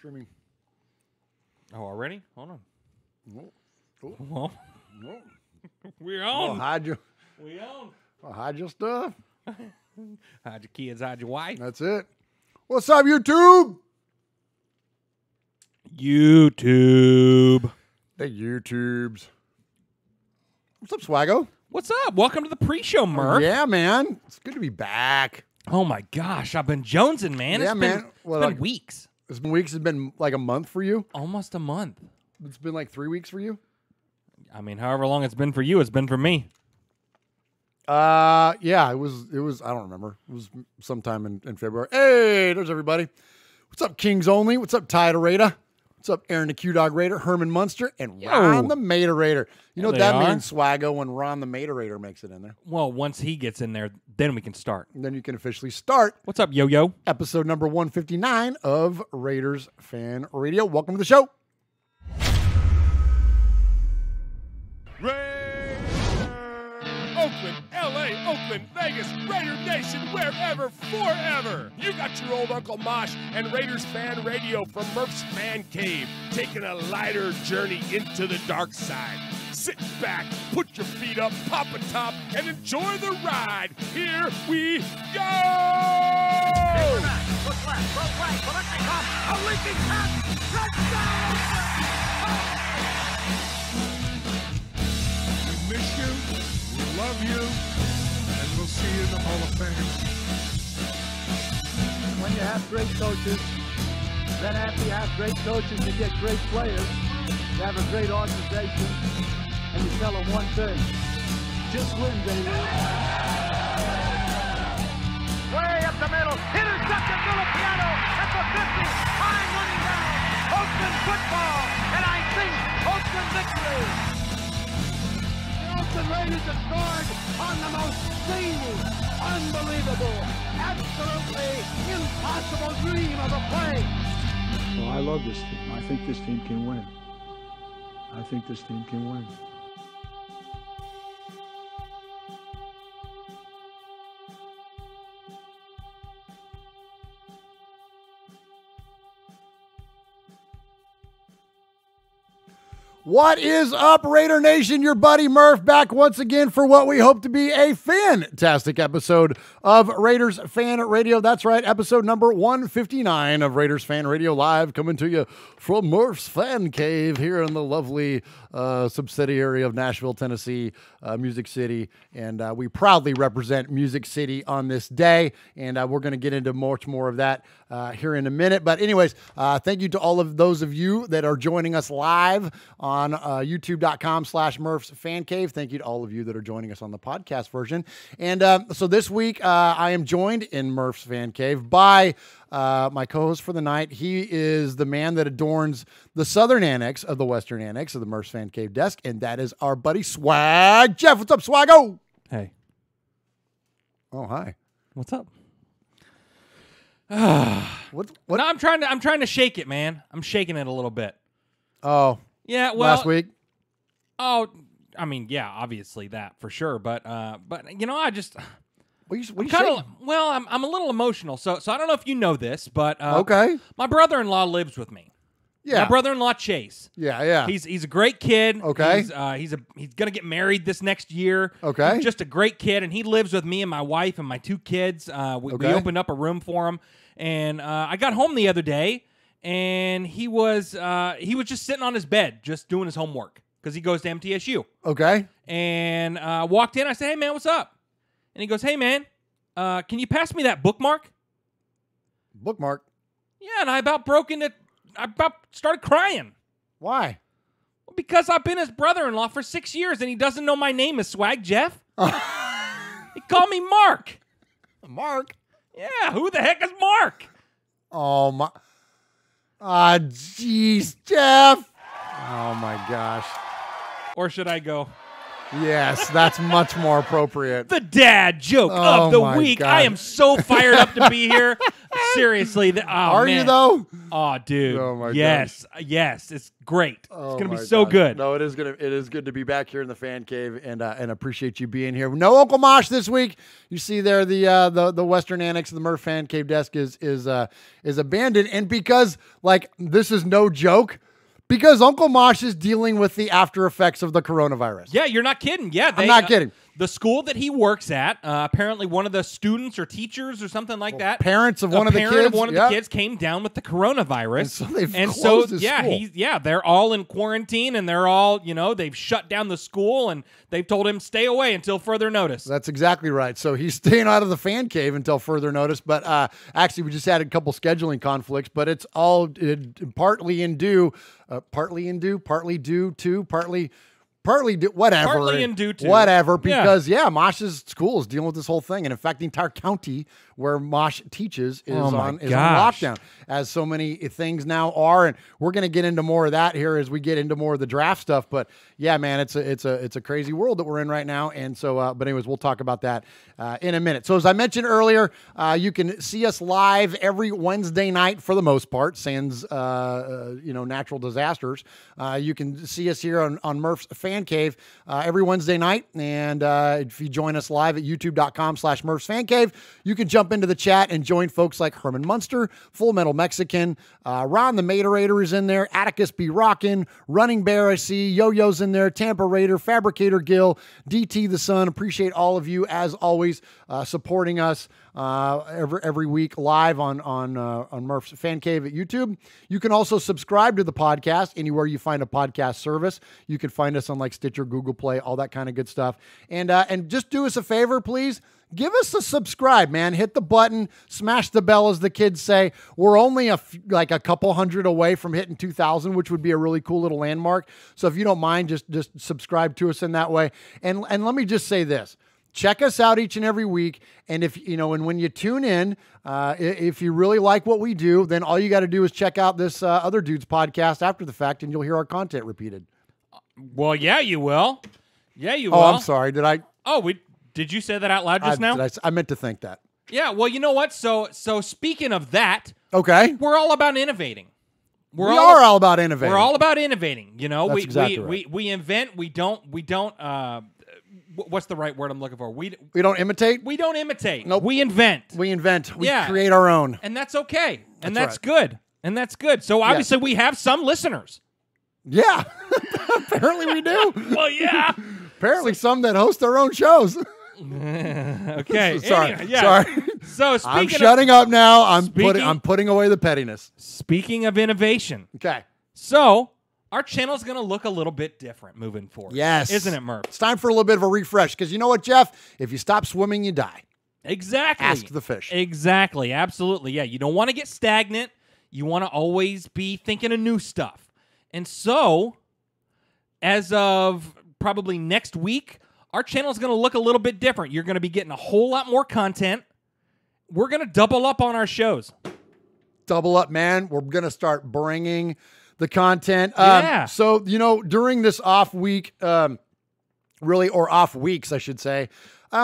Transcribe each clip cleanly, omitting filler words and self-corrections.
Streaming. Oh, already? Hold on. Oh, oh, Well, oh. we're Well, on. hide your, We on. hide your stuff. Hide your kids, hide your wife. That's it. What's up, YouTube? YouTube. The YouTubes. What's up, Swaggo? What's up? Welcome to the pre-show, Murph. Yeah, man. It's good to be back. Oh my gosh, I've been jonesing, man. Yeah, It's man. been, Well, it's been like- weeks. It's been weeks. It's been like a month for you. Almost a month. It's been like 3 weeks for you. I mean, however long it's been for you, it's been for me. Yeah, it was, I don't remember. It was sometime in February. Hey, there's everybody. What's up, Kings Only? What's up, Ty Raider? What's up, Aaron the Q-Dog Raider, Herman Munster, and Ron the Materator. You know what There that they are. means, Swaggo, when Ron the Materator makes it in there. Well, once he gets in there, then we can start. And then you can officially start What's up, Yo-Yo? episode number 159 of Raiders Fan Radio. Welcome to the show. Oakland, LA, Oakland, Vegas, Raider Nation, wherever, forever. You got your old Uncle Mosh and Raiders Fan Radio from Murph's Fan Cave, taking a lighter journey into the dark side. Sit back, put your feet up, pop a top, and enjoy the ride. Here we go! Look left, look right, Kolesnikov, a leaping pass, touchdown! We miss you, we love you, and we'll see you in the Hall of Fame. When you have great coaches, then after you have great coaches, you get great players, you have a great organization, and you tell them one thing, just win, baby. Way up the middle, intercepted Filipiano at the 50, time running down, Oakland football, and I think Oakland victory. The Oakland Raiders have scored on the most zany, unbelievable, absolutely impossible dream of a play. Well, I love this team. I think this team can win. I think this team can win. What is up, Raider Nation? Your buddy Murph back once again for what we hope to be a fantastic episode of Raiders Fan Radio. That's right, episode number 159 of Raiders Fan Radio, live coming to you from Murph's Fan Cave here in the lovely subsidiary of Nashville, Tennessee, Music City. And we proudly represent Music City on this day. And we're going to get into much more of that here in a minute. But anyways, thank you to all of those of you that are joining us live on youtube.com/Murph's Fan Cave. Thank you to all of you that are joining us on the podcast version. And so this week, I am joined in Murph's Fan Cave by my co-host for the night. He is the man that adorns the southern annex of the western annex of the Murph's Fan Cave desk, and that is our buddy Swag Jeff. What's up, Swaggo? Hey, Oh, hi. what's up? What? No, I'm trying to shake it, man. I'm shaking it a little bit. Oh, Yeah, well, last week. Oh, I mean, yeah, obviously that for sure. But you know, I just What you kind saying? of well, I'm a little emotional. So I don't know if you know this, but Okay. my brother-in-law lives with me. Yeah. My brother-in-law Chase. Yeah. He's a great kid. Okay. He's gonna get married this next year. Okay. He's just a great kid, and he lives with me and my wife and my two kids. We Okay. opened up a room for him, and I got home the other day, and he was just sitting on his bed, just doing his homework because he goes to MTSU. Okay. And walked in. I said, "Hey man, what's up?" And he goes, "Hey man, can you pass me that bookmark?" Bookmark. Yeah, and I about broke into. I about started crying. Why? Because I've been his brother-in-law for 6 years and he doesn't know my name is Swag Jeff. He called me Mark. Mark. Yeah, who the heck is Mark? Oh my. Ah, jeez, Jeff. Oh my gosh. Or should I go, Yes, that's much more appropriate. the dad joke Oh of the my week? God. I am so fired up to be here. seriously. Are man. you though? Oh, dude. Oh, my yes. Yes. It's great. It's Oh going to my be so gosh. good. No, it is good to be back here in the fan cave, and appreciate you being here. No Uncle Mosh this week. You see there the Western Annex of the Murph Fan Cave desk is abandoned, and because like this is no joke, because Uncle Mosh is dealing with the after effects of the coronavirus. Yeah, you're not kidding. Yeah, I'm not kidding. The school that he works at, apparently one of the students or teachers or something like that, Parents of one of the parent kids, of one of yep. the kids came down with the coronavirus, And so they've closed his school. they're all in quarantine, and they're all, they've shut down the school, and they've told him stay away until further notice. That's exactly right. So he's staying out of the fan cave until further notice. But actually, we just had a couple scheduling conflicts, but it's all partly due to whatever. Because Mosh's school is dealing with this whole thing, and in fact, the entire county where Mosh teaches is on lockdown, as so many things now are. And we're going to get into more of that here as we get into more of the draft stuff. But yeah, man, it's a crazy world that we're in right now. And so, but anyways, we'll talk about that in a minute. So as I mentioned earlier, you can see us live every Wednesday night for the most part, sans natural disasters. You can see us here on Murph's Fan Cave every Wednesday night. And if you join us live at youtube.com/Murph's Fan Cave, you can jump into the chat and join folks like Herman Munster, Full Metal Mexican, Ron the Materator is in there, Atticus B. Rockin, Running Bear I see, Yo-Yo's in there, Tampa Raider, Fabricator Gill, DT the Sun. Appreciate all of you as always supporting us every week live on Murph's Fan Cave at YouTube. You can also subscribe to the podcast anywhere you find a podcast service. You can find us on like Stitcher, Google Play, all that kind of good stuff. And just do us a favor, please. Give us a subscribe, man. Hit the button, smash the bell, as the kids say. We're only a couple hundred away from hitting 2,000, which would be a really cool little landmark. So if you don't mind, just subscribe to us in that way. And let me just say this. Check us out each and every week. And if and when you tune in, if you really like what we do, then all you got to do is check out this other dude's podcast after the fact, and you'll hear our content repeated. Well, yeah, you will. Yeah, you will. Oh, I'm sorry. Did you say that out loud just now? I meant to think that. Yeah, well, you know what? So speaking of that, okay, we're all about innovating. We are all about innovating. We're all about innovating. That's exactly right. We invent. We don't. What's the right word I'm looking for? We don't imitate. We don't imitate. Nope. We invent. We create our own, and that's okay. And that's right. good. And that's good. So obviously we have some listeners. Yeah, apparently we do. Well, yeah. Apparently some that host their own shows. Okay. Sorry. Anyway, yeah. Sorry. So I'm shutting up now. I'm putting away the pettiness. Speaking of innovation. Okay. So our channel's going to look a little bit different moving forward. Yes. Isn't it, Murph? It's time for a little bit of a refresh, because you know what, Jeff? If you stop swimming, you die. Exactly. Ask the fish. Exactly. Absolutely. Yeah. You don't want to get stagnant. You want to always be thinking of new stuff. And so, as of probably next week, our channel is going to look a little bit different. You're going to be getting a whole lot more content. We're going to double up on our shows. Double up, man. We're going to start bringing the content. Yeah. So, during this off week, or off weeks, I should say,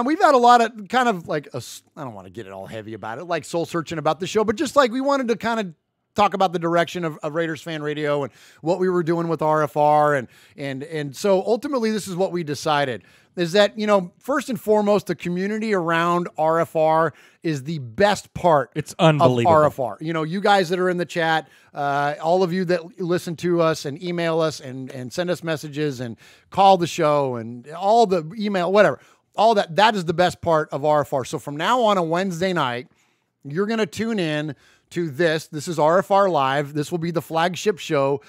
we've had a lot of kind of like, I don't want to get it all heavy about it, like soul searching about the show, but just like we wanted to kind of talk about the direction of Raiders Fan Radio and what we were doing with RFR. And so ultimately this is what we decided, is that, first and foremost, the community around RFR is the best part. It's unbelievable. Of RFR. You guys that are in the chat, all of you that listen to us and email us and send us messages and call the show and all the email, whatever, all that is the best part of RFR. So from now on a Wednesday night, you're going to tune in to this. This is RFR Live. This will be the flagship show.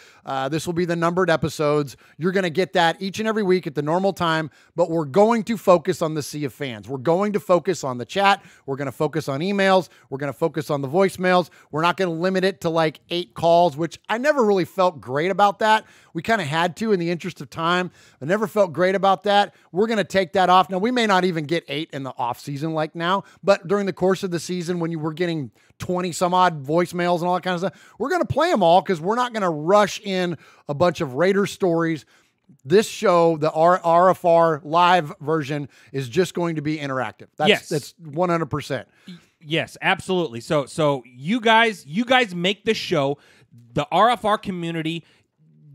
This will be the numbered episodes. You're going to get that each and every week at the normal time, but we're going to focus on the sea of fans. We're going to focus on the chat. We're going to focus on emails. We're going to focus on the voicemails. We're not going to limit it to like 8 calls, which I never really felt great about that. We kind of had to in the interest of time. I never felt great about that. We're going to take that off. Now, we may not even get 8 in the off season like now, but during the course of the season, when you were getting 20 some odd voicemails and all that kind of stuff, we're going to play them all, because we're not going to rush in a bunch of Raiders stories. This show, the RFR live version, is just going to be interactive. That's 100%. Yes, absolutely. So you guys make this show, the RFR community.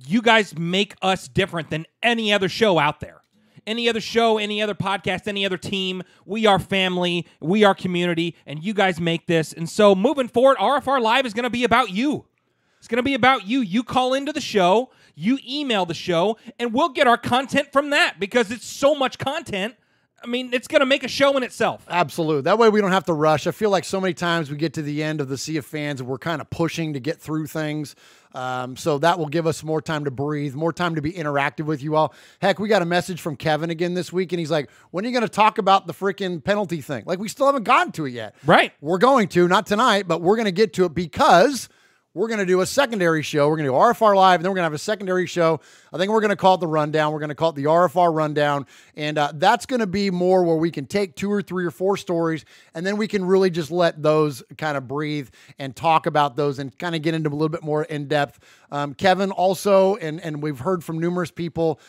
You guys make us different than any other show out there. Any other show, any other podcast, any other team. We are family. We are community, and you guys make this. And so moving forward, RFR Live is going to be about you. It's going to be about you. You call into the show, you email the show, and we'll get our content from that because it's so much content. I mean, it's going to make a show in itself. Absolutely. That way we don't have to rush. I feel like so many times we get to the end of the Sea of Fans and we're kind of pushing to get through things. So that will give us more time to breathe, more time to be interactive with you all. Heck, we got a message from Kevin again this week, and he's like, when are you going to talk about the freaking penalty thing? Like, we still haven't gotten to it yet. Right. We're going to, not tonight, but we're going to get to it because we're going to do a secondary show. We're going to do RFR Live, and then we're going to have a secondary show. I think we're going to call it the Rundown. We're going to call it the RFR Rundown, and that's going to be more where we can take 2 or 3 or 4 stories, and then we can really just let those kind of breathe and talk about those and kind of get into a little bit more in depth. Kevin also, and we've heard from numerous people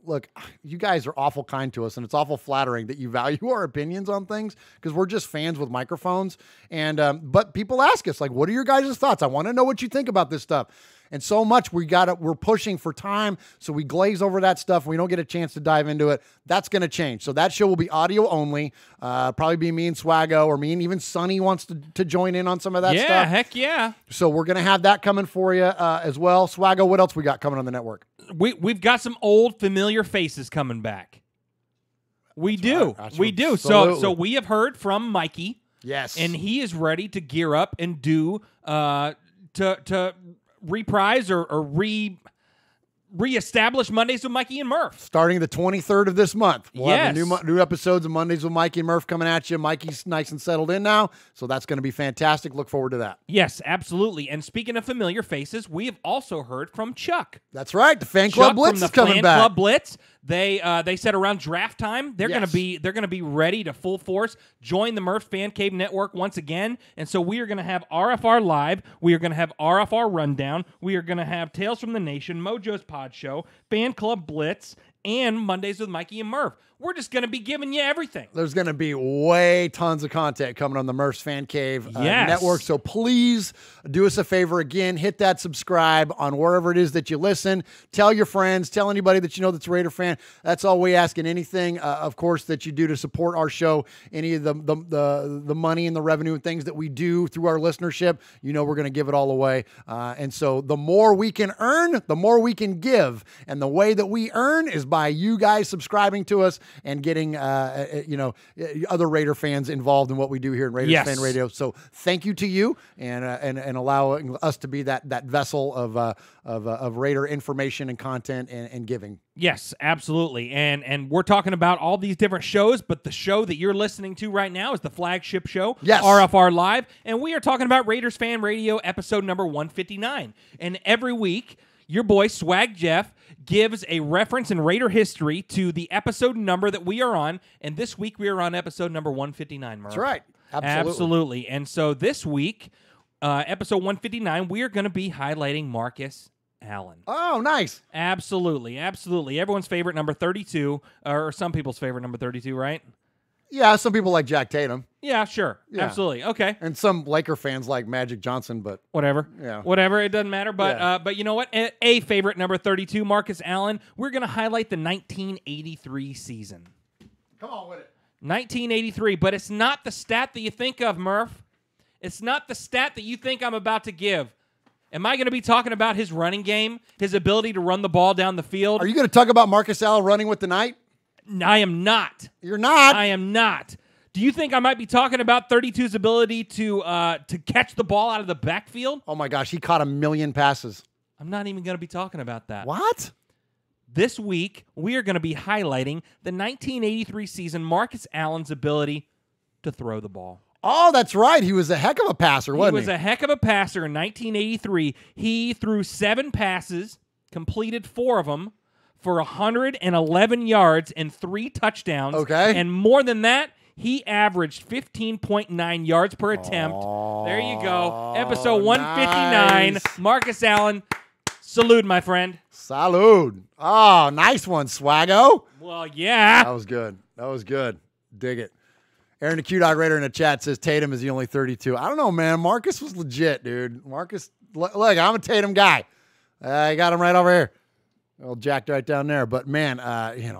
look, you guys are awful kind to us, and it's awful flattering that you value our opinions on things because we're just fans with microphones. And but people ask us, like, what are your guys' thoughts? I want to know what you think about this stuff. And so much we're pushing for time, so we glaze over that stuff. We don't get a chance to dive into it. That's going to change. So that show will be audio only. Probably be me and Swaggo, or me and even Sonny wants to join in on some of that stuff. Yeah, heck yeah. So we're going to have that coming for you as well. Swaggo, what else we got coming on the network? We've got some old familiar faces coming back. We do. So we have heard from Mikey. Yes. And he is ready to gear up and do to reprise or reestablish Mondays with Mikey and Murph. Starting the 23rd of this month. We'll have Yes. new episodes of Mondays with Mikey and Murph coming at you. Mikey's nice and settled in now, so that's going to be fantastic. Look forward to that. Yes, absolutely. And speaking of familiar faces, we have also heard from Chuck. That's right. The Fan Club Chuck Blitz from the is coming Fan back. Club Blitz. They said around draft time they're Yes. gonna be ready to full force join the Murph Fan Cave Network once again. And so we are gonna have RFR Live, we are gonna have RFR Rundown, we are gonna have Tales from the Nation, Mojo's Pod Show, Fan Club Blitz, and Mondays with Mikey and Murph. We're just gonna be giving you everything. There's going to be tons of content coming on the Murph's Fan Cave Yes. network. So please do us a favor again. Hit that subscribe on wherever it is that you listen. Tell your friends. Tell anybody that you know that's a Raider fan. That's all we ask. And anything, of course, that you do to support our show, any of the money and the revenue and things that we do through our listenership, you know we're going to give it all away. And so the more we can earn, the more we can give. And the way that we earn is by you guys subscribing to us and getting, other Raider fans involved in what we do here in Raiders Yes. Fan Radio. So thank you to you and allowing us to be that vessel of Raider information and content and giving. Yes, absolutely. And we're talking about all these different shows, but the show that you're listening to right now is the flagship show, Yes. RFR Live, and we are talking about Raiders Fan Radio episode number 159. And every week, your boy Swag Jeff gives a reference in Raider history to the episode number that we are on, and this week we are on episode number 159, Murph. That's right. Absolutely. Absolutely. And so this week, episode 159, we are going to be highlighting Marcus Allen. Oh, nice. Absolutely, absolutely. Everyone's favorite number 32, or some people's favorite number 32, right? Yeah, some people like Jack Tatum. Yeah, sure. Yeah. Absolutely. Okay. And some Laker fans like Magic Johnson, but Whatever. Yeah. Whatever. It doesn't matter. But Yeah. but you know what? A favorite number 32, Marcus Allen. We're going to highlight the 1983 season. come on with it. 1983. But it's not the stat that you think of, Murph. It's not the stat that you think I'm about to give. Am I going to be talking about his running game, his ability to run the ball down the field? Are you going to talk about Marcus Allen running with the night? I am not. You're not. I am not. Do you think I might be talking about 32's ability to catch the ball out of the backfield? Oh my gosh, he caught 1 million passes. I'm not even going to be talking about that. What? This week, we are going to be highlighting the 1983 season, Marcus Allen's ability to throw the ball. Oh, that's right. He was a heck of a passer, wasn't he? He was a heck of a passer in 1983. He threw 7 passes, completed 4 of them for 111 yards and 3 touchdowns. Okay. And more than that, he averaged 15.9 yards per attempt. There you go. Episode 159. nice. Marcus Allen. Salute, my friend. Salud. Oh, nice one, Swaggo. Well, yeah. That was good. That was good. Dig it. Aaron the Q-Dog Raider in the chat says Tatum is the only 32. I don't know, man. Marcus was legit, dude. Marcus, look, I'm a Tatum guy. I got him right over here. Well, jacked right down there. But, man,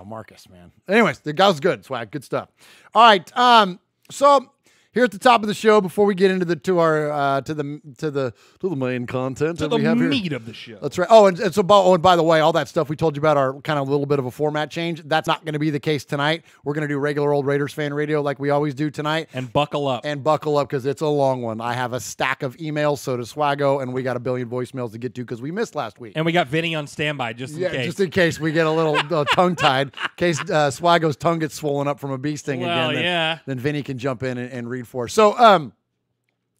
Marcus, man. Anyways, the guy's good. Swag, good stuff. All right, so here at the top of the show, before we get into the main content, To that we have the here. meat of the show. That's right. Oh, and by the way, all that stuff we told you about our kind of little bit of a format change. That's not going to be the case tonight. We're going to do regular old Raiders fan radio like we always do tonight. And buckle up. And buckle up because it's a long one. I have a stack of emails, so does Swaggo, and we got a billion voicemails to get to because we missed last week. And we got Vinny on standby just in case. Just in case we get a little tongue-tied, in case Swaggo's tongue gets swollen up from a bee sting again. Then Vinny can jump in and read for us. So,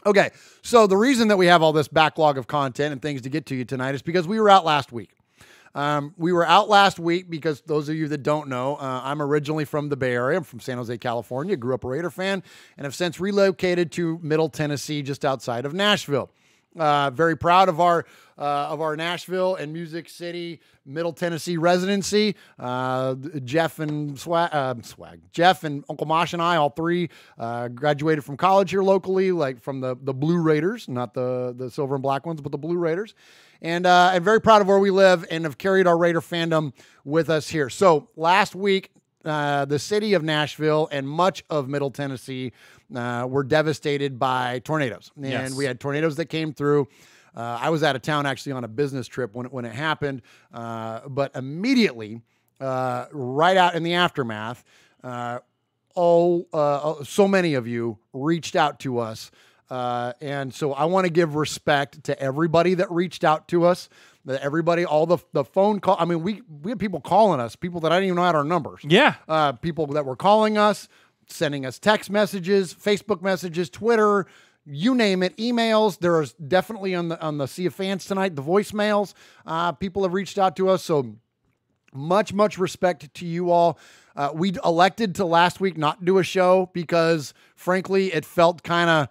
okay, so the reason that we have all this backlog of content and things to get to you tonight is because we were out last week. We were out last week because those of you that don't know, I'm originally from the Bay Area. I'm from San Jose, California. Grew up a Raider fan and have since relocated to Middle Tennessee, just outside of Nashville. Very proud of our Nashville and Music City, Middle Tennessee residency. Jeff and Jeff and Uncle Mosh and I, all three, graduated from college here locally, like from the Blue Raiders, not the silver and black ones, but the Blue Raiders. And very proud of where we live and have carried our Raider fandom with us here. So last week, the city of Nashville and much of Middle Tennessee were devastated by tornadoes. And we had tornadoes that came through. I was out of town actually on a business trip when it happened. But immediately, right out in the aftermath, so many of you reached out to us. And so I want to give respect to everybody that reached out to us. Everybody, all the phone call. I mean, we had people calling us, people that I didn't even know had our numbers. Yeah. People that were calling us, sending us text messages, Facebook messages, Twitter, you name it, emails. There is definitely on the Sea of Fans tonight, the voicemails. People have reached out to us. So much respect to you all. We elected to last week not do a show because frankly, it felt kind of,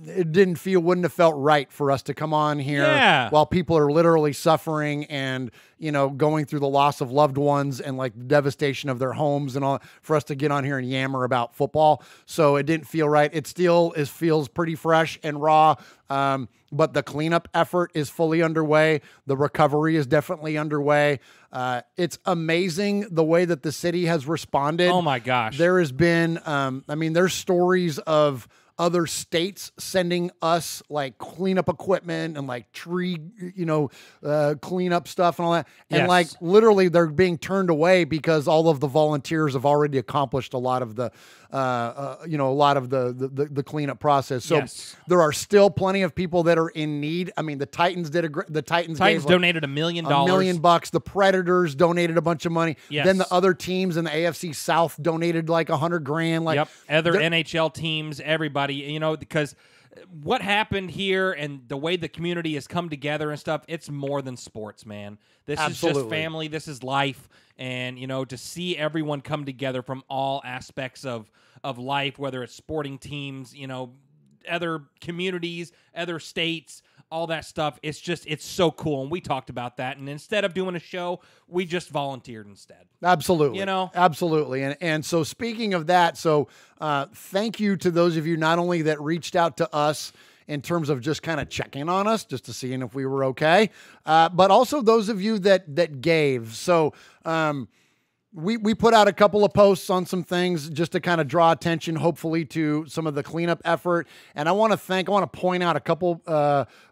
it wouldn't have felt right for us to come on here while people are literally suffering and, going through the loss of loved ones and like the devastation of their homes and all, for us to get on here and yammer about football. So it didn't feel right. It still feels pretty fresh and raw. But the cleanup effort is fully underway. The recovery is definitely underway. It's amazing the way that the city has responded. Oh my gosh. There has been, there's stories of other states sending us like cleanup equipment and like tree, cleanup stuff and all that. And like literally they're being turned away because all of the volunteers have already accomplished a lot of the, the cleanup process. So there are still plenty of people that are in need. I mean, the Titans Titans donated $1 million. $1 million. The Predators donated a bunch of money. Yes. Then the other teams in the AFC South donated like $100,000. Like other NHL teams, everybody, because what happened here and the way the community has come together and stuff, it's more than sports, man. This is just family. This is life. And, to see everyone come together from all aspects of life, whether it's sporting teams, other communities, other states, all that stuff. It's so cool. And we talked about that. And instead of doing a show, we just volunteered instead. Absolutely. Absolutely. And so speaking of that, thank you to those of you not only that reached out to us in terms of just kind of checking on us, just to see if we were okay, but also those of you that gave. So we put out a couple of posts on some things just to kind of draw attention, hopefully, to some of the cleanup effort. And I want to point out a couple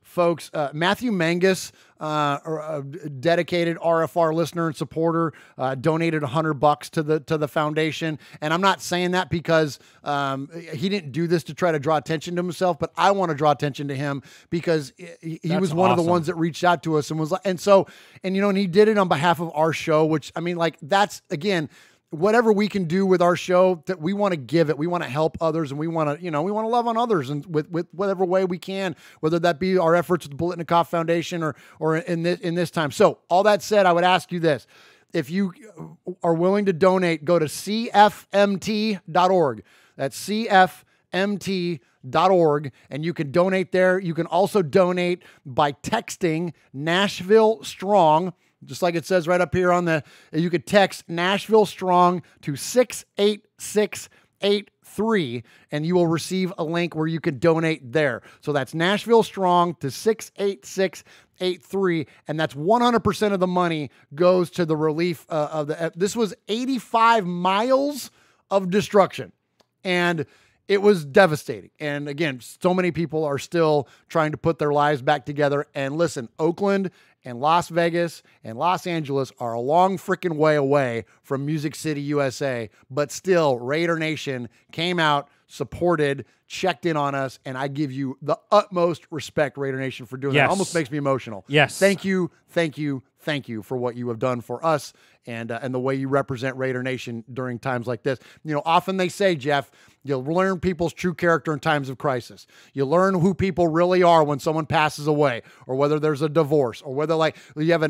folks. Matthew Mangus, a dedicated RFR listener and supporter, donated $100 to the foundation. And I'm not saying that because he didn't do this to try to draw attention to himself, but I want to draw attention to him because he was one of the ones that reached out to us and was like, and he did it on behalf of our show, which that's again, whatever we can do with our show, that we want to give it, we want to help others, and we want to, we want to love on others, and with whatever way we can, whether that be our efforts with the Bolitnikoff Foundation or in this time. So all that said, I would ask you this: if you are willing to donate, go to cfmt.org. That's cfmt.org, and you can donate there. You can also donate by texting Nashville Strong just like it says right up here on the, you could text Nashville Strong to 68683 and you will receive a link where you can donate there. So that's Nashville Strong to 68683, and that's 100% of the money goes to the relief of the. This was 85 miles of destruction, and it was devastating. And again, so many people are still trying to put their lives back together. And listen, Oakland and Las Vegas and Los Angeles are a long freaking way away from Music City, USA. But still, Raider Nation came out, supported, checked in on us, and I give you the utmost respect, Raider Nation, for doing that. It almost makes me emotional. Yes. Thank you, thank you, thank you for what you have done for us and the way you represent Raider Nation during times like this. You know, often they say, Jeff, you'll learn people's true character in times of crisis. You learn who people really are when someone passes away, or whether there's a divorce, or whether like you have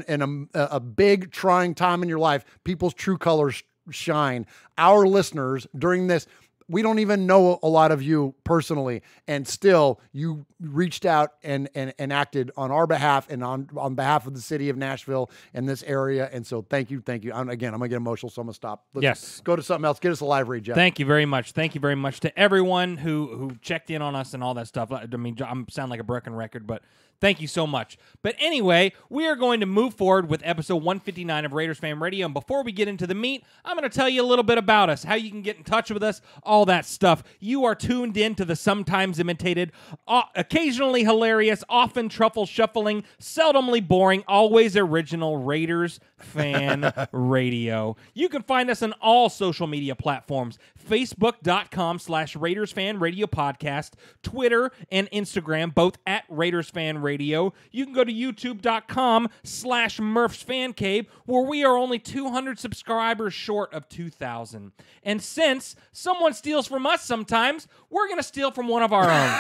a big trying time in your life. People's true colors shine. Our listeners during this, we don't even know a lot of you personally, and still you reached out and acted on our behalf and on behalf of the city of Nashville and this area. And so thank you. I'm going to get emotional, so I'm going to stop. Let's go to something else. Get us a live read, Jeff. Thank you very much. Thank you very much to everyone who checked in on us and all that stuff. I mean, I sound like a broken record, but thank you so much. But anyway, we are going to move forward with episode 159 of Raiders Fan Radio. And before we get into the meat, I'm going to tell you a little bit about us, how you can get in touch with us, all that stuff. You are tuned in to the sometimes imitated, occasionally hilarious, often truffle shuffling, seldomly boring, always original Raiders Fan Radio. You can find us on all social media platforms, Facebook.com/Raiders Fan Radio Podcast, Twitter and Instagram, both at Raiders Fan Radio. You can go to YouTube.com/Murph's Fan Cave, where we are only 200 subscribers short of 2,000. And since someone steals from us sometimes, we're going to steal from one of our own.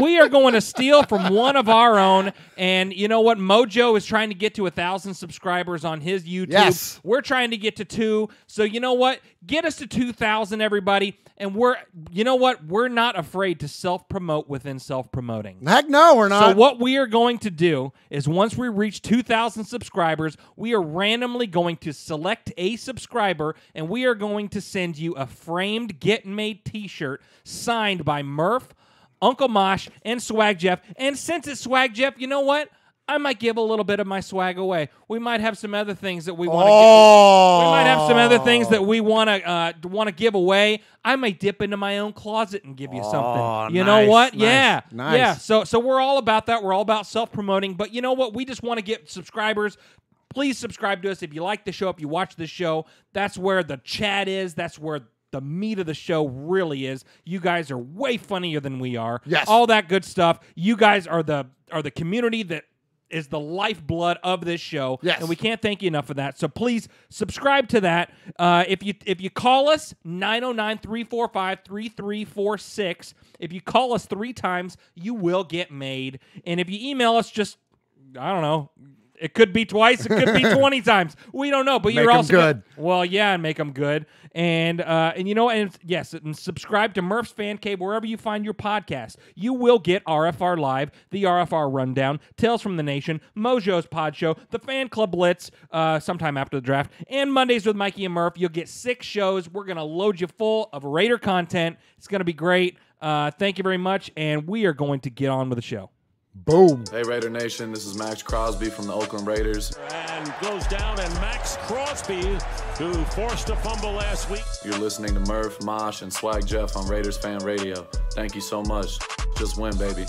We are going to steal from one of our own. And you know what? Mojo is trying to get to 1,000 subscribers on his YouTube. Yes. We're trying to get to 2. So you know what? Get us to 2,000, everybody. And you know what? We're not afraid to self-promote within self-promoting. Heck no, we're not. So what we are going to do is once we reach 2,000 subscribers, we are randomly going to select a subscriber, and we are going to send you a framed get-made t-shirt signed by Murph, Uncle Mosh, and Swag Jeff. And since it's Swag Jeff, you know what? I might give a little bit of my swag away. We might have some other things that we want to give. We might have some other things that we want to give away. I might dip into my own closet and give you something. You know what? Nice. Yeah. So we're all about that. We're all about self-promoting. But you know what? We just want to get subscribers. Please subscribe to us if you like the show, if you watch the show. That's where the chat is. That's where the meat of the show really is. You guys are way funnier than we are. Yes. All that good stuff. You guys are the community that is the lifeblood of this show. Yes. And we can't thank you enough for that. So please subscribe to that. If you call us, 909-345-3346. If you call us 3 times, you will get made. And if you email us, just, I don't know, it could be twice, it could be 20 times. We don't know, but you're also good. Well, yeah, and make them good. And you know, and yes, and subscribe to Murph's Fan Cave wherever you find your podcast. You will get RFR Live, the RFR Rundown, Tales from the Nation, Mojo's Pod Show, the Fan Club Blitz, sometime after the draft, and Mondays with Mikey and Murph. You'll get 6 shows. We're gonna load you full of Raider content. It's gonna be great. Thank you very much, and we are going to get on with the show. Boom. Hey Raider Nation, this is Max Crosby from the Oakland Raiders. And goes down, and Max Crosby, who forced a fumble last week. You're listening to Murph, Mosh, and Swag Jeff on Raiders Fan Radio. Thank you so much. Just win, baby.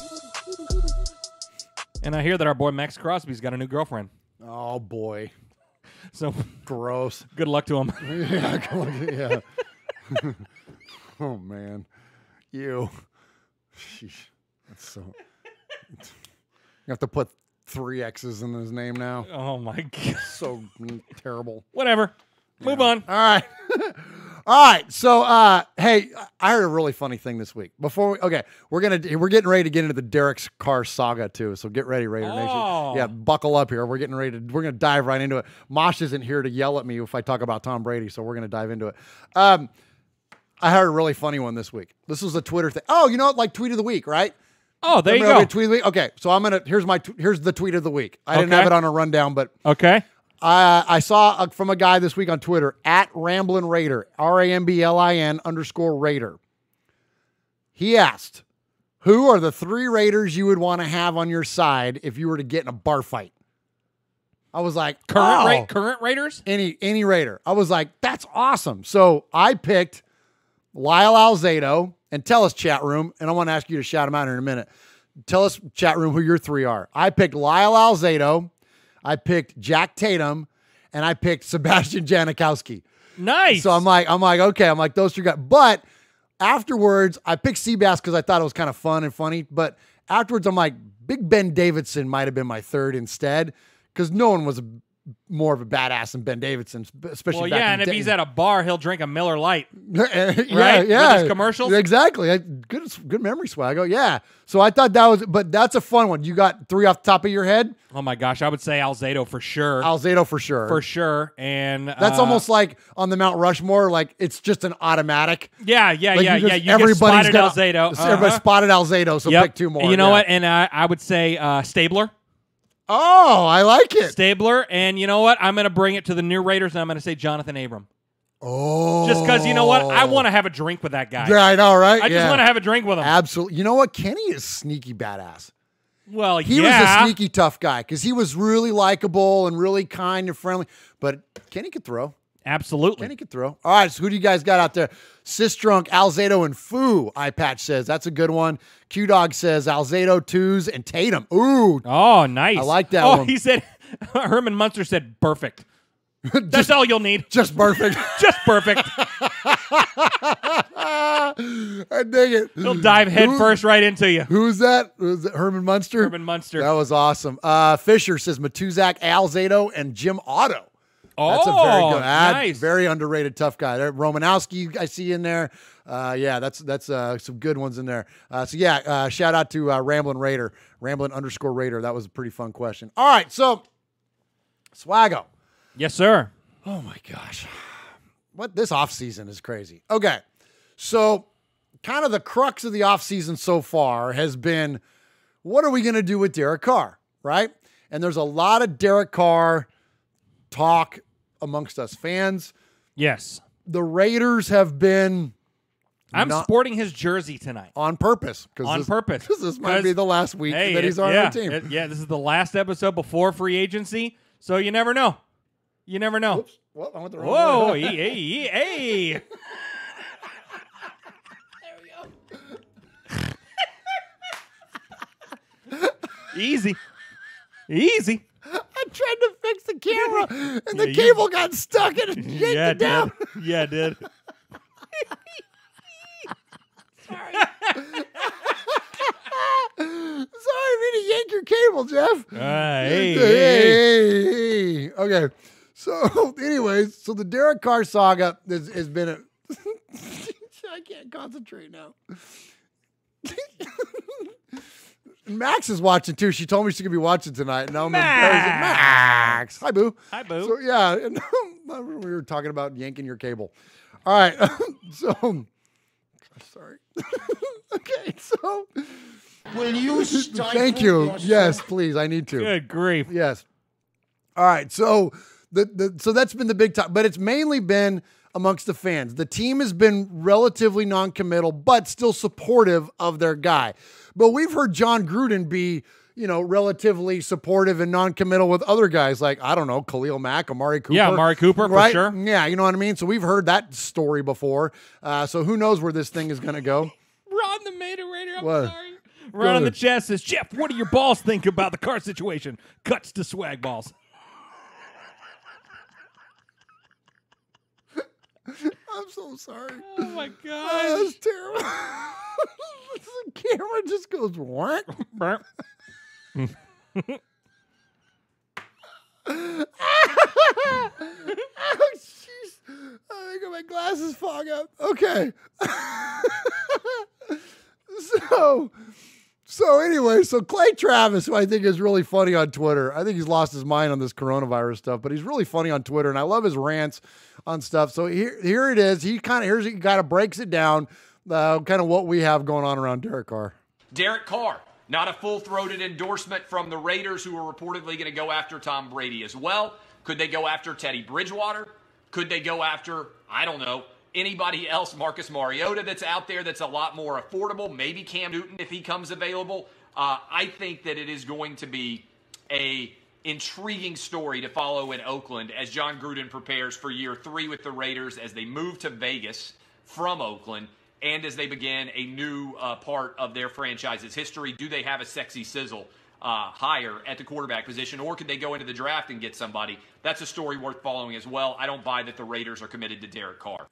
And I hear that our boy Max Crosby's got a new girlfriend. Oh, boy. So Gross. good luck to him. Yeah. Oh, man. You. Sheesh. That's so... You have to put 3 X's in his name now. Oh, my God. So terrible. Whatever. Move on. All right. All right. So, hey, I heard a really funny thing this week. We're getting ready to get into the Derek's Carr saga too. So get ready, Raider Nation. Yeah, buckle up here. We're gonna dive right into it. Mosh isn't here to yell at me if I talk about Tom Brady, so we're gonna dive into it. I heard a really funny one this week. This was a Twitter thing. Oh, you know what? Like tweet of the week, right? Oh, there you Remember go. Tweet of the week? Okay, so here's the tweet of the week. I didn't Okay. have it on a rundown, but Okay. I saw from a guy this week on Twitter at Ramblin' Raider, RAMBLIN_Raider. He asked, "Who are the 3 Raiders you would want to have on your side if you were to get in a bar fight?" I was like, Current Raiders? any Raider. I was like, that's awesome. So I picked Lyle Alzado, and tell us, chat room, and I want to ask you to shout him out in a minute. Tell us, chat room, who your 3 are. I picked Lyle Alzado, I picked Jack Tatum, and I picked Sebastian Janikowski. Nice. So I'm like, okay, those 3 guys. But afterwards, I picked Seabass because I thought it was kind of fun and funny. But afterwards, I'm like, Big Ben Davidson might have been my 3rd instead, because no one was more of a badass than Ben Davidson, especially well, back yeah, in and the if he's at a bar, he'll drink a Miller Lite. yeah, Right? yeah. With his commercials? Exactly. Good memory, Swaggo. Yeah. So I thought that was, but that's a fun one. You got 3 off the top of your head? Oh my gosh, I would say Alzado for sure. Alzado for sure. For sure. And That's almost like on the Mount Rushmore, like it's just an automatic. Yeah. Like You everybody's spotted got Alzado. Everybody spotted Alzado, so Yep. pick 2 more. You know yeah. what? And I would say Stabler. Oh, I like it. Stabler. And you know what? I'm going to bring it to the new Raiders, and I'm going to say Jonathan Abram. Oh. Just because, you know what? I want to have a drink with that guy. Yeah, I know, right? I just want to have a drink with him. Absolutely. You know what? Kenny is sneaky badass. Well, He was a sneaky tough guy because he was really likable and really kind and friendly. But Kenny could throw. Absolutely. Kenny could throw. All right, so who do you guys got out there? Sis Drunk, Alzado, and Foo. Eye Patch says that's a good one. Q Dog says Alzado, Twos, and Tatum. Ooh, Oh, nice. I like that Oh, one. he said, Herman Munster said, perfect. That's all you'll need. just perfect. Just perfect. I dig it. He'll dive head first right into you. Who's that? Was it Herman Munster? Herman Munster. That was awesome. Fisher says Matuzak, Alzado, and Jim Otto. That's a very good, nice. very underrated tough guy. There, Romanowski, I see in there. Yeah, that's some good ones in there. Shout out to Ramblin' Raider, Ramblin_Raider. That was a pretty fun question. All right, so Swaggo. Yes, sir. Oh my gosh, what this offseason is crazy. Okay, so kind of the crux of the offseason so far has been, what are we going to do with Derek Carr, right? And there's a lot of Derek Carr talk amongst us fans. Yes. The Raiders have been I'm sporting his jersey tonight. on purpose. On purpose. Because this might be the last week that he's on our team. This is the last episode before free agency, so you never know. You never know. Oops. Well, I went the wrong Whoa, way. hey. Easy. I tried to fix the camera, and the Yeah, cable got stuck and it yanked Yeah, it down. Yeah, it did. Sorry, I mean to yank your cable, Jeff. Hey. Hey. Okay. So, anyways, so the Derek Carr saga has been a. I can't concentrate now. Max is watching too. She told me she's gonna be watching tonight. And now I'm embarrassed. Max. Hi, boo. Hi, boo. So yeah, and we were talking about yanking your cable. All right. So sorry. Okay. So Will you stop? thank you. Yes, please. I need to. Good grief. Yes. All right. So so that's been the big talk, but it's mainly been amongst the fans. The team has been relatively non-committal, but still supportive of their guy. But we've heard John Gruden be, relatively supportive and non-committal with other guys like, I don't know, Khalil Mack, Amari Cooper. Yeah, Amari Cooper, for right? sure. Yeah, you know what I mean? So we've heard that story before. So who knows where this thing is going to go? Ron the Mater Raider, I'm What? sorry. Ron in the chat says, Jeff, what do your balls think about the Carr situation? Cuts to swag balls. I'm so sorry. Oh, my Oh, God. that's terrible. The camera just goes, what? Oh, jeez. I got my glasses fog up. Okay. So anyway, so Clay Travis, who I think is really funny on Twitter. I think he's lost his mind on this coronavirus stuff, but he's really funny on Twitter, and I love his rants on stuff. So here it is. He kind of breaks it down, kind of what we have going on around Derek Carr. Derek Carr, Not a full-throated endorsement from the Raiders, who are reportedly going to go after Tom Brady as well. Could they go after Teddy Bridgewater? Could they go after, I don't know, anybody else, Marcus Mariota, that's out there that's a lot more affordable? Maybe Cam Newton if he comes available. I think that it is going to be a intriguing story to follow in Oakland as John Gruden prepares for year 3 with the Raiders as they move to Vegas from Oakland and as they begin a new part of their franchise's history. Do they have a sexy sizzle higher at the quarterback position, or could they go into the draft and get somebody? That's a story worth following as well. I don't buy that the Raiders are committed to Derek Carr.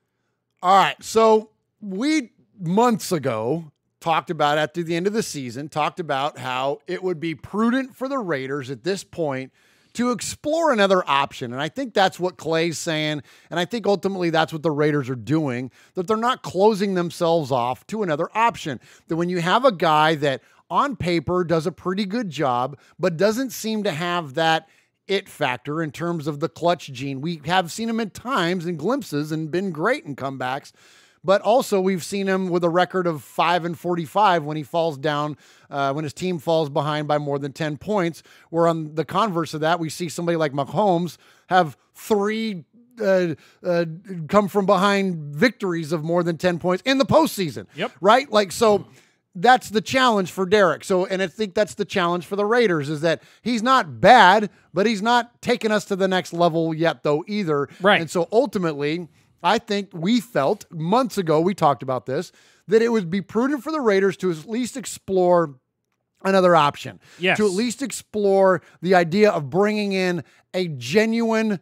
All right, so we months ago talked about at the end of the season, talked about how it would be prudent for the Raiders at this point to explore another option. And I think that's what Clay's saying. And I think ultimately that's what the Raiders are doing, that they're not closing themselves off to another option. That when you have a guy that on paper does a pretty good job, but doesn't seem to have that it factor in terms of the clutch gene. We have seen him at times in glimpses and been great in comebacks. But also we've seen him with a record of 5-45 when he falls down, when his team falls behind by more than 10 points, where on the converse of that, we see somebody like Mahomes have 3 come from behind victories of more than 10 points in the postseason. Yep. Right? Like, so that's the challenge for Derek. So, and I think that's the challenge for the Raiders is that he's not bad, but he's not taking us to the next level yet though either. Right. And so ultimately, I think we felt months ago, we talked about this, that it would be prudent for the Raiders to at least explore another option. Yes. To at least explore the idea of bringing in a genuine,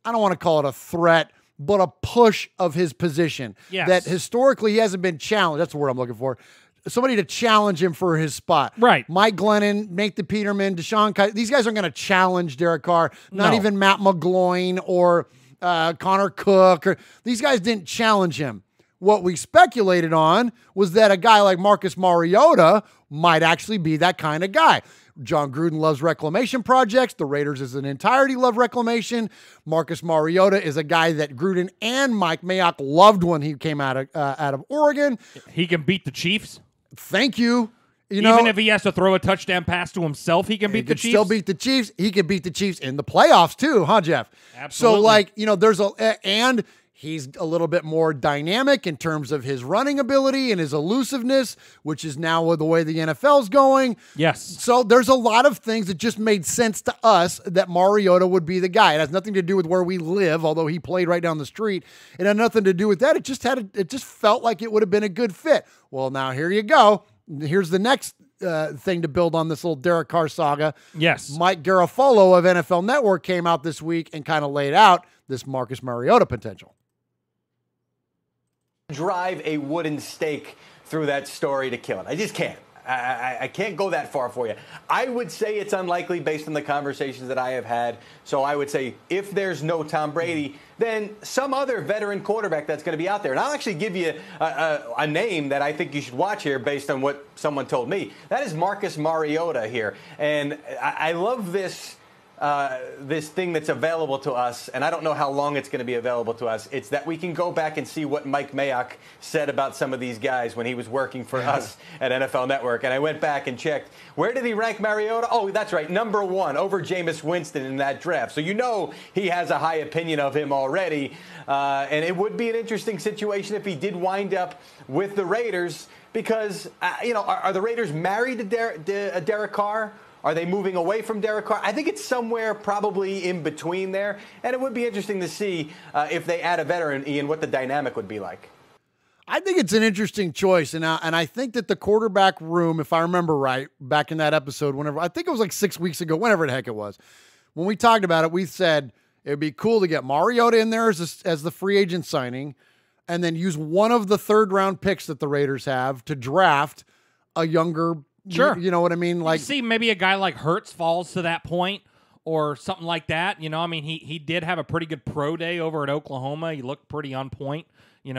I don't want to call it a threat, but a push of his position. Yes. That historically he hasn't been challenged. That's the word I'm looking for. Somebody to challenge him for his spot. Right. Mike Glennon, Nathan Peterman, Deshaun Kaiser. These guys aren't going to challenge Derek Carr. Not No. even Matt McGloin or Connor Cook. Or, these guys didn't challenge him. What we speculated on was that a guy like Marcus Mariota might actually be that kind of guy. John Gruden loves reclamation projects. The Raiders as an entirety love reclamation. Marcus Mariota is a guy that Gruden and Mike Mayock loved when he came out of Oregon. He can beat the Chiefs. Thank you. Even if he has to throw a touchdown pass to himself, he can beat the Chiefs. Still beat the Chiefs. He can beat the Chiefs in the playoffs too, huh, Jeff? Absolutely. So, like, there's and he's a little bit more dynamic in terms of his running ability and his elusiveness, which is now the way the NFL's going. Yes. So there's a lot of things that just made sense to us that Mariota would be the guy. It has nothing to do with where we live, although he played right down the street. It had nothing to do with that. It just felt like it would have been a good fit. Well, now here you go. Here's the next thing to build on this little Derek Carr saga. Yes. Mike Garafolo of NFL Network came out this week and kind of laid out this Marcus Mariota potential. Drive a wooden stake through that story to kill it. I just can't. I can't go that far for you. I would say it's unlikely based on the conversations that I have had. So I would say if there's no Tom Brady, then some other veteran quarterback that's going to be out there. And I'll actually give you a name that I think you should watch here based on what someone told me. That is Marcus Mariota here. And I love this thing that's available to us, and I don't know how long it's going to be available to us. It's that we can go back and see what Mike Mayock said about some of these guys when he was working for us at NFL Network. And I went back and checked. Where did he rank Mariota? Oh, that's right, number 1 over Jameis Winston in that draft. So he has a high opinion of him already. And it would be an interesting situation if he did wind up with the Raiders because, are the Raiders married to Derek Carr? Are they moving away from Derek Carr? I think it's somewhere probably in between there. And it would be interesting to see if they add a veteran, Ian, what the dynamic would be like. I think it's an interesting choice. And I think that the quarterback room, if I remember right, back in that episode, I think it was like 6 weeks ago, whenever the heck it was, when we talked about it, we said it would be cool to get Mariota in there as the free agent signing and then use one of the third-round picks that the Raiders have to draft a younger Sure. You know what I mean? Like, you see maybe a guy like Hurts falls to that point or something like that. He did have a pretty good pro day over at Oklahoma. He looked pretty on point,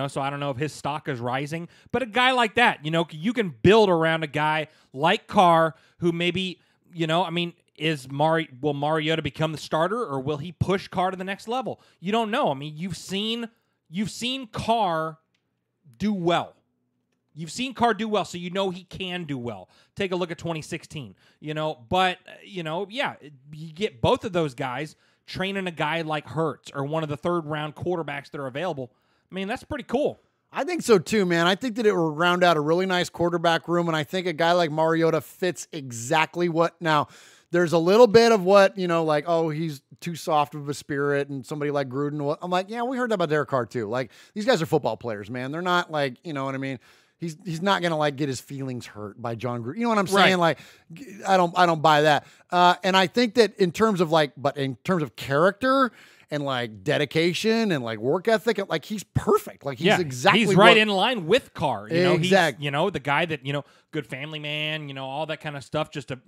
so I don't know if his stock is rising. But a guy like that, you can build around a guy like Carr who maybe, will Mariota become the starter or will he push Carr to the next level? You don't know. You've seen Carr do well. You've seen Carr do well, so you know he can do well. Take a look at 2016, But, yeah, you get both of those guys training a guy like Hurts or one of the third-round quarterbacks that are available. I mean, that's pretty cool. I think so too, man. I think that it will round out a really nice quarterback room, and I think a guy like Mariota fits exactly what. Now, there's a little bit of what, like, oh, he's too soft of a spirit, and somebody like Gruden. I'm like, yeah, we heard that about Derek Carr too. Like, these guys are football players, man. They're not like, you know what I mean? He's not gonna like get his feelings hurt by John Gruden. You know what I'm saying? Right. Like, I don't buy that. And I think that in terms of character and like dedication and like work ethic, like he's perfect. Like he's exactly he's right in line with Carr. Exactly. He's, the guy that, good family man, all that kind of stuff. Just to,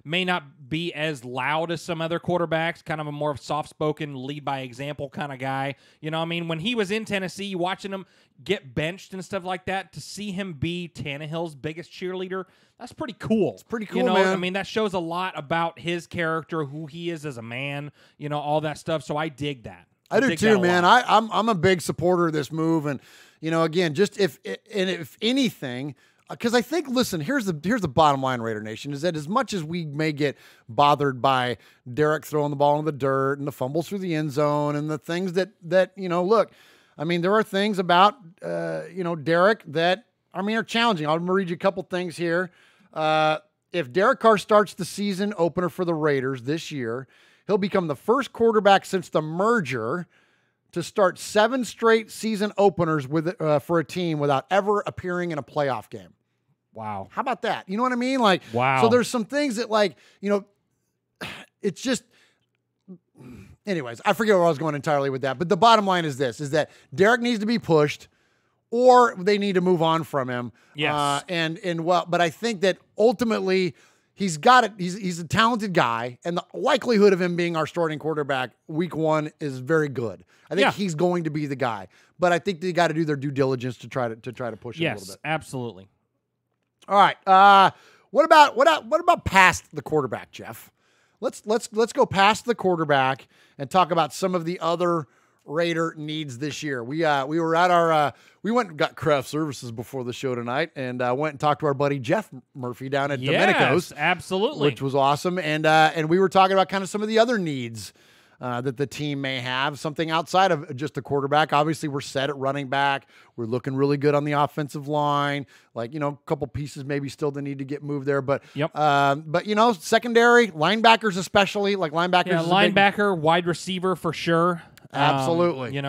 may not be as loud as some other quarterbacks, kind of a more soft-spoken, lead by example kind of guy. When he was in Tennessee, watching him get benched and stuff like that, to see him be Tannehill's biggest cheerleader, that's pretty cool. It's pretty cool, man. That shows a lot about his character, who he is as a man, all that stuff. So I dig that. I do too, man. I'm a big supporter of this move, and again, just if anything, because I think, listen, here's the bottom line, Raider Nation, is that as much as we may get bothered by Derek throwing the ball in the dirt and the fumbles through the end zone and the things that look, I mean, there are things about Derek that are challenging. I'll read you a couple things here. If Derek Carr starts the season opener for the Raiders this year, he'll become the first quarterback since the merger to start 7 straight season openers for a team without ever appearing in a playoff game. Wow. How about that? You know what I mean? Like, wow. So there's some things that, like, it's just, anyways, I forget where I was going entirely with that. But the bottom line is this, is that Derek needs to be pushed, or they need to move on from him. Yes. But I think that ultimately he's got it. He's a talented guy, and the likelihood of him being our starting quarterback week 1 is very good. I think he's going to be the guy, but I think they got to do their due diligence to try to push him a little bit. Yes, absolutely. All right. What about past the quarterback, Jeff? Let's go past the quarterback and talk about some of the other Raider needs this year. We were at we went and got craft services before the show tonight, and went and talked to our buddy Jeff Murphy down at Domenico's. Absolutely, which was awesome. And we were talking about kind of some of the other needs that the team may have, something outside of just the quarterback. Obviously, we're set at running back. We're looking really good on the offensive line. Like, a couple pieces maybe still that need to get moved there. But secondary, linebackers especially, like linebackers. Yeah, linebacker, wide receiver for sure. Absolutely.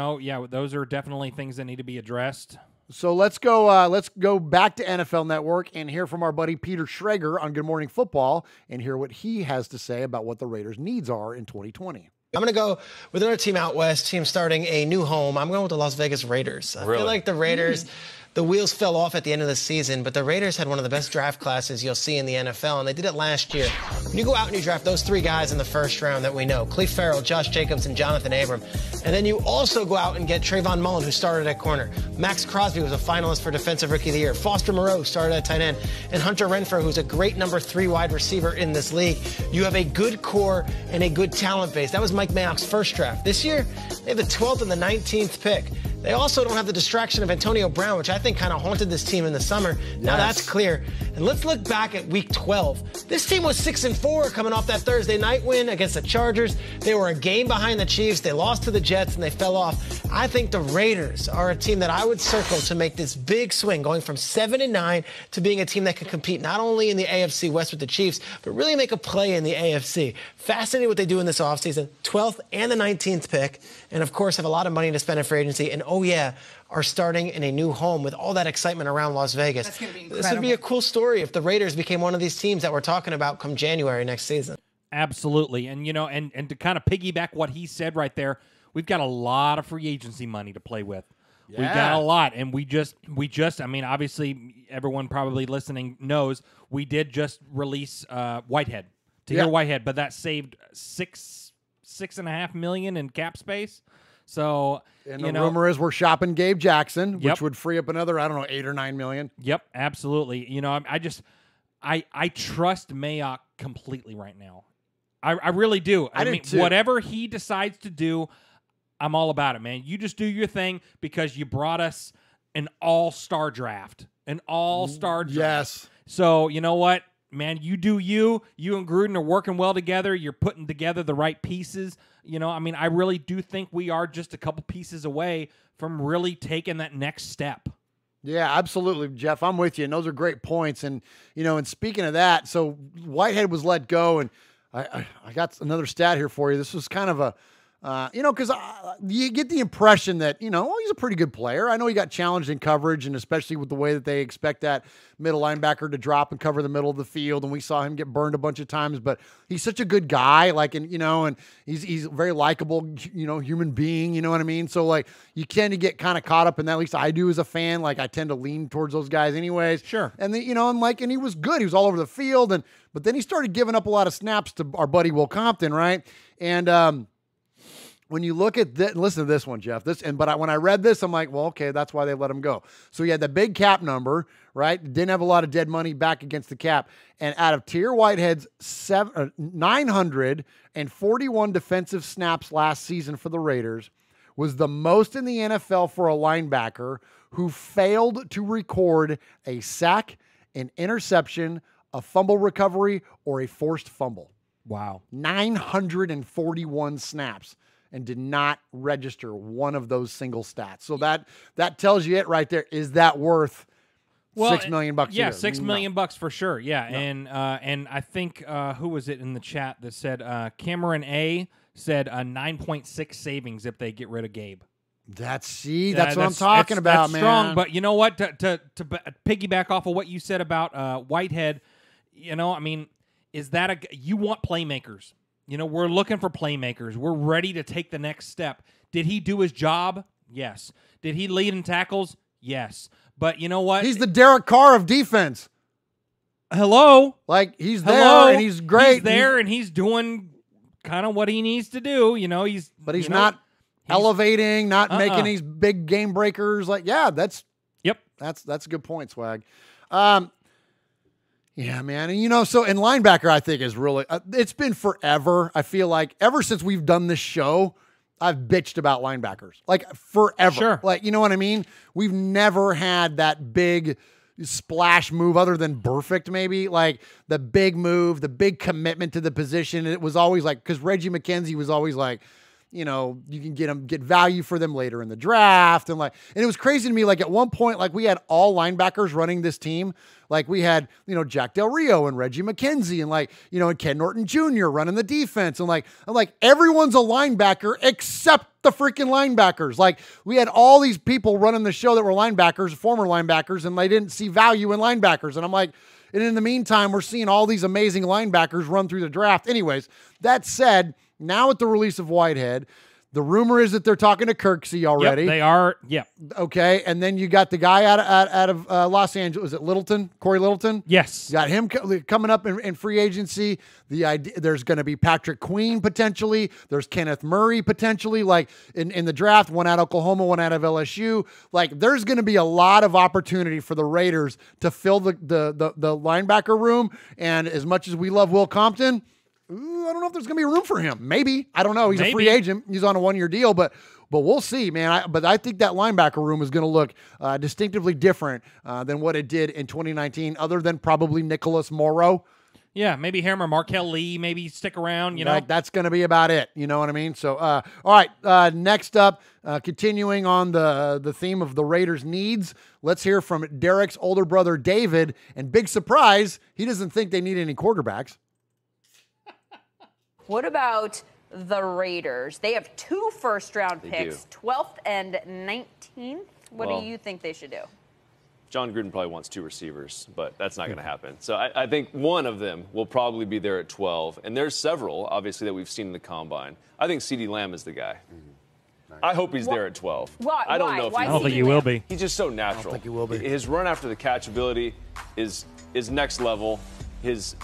Those are definitely things that need to be addressed. So let's go back to NFL Network and hear from our buddy Peter Schrager on Good Morning Football and hear what he has to say about what the Raiders' needs are in 2020. I'm going to go with another team out west, team starting a new home. I'm going with the Las Vegas Raiders. I feel like the Raiders, the wheels fell off at the end of the season, but the Raiders had one of the best draft classes you'll see in the NFL, and they did it last year. When you go out and you draft those 3 guys in the first round that we know, Cleve Farrell, Josh Jacobs, and Jonathan Abram, and then you also go out and get Trayvon Mullen, who started at corner. Max Crosby was a finalist for Defensive Rookie of the Year. Foster Moreau started at tight end. And Hunter Renfrow, who's a great number 3 wide receiver in this league. You have a good core and a good talent base. That was Mike Mayock's first draft. This year, they have the 12th and the 19th pick. They also don't have the distraction of Antonio Brown, which I think kind of haunted this team in the summer. Now that's clear. And let's look back at week 12. This team was 6-4 coming off that Thursday night win against the Chargers. They were a game behind the Chiefs. They lost to the Jets and they fell off. I think the Raiders are a team that I would circle to make this big swing, going from 7-9 to being a team that can compete not only in the AFC West with the Chiefs, but really make a play in the AFC. Fascinating what they do in this offseason. 12th and the 19th pick. And of course, have a lot of money to spend in free agency. And are starting in a new home with all that excitement around Las Vegas. That's going to be incredible. This would be a cool story if the Raiders became one of these teams that we're talking about come January next season. Absolutely. And, and to kind of piggyback what he said right there, we've got a lot of free agency money to play with. Yeah. We've got a lot. And we just, obviously everyone probably listening knows we did just release Whitehead, Tahir Whitehead, but that saved $6.5 million in cap space. So, and the rumor is we're shopping Gabe Jackson, which would free up another, I don't know, $8 or $9 million. Yep, absolutely. I trust Mayock completely right now. I really do. I mean, whatever he decides to do, I'm all about it, man. You just do your thing because you brought us an all-star draft. An all-star draft. Yes. So, you know what, man, you do you. You and Gruden are working well together. You're putting together the right pieces. You know, I mean, I really do think we are just a couple pieces away from really taking that next step. Yeah, absolutely, Jeff. I'm with you, and those are great points. And, you know, and speaking of that, so Whitehead was let go, and I got another stat here for you. This was kind of a, you know, because you get the impression that, you know, well, he's a pretty good player. I know he got challenged in coverage, and especially with the way that they expect that middle linebacker to drop and cover the middle of the field, and we saw him get burned a bunch of times, but he's such a good guy, like, and, you know, and he's a very likable, you know, human being, you know what I mean? So, like, you tend to get kind of caught up in that, at least I do as a fan. Like, I tend to lean towards those guys anyways. Sure. And then, you know, and he was good. He was all over the field, but then he started giving up a lot of snaps to our buddy Will Compton, right? And, when you look at this, listen to this one, Jeff. When I read this, I'm like, well, okay, that's why they let him go. So he had the big cap number, right? Didn't have a lot of dead money back against the cap. And out of Tahir Whitehead's 941 defensive snaps last season for the Raiders, was the most in the NFL for a linebacker who failed to record a sack, an interception, a fumble recovery, or a forced fumble. Wow. 941 snaps. And did not register one of those single stats. So that tells you it right there. Is that worth $6 million a year? Yeah, $6 million for sure. Yeah, no. And I think who was it in the chat that said Cameron A said a 9.6 savings if they get rid of Gabe. That's what I'm talking about, that's man. Strong, but you know what? To piggyback off of what you said about Whitehead, you know, I mean, is that you want playmakers? You know, we're looking for playmakers. We're ready to take the next step. Did he do his job? Yes. Did he lead in tackles? Yes. But you know what? He's the Derek Carr of defense. Hello? Like, he's there, and he's great. He's there, and he's doing kind of what he needs to do. You know, he's not elevating, not making these big game breakers. Like, yeah, that's a good point, Swag. Yeah, man. And, you know, so in linebacker, I think is really, it's been forever. I feel like ever since we've done this show, I've bitched about linebackers. Like, forever. Sure. Like, you know what I mean? We've never had that big splash move other than Burfict, maybe. Like, the big move, the big commitment to the position. It was always like, because Reggie McKenzie was always like, you know, you can get value for them later in the draft. And it was crazy to me. Like, at one point, like, we had all linebackers running this team. Like, we had, you know, Jack Del Rio and Reggie McKenzie and, like, you know, and Ken Norton Jr. running the defense. And I'm like, everyone's a linebacker except the freaking linebackers. Like, we had all these people running the show that were linebackers, former linebackers, and they didn't see value in linebackers. And I'm like, and in the meantime, we're seeing all these amazing linebackers run through the draft. Anyways, that said, now with the release of Whitehead, the rumor is that they're talking to Kirksey already. Yep, they are. Yep. Okay, and then you got the guy out of Los Angeles. Is it Littleton? Corey Littleton? Yes. You got him coming up in free agency. The idea, there's going to be Patrick Queen potentially. There's Kenneth Murray potentially. Like in the draft, one out of Oklahoma, one out of LSU. Like, there's going to be a lot of opportunity for the Raiders to fill the linebacker room. And as much as we love Will Compton, I don't know if there's going to be room for him. Maybe. I don't know. He's a free agent. He's on a one-year deal, but we'll see, man. But I think that linebacker room is going to look distinctively different than what it did in 2019, other than probably Nicholas Morrow. Yeah, maybe him or Markel Lee, maybe stick around, you know. Like, that's going to be about it. You know what I mean? So, all right, next up, continuing on the theme of the Raiders' needs, let's hear from Derek's older brother, David. And big surprise, he doesn't think they need any quarterbacks. What about the Raiders? They have 2 first-round picks, 12th and 19th. What do you think they should do? John Gruden probably wants 2 receivers, but that's not going to happen. So I think one of them will probably be there at 12. And there's several, obviously, that we've seen in the Combine. I think CeeDee Lamb is the guy. I hope he's there at 12. Why? I don't know if I don't think he will be. He's just so natural. I don't think he will be. His run after the catch ability is next level. His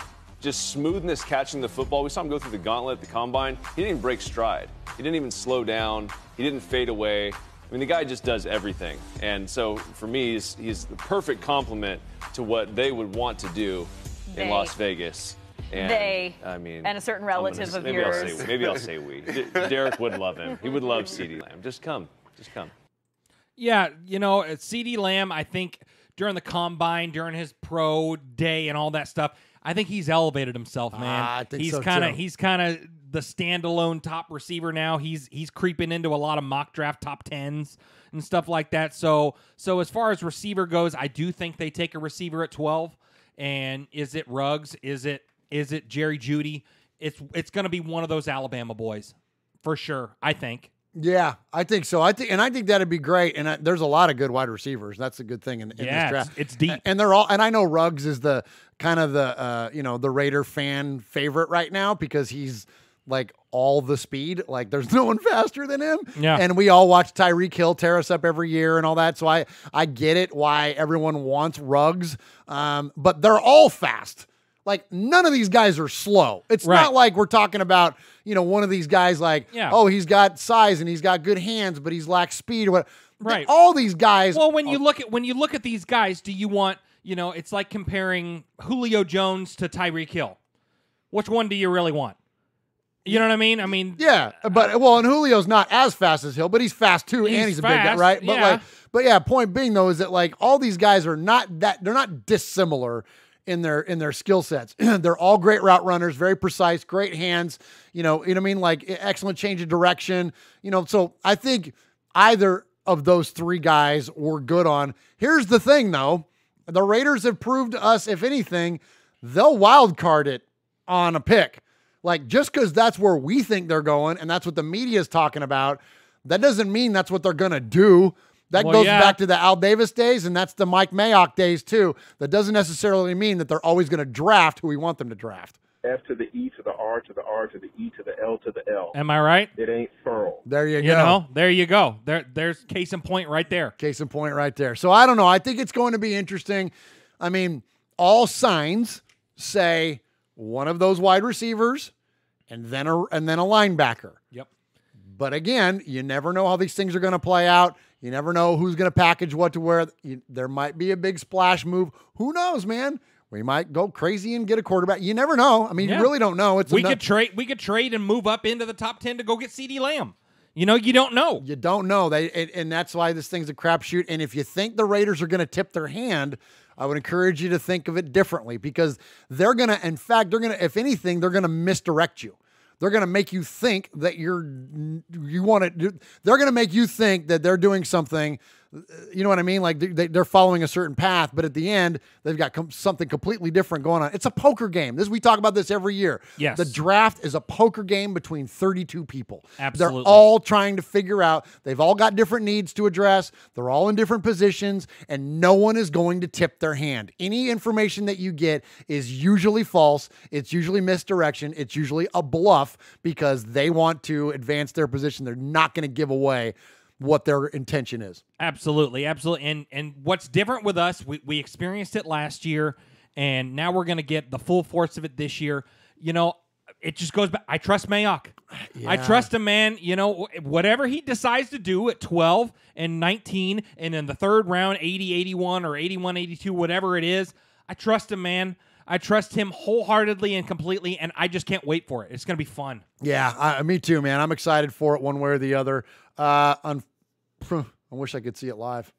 just smoothness catching the football. We saw him go through the gauntlet at the Combine. He didn't even break stride. He didn't even slow down. He didn't fade away. I mean, the guy just does everything. And so, for me, he's the perfect complement to what they would want to do in Las Vegas. And, and a certain relative of yours. Maybe I'll say we. Derek would love him. He would love CeeDee Lamb. Just come. Yeah, you know, CeeDee Lamb, I think during the combine, during his pro day and all that stuff. I think he's elevated himself, man. I think he's so, kinda too. he's kind of the standalone top receiver now. He's creeping into a lot of mock draft top 10s and stuff like that. So as far as receiver goes, I do think they take a receiver at 12. And is it Ruggs? Is it Jerry Jeudy? It's going to be one of those Alabama boys for sure, I think. Yeah, I think so. I think that'd be great. And there's a lot of good wide receivers. That's a good thing in this draft. It's deep. And they're all. And I know Ruggs is the kind of the Raider fan favorite right now because he's like all the speed. Like there's no one faster than him. Yeah. And we all watch Tyreek Hill tear us up every year and all that. So I get it why everyone wants Ruggs. But they're all fast. Like none of these guys are slow. It's not like we're talking about, one of these guys like, oh, he's got size and he's got good hands, but he's lacks speed or what. Right. All these guys. Well, when you look at these guys, do you want, it's like comparing Julio Jones to Tyreek Hill. Which one do you really want? You know what I mean? Yeah, and Julio's not as fast as Hill, but he's fast too, and he's a big guy, right? But point being though is that like all these guys are they're not dissimilar in their skill sets. They're all great route runners, very precise, great hands, you know what I mean? Like excellent change of direction, so I think either of those three guys we're good on. Here's the thing though, the Raiders have proved to us, if anything, they'll wild card it on a pick. Like just because that's where we think they're going and that's what the media is talking about, that doesn't mean that's what they're going to do. That goes back to the Al Davis days, and that's the Mike Mayock days too. That doesn't necessarily mean that they're always going to draft who we want them to draft. F to the E to the R to the R to the E to the L to the L. Am I right? It ain't furl. There you go. There you go. There's case in point right there. Case in point right there. So I don't know. I think it's going to be interesting. I mean, all signs say one of those wide receivers and then a linebacker. Yep. But again, you never know how these things are going to play out. You never know who's going to package what to where. There might be a big splash move. Who knows, man? We might go crazy and get a quarterback. You never know. I mean, you really don't know. We could trade and move up into the top 10 to go get CeeDee Lamb. You don't know. You don't know. And that's why this thing's a crapshoot. And if you think the Raiders are going to tip their hand, I would encourage you to think of it differently because they're going to, if anything, they're going to misdirect you. They're going to make you think that they're going to make you think that they're doing something, you know what I mean? Like they're following a certain path, but at the end, they've got something completely different going on. It's a poker game. We talk about this every year. Yes. The draft is a poker game between 32 people. Absolutely. They're all trying to figure out, they've all got different needs to address. They're all in different positions, and no one is going to tip their hand. Any information that you get is usually false. It's usually misdirection. It's usually a bluff because they want to advance their position. They're not going to give away what their intention is. Absolutely. And what's different with us, we experienced it last year, and now we're going to get the full force of it this year. It just goes back. I trust Mayock. Yeah. I trust him, man. Whatever he decides to do at 12 and 19 and in the third round, 80, 81 or 81, 82, whatever it is, I trust him, man. I trust him wholeheartedly and completely, and I just can't wait for it. It's going to be fun. Yeah, me too, man. I'm excited for it one way or the other. I wish I could see it live.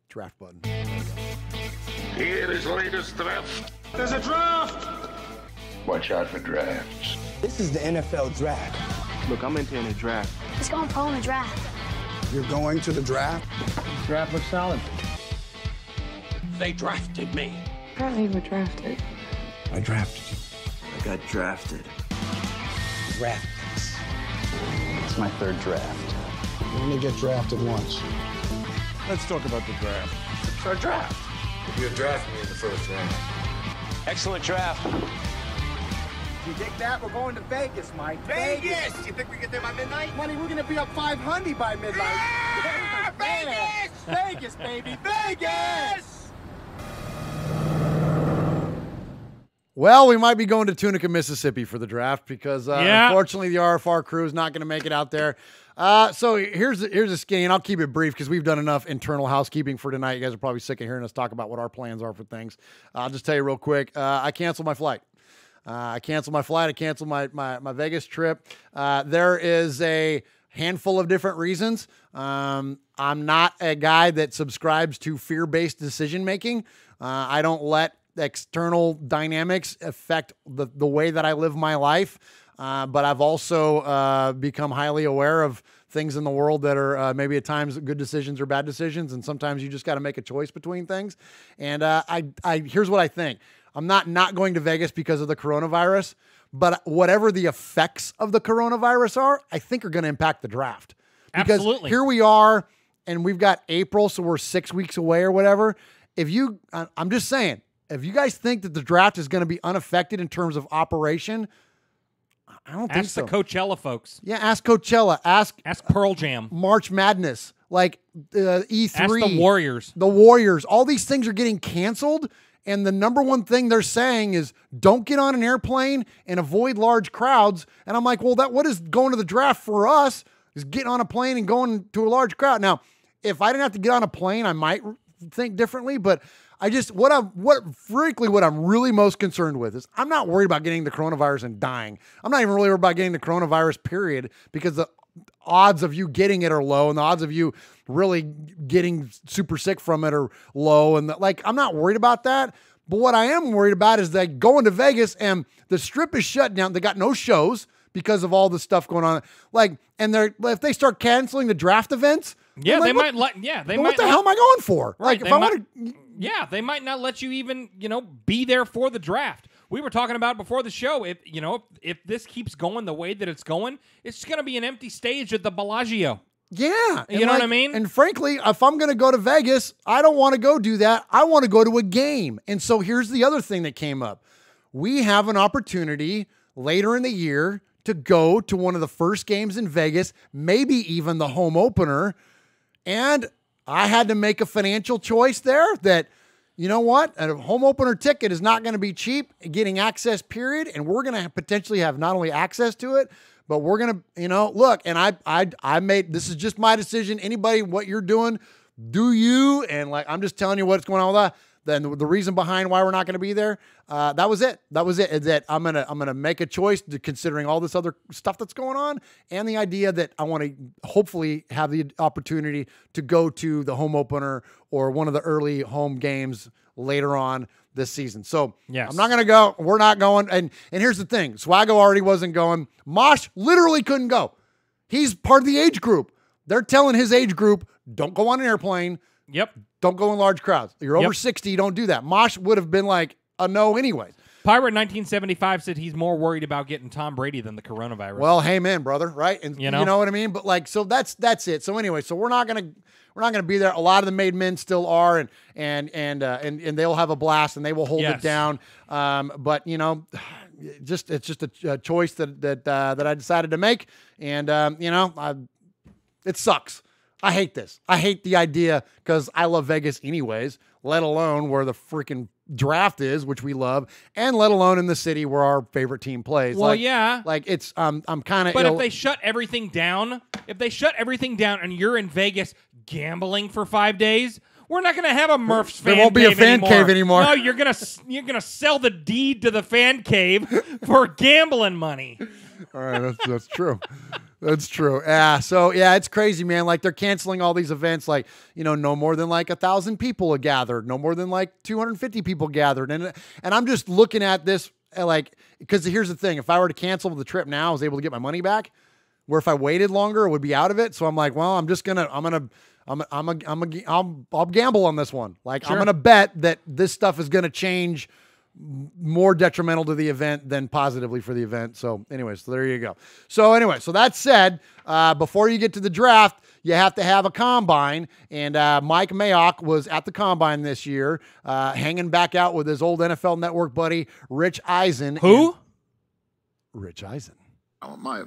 Draft button. Here is latest draft. There's a draft! Watch out for drafts. This is the NFL draft. Look, I'm entering the draft. He's going pro in the draft. You're going to the draft? The draft looks solid. They drafted me. Apparently you were drafted. I drafted you. I got drafted. Draft picks. It's my third draft. You only get drafted once. Let's talk about the draft. It's our draft. You draft me in the first round. Excellent draft. You dig that? We're going to Vegas, Mike. Vegas! You think we get there by midnight? Money, we're going to be up 500 by midnight. Yeah! Vegas! Vegas, baby! Vegas! Well, we might be going to Tunica, Mississippi for the draft because unfortunately the RFR crew is not going to make it out there. So here's a skinny, and I'll keep it brief because we've done enough internal housekeeping for tonight. You guys are probably sick of hearing us talk about what our plans are for things. I'll just tell you real quick. I canceled my flight. I canceled my Vegas trip. There is a handful of different reasons. I'm not a guy that subscribes to fear-based decision-making. I don't let external dynamics affect the way that I live my life. But I've also become highly aware of things in the world that are maybe at times good decisions or bad decisions. And sometimes you just got to make a choice between things. And here's what I think. I'm not going to Vegas because of the coronavirus, but whatever the effects of the coronavirus are, I think are going to impact the draft. Because Absolutely. Here we are, and we've got April, so we're 6 weeks away or whatever. I'm just saying, if you guys think that the draft is going to be unaffected in terms of operation, I don't think so. Ask the Coachella folks. Yeah, ask Coachella. Ask Pearl Jam. March Madness. Like E3. Ask the Warriors. The Warriors. All these things are getting canceled. And the number one thing they're saying is don't get on an airplane and avoid large crowds. And I'm like, well, what is going to the draft for us is getting on a plane and going to a large crowd. Now, if I didn't have to get on a plane, I might think differently. But I just, what I'm really most concerned with is I'm not worried about getting the coronavirus and dying. I'm not even really worried about getting the coronavirus, period, because the odds of you getting it are low and the odds of you really getting super sick from it are low. And I'm not worried about that. But what I am worried about is that going to Vegas and the Strip is shut down. They got no shows because of all the stuff going on. If they start canceling the draft events, yeah, what the hell am I going for? Right, they might not let you even, be there for the draft. We were talking about before the show, if this keeps going the way that it's going, it's going to be an empty stage at the Bellagio. Yeah. You know what I mean? And frankly, if I'm going to go to Vegas, I don't want to go do that. I want to go to a game. And so here's the other thing that came up. We have an opportunity later in the year to go to one of the first games in Vegas, maybe even the home opener. And I had to make a financial choice there that, you know what? A home opener ticket is not going to be cheap, getting access, period. And we're going to potentially have not only access to it, but we're going to, look, and I made, this is just my decision. Anybody, what you're doing, do you? And I'm just telling you what's going on with that. Then the reason behind why we're not going to be there, that was it. That was it. Is that I'm gonna make a choice considering all this other stuff that's going on, and the idea that I want to hopefully have the opportunity to go to the home opener or one of the early home games later on this season. So yes. I'm not going to go. We're not going. And here's the thing: Swaggo already wasn't going. Mosh literally couldn't go. He's part of the age group. They're telling his age group, don't go on an airplane. Yep. Don't go in large crowds. You're over 60, you don't do that. Mosh would have been like a no anyway. Pirate 1975 said he's more worried about getting Tom Brady than the coronavirus. Well, hey man, brother, right? And you know what I mean? But so that's it. So anyway, so we're not gonna be there. A lot of the made men still are, and they'll have a blast and they will hold it down. But it's just a choice that I decided to make, and it sucks. I hate this. I hate the idea because I love Vegas anyways, let alone where the freaking draft is, which we love, and let alone in the city where our favorite team plays. Well, yeah. It's I'm kind of But if they shut everything down, and you're in Vegas gambling for 5 days, we're not going to have a Murph's fan cave. There won't be a fan cave anymore. No, you're going to sell the deed to the fan cave for gambling money. All right, that's true. That's true. Yeah. So it's crazy, man. They're canceling all these events. No more than 1,000 people are gathered. No more than 250 people gathered. And I'm just looking at this because here's the thing: if I were to cancel the trip now, I was able to get my money back. Where if I waited longer, it would be out of it. So I'm like, well, I'll gamble on this one. I'm gonna bet that this stuff is gonna change more detrimental to the event than positively for the event. So anyways, so there you go. So anyway, so that said, before you get to the draft, you have to have a combine. And Mike Mayock was at the combine this year, hanging back out with his old NFL Network buddy, Rich Eisen. Who? Rich Eisen. Oh, my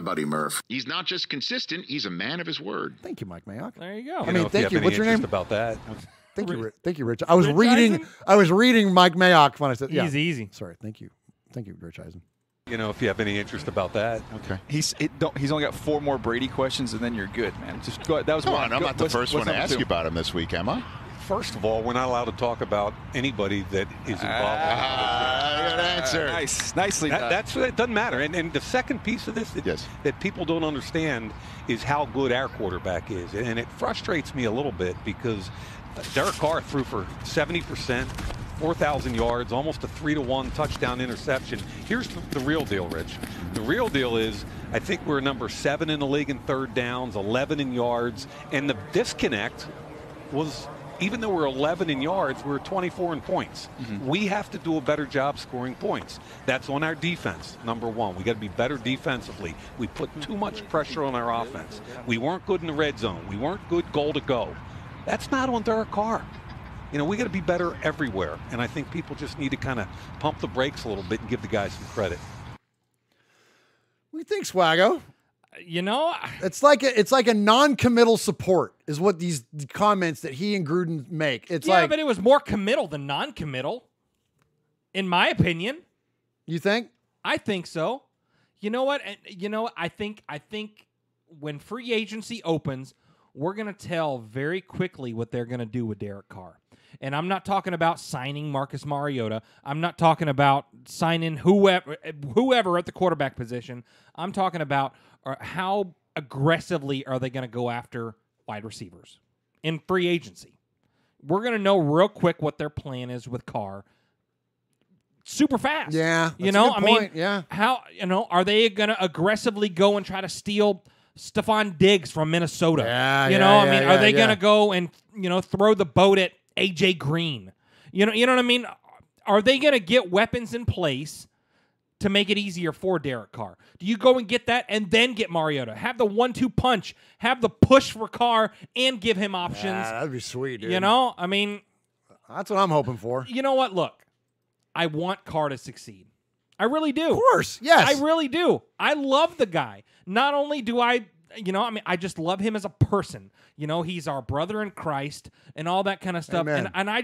buddy Murph. He's not just consistent, he's a man of his word. Thank you, Mike Mayock. There you go. Thank you. What's your name? About that. Thank you, Rich. I was reading Mike Mayock when I said, yeah. Easy. Sorry. Thank you, Rich Eisen. If you have any interest about that. Okay. He's only got 4 more Brady questions, and then you're good, man. Just go. That was one. I'm not the first one to ask you about him this week, am I? First of all, we're not allowed to talk about anybody that is involved. Good answer. Nicely done. That's what it doesn't matter. And the second piece of this that people don't understand is how good our quarterback is. And it frustrates me a little bit because Derek Carr threw for 70%, 4,000 yards, almost a 3-to-1 touchdown interception. Here's the real deal, Rich. The real deal is I think we're number 7 in the league in third downs, 11 in yards, and the disconnect was even though we're 11 in yards, we're 24 in points. We have to do a better job scoring points. That's on our defense, number one. We got to be better defensively. We put too much pressure on our offense. We weren't good in the red zone. We weren't good goal to go. That's not on Derek Carr. You know, we got to be better everywhere, and I think people just need to kind of pump the brakes a little bit and give the guys some credit. What do you think, Swaggo? You know, it's like a non-committal support is what these comments that he and Gruden make. It's yeah, but it was more committal than non-committal, in my opinion. You think? I think so. You know what? I think when free agency opens, we're going to tell very quickly what they're going to do with Derek Carr. And I'm not talking about signing Marcus Mariota. I'm not talking about signing whoever at the quarterback position. I'm talking about how aggressively are they going to go after wide receivers in free agency. We're going to know real quick what their plan is with Carr. Super fast. Yeah. You know, I mean, yeah. How, are they going to aggressively go and try to steal Stephon Diggs from Minnesota? Yeah. Are they going to go and, throw the boat at AJ Green? You know what I mean? Are they going to get weapons in place to make it easier for Derek Carr? Do you go and get that and then get Mariota? Have the 1-2 punch, have the push for Carr, and give him options. Yeah, that'd be sweet, dude. That's what I'm hoping for. You know what? Look, I want Carr to succeed. I really do. Of course, yes. I really do. I love the guy. Not only do I I just love him as a person. He's our brother in Christ and all that kind of stuff. Amen. And I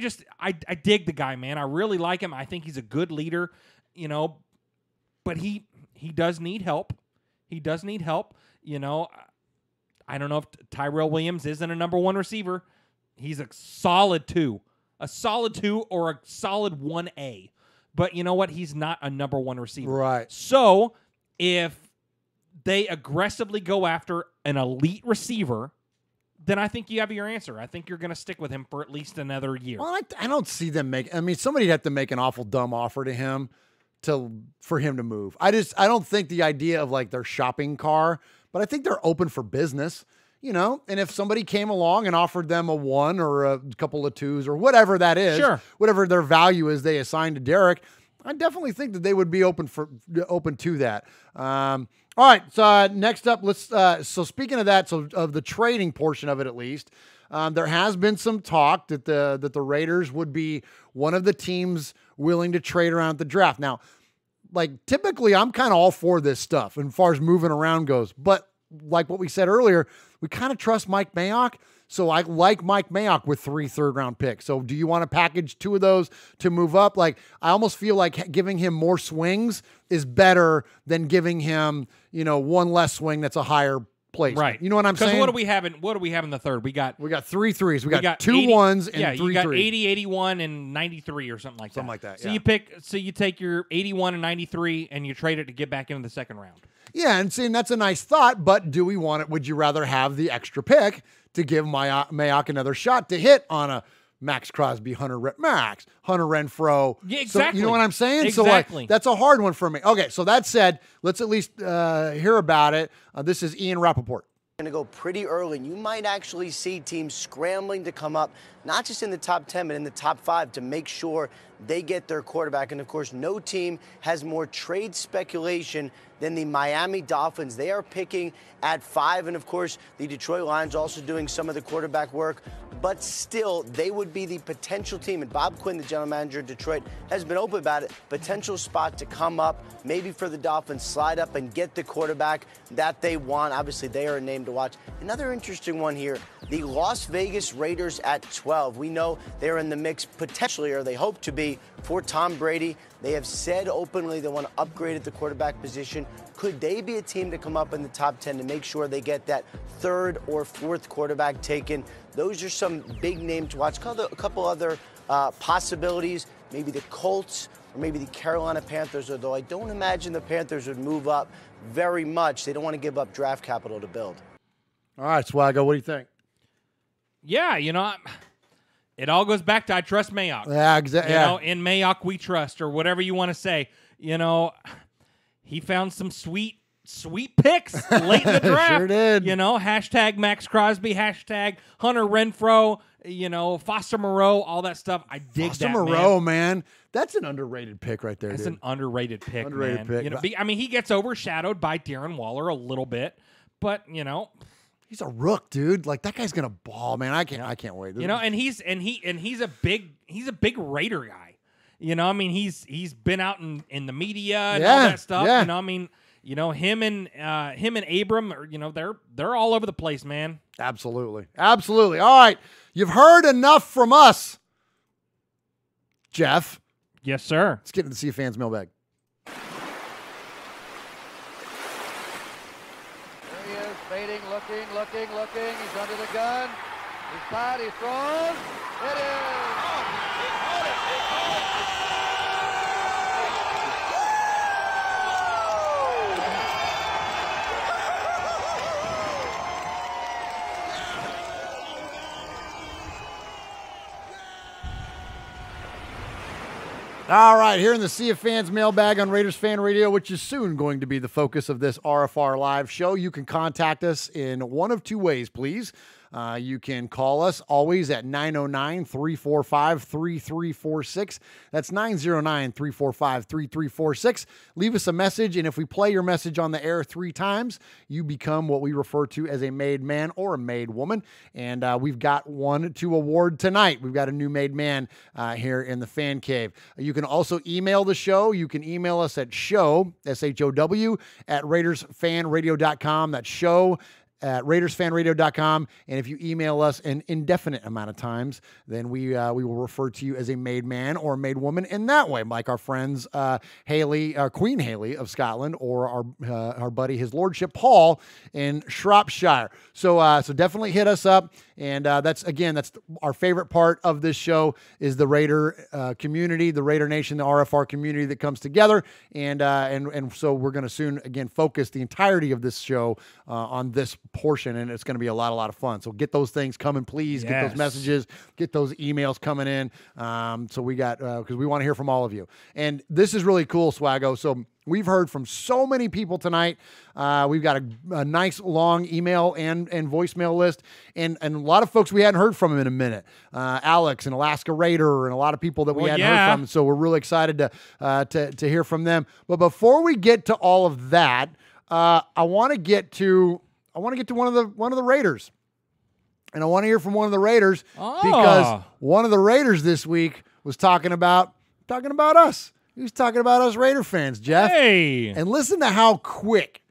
dig the guy, man. I really like him. I think he's a good leader, but he does need help. He does need help. I don't know if Tyrell Williams isn't a number one receiver. He's a solid 2. A solid 2 or a solid 1A. But you know what? He's not a number one receiver. Right. So if they aggressively go after an elite receiver, then I think you have your answer. I think you're going to stick with him for at least another year. Well, I don't see them somebody'd have to make an awful dumb offer to him for him to move. I don't think the idea of like their shopping car, but I think they're open for business, and if somebody came along and offered them a 1 or a couple of 2s or whatever that is, sure, whatever their value is they assign to Derek, I definitely think that they would be open to that. All right. So next up, so speaking of that, of the trading portion of it, at least, there has been some talk that the Raiders would be one of the teams willing to trade around the draft. Now, like typically I'm kind of all for this stuff as far as moving around goes, but like what we said earlier, we kind of trust Mike Mayock. So I like Mike Mayock with 3 third-round picks. So do you want to package 2 of those to move up? Like I almost feel like giving him more swings is better than giving him, 1 less swing that's a higher place. Right. You know what I'm saying? Because what do we have in the third? We got 3 threes. We got 2 80, 1s and 3 you got 3s. 80, 81, and 93 or something like that. Something like that. So yeah. you take your 81 and 93 and you trade it to get back into the second round. Yeah, and seeing that's a nice thought, but do we want it? Would you rather have the extra pick to give Mayock another shot to hit on a Max Crosby, Hunter Renfrow? Yeah, exactly. So, you know what I'm saying? Exactly. So that's a hard one for me. Okay, so that said, let's at least hear about it. This is Ian Rappaport. Going to go pretty early, and you might actually see teams scrambling to come up, not just in the top 10, but in the top 5 to make sure they get their quarterback. And, of course, no team has more trade speculation than the Miami Dolphins. They are picking at 5, and, of course, the Detroit Lions also doing some of the quarterback work. But still, they would be the potential team. And Bob Quinn, the general manager of Detroit, has been open about it. Potential spot to come up, maybe for the Dolphins, slide up and get the quarterback that they want. Obviously, they are a name to watch. Another interesting one here, the Las Vegas Raiders at 12. We know they're in the mix potentially, or they hope to be, for Tom Brady. They have said openly they want to upgrade at the quarterback position. Could they be a team to come up in the top 10 to make sure they get that 3rd or 4th quarterback taken? Those are some big names to watch. A couple other possibilities. Maybe the Colts or maybe the Carolina Panthers, although I don't imagine the Panthers would move up very much. They don't want to give up draft capital to build. All right, Swaggo, what do you think? Yeah, it all goes back to I trust Mayock. Yeah, exactly. In Mayock we trust, or whatever you want to say. He found some sweet picks late in the draft. Sure did. Hashtag Max Crosby, hashtag Hunter Renfrow, Foster Moreau, all that stuff. I dig Foster that, Moreau, man. That's an underrated pick right there, That's dude. an underrated pick, Underrated man. pick. He gets overshadowed by Darren Waller a little bit, but he's a rook, dude. Like, that guy's gonna ball, man. I can't wait. And he's a big Raider guy. He's been out in the media and all that stuff. Yeah. Him and Abram are, they're all over the place, man. Absolutely. All right. You've heard enough from us, Jeff. Yes, sir. Let's get into the CFans mailbag. There he is, fading, looking. He's under the gun. He's tied, he's thrown. It is. All right, here in the Sea of Fans mailbag on Raiders Fan Radio, which is soon going to be the focus of this RFR Live show. You can contact us in one of two ways, please. You can call us always at 909-345-3346. That's 909-345-3346. Leave us a message, and if we play your message on the air 3 times, you become what we refer to as a made man or a made woman. And we've got one to award tonight. We've got a new made man here in the Fan Cave. You can also email the show. You can email us at show, S-H-O-W, at RaidersFanRadio.com. That's show at RaidersFanRadio.com. And if you email us an indefinite amount of times, then we will refer to you as a made man or a made woman in that way, like our friends Haley, Queen Haley of Scotland, or our buddy, His Lordship Paul in Shropshire. So definitely hit us up. And that's our favorite part of this show is the Raider community, the Raider Nation, the RFR community that comes together. And so we're going to soon, again, focus the entirety of this show on this portion, and it's going to be a lot of fun. So get those things coming, please. Get those messages, get those emails coming in. So we got, because we want to hear from all of you. And this is really cool, Swaggo. So we've heard from so many people tonight. We've got a nice long email and voicemail list, and a lot of folks we hadn't heard from in a minute. Alex and Alaska Raider and a lot of people that we hadn't heard from. So we're really excited to hear from them. But before we get to all of that, I want to get to one of the Raiders. And I want to hear from one of the Raiders because one of the Raiders this week was talking about us. He was talking about us Raider fans, Jeff. Hey. And listen to how quick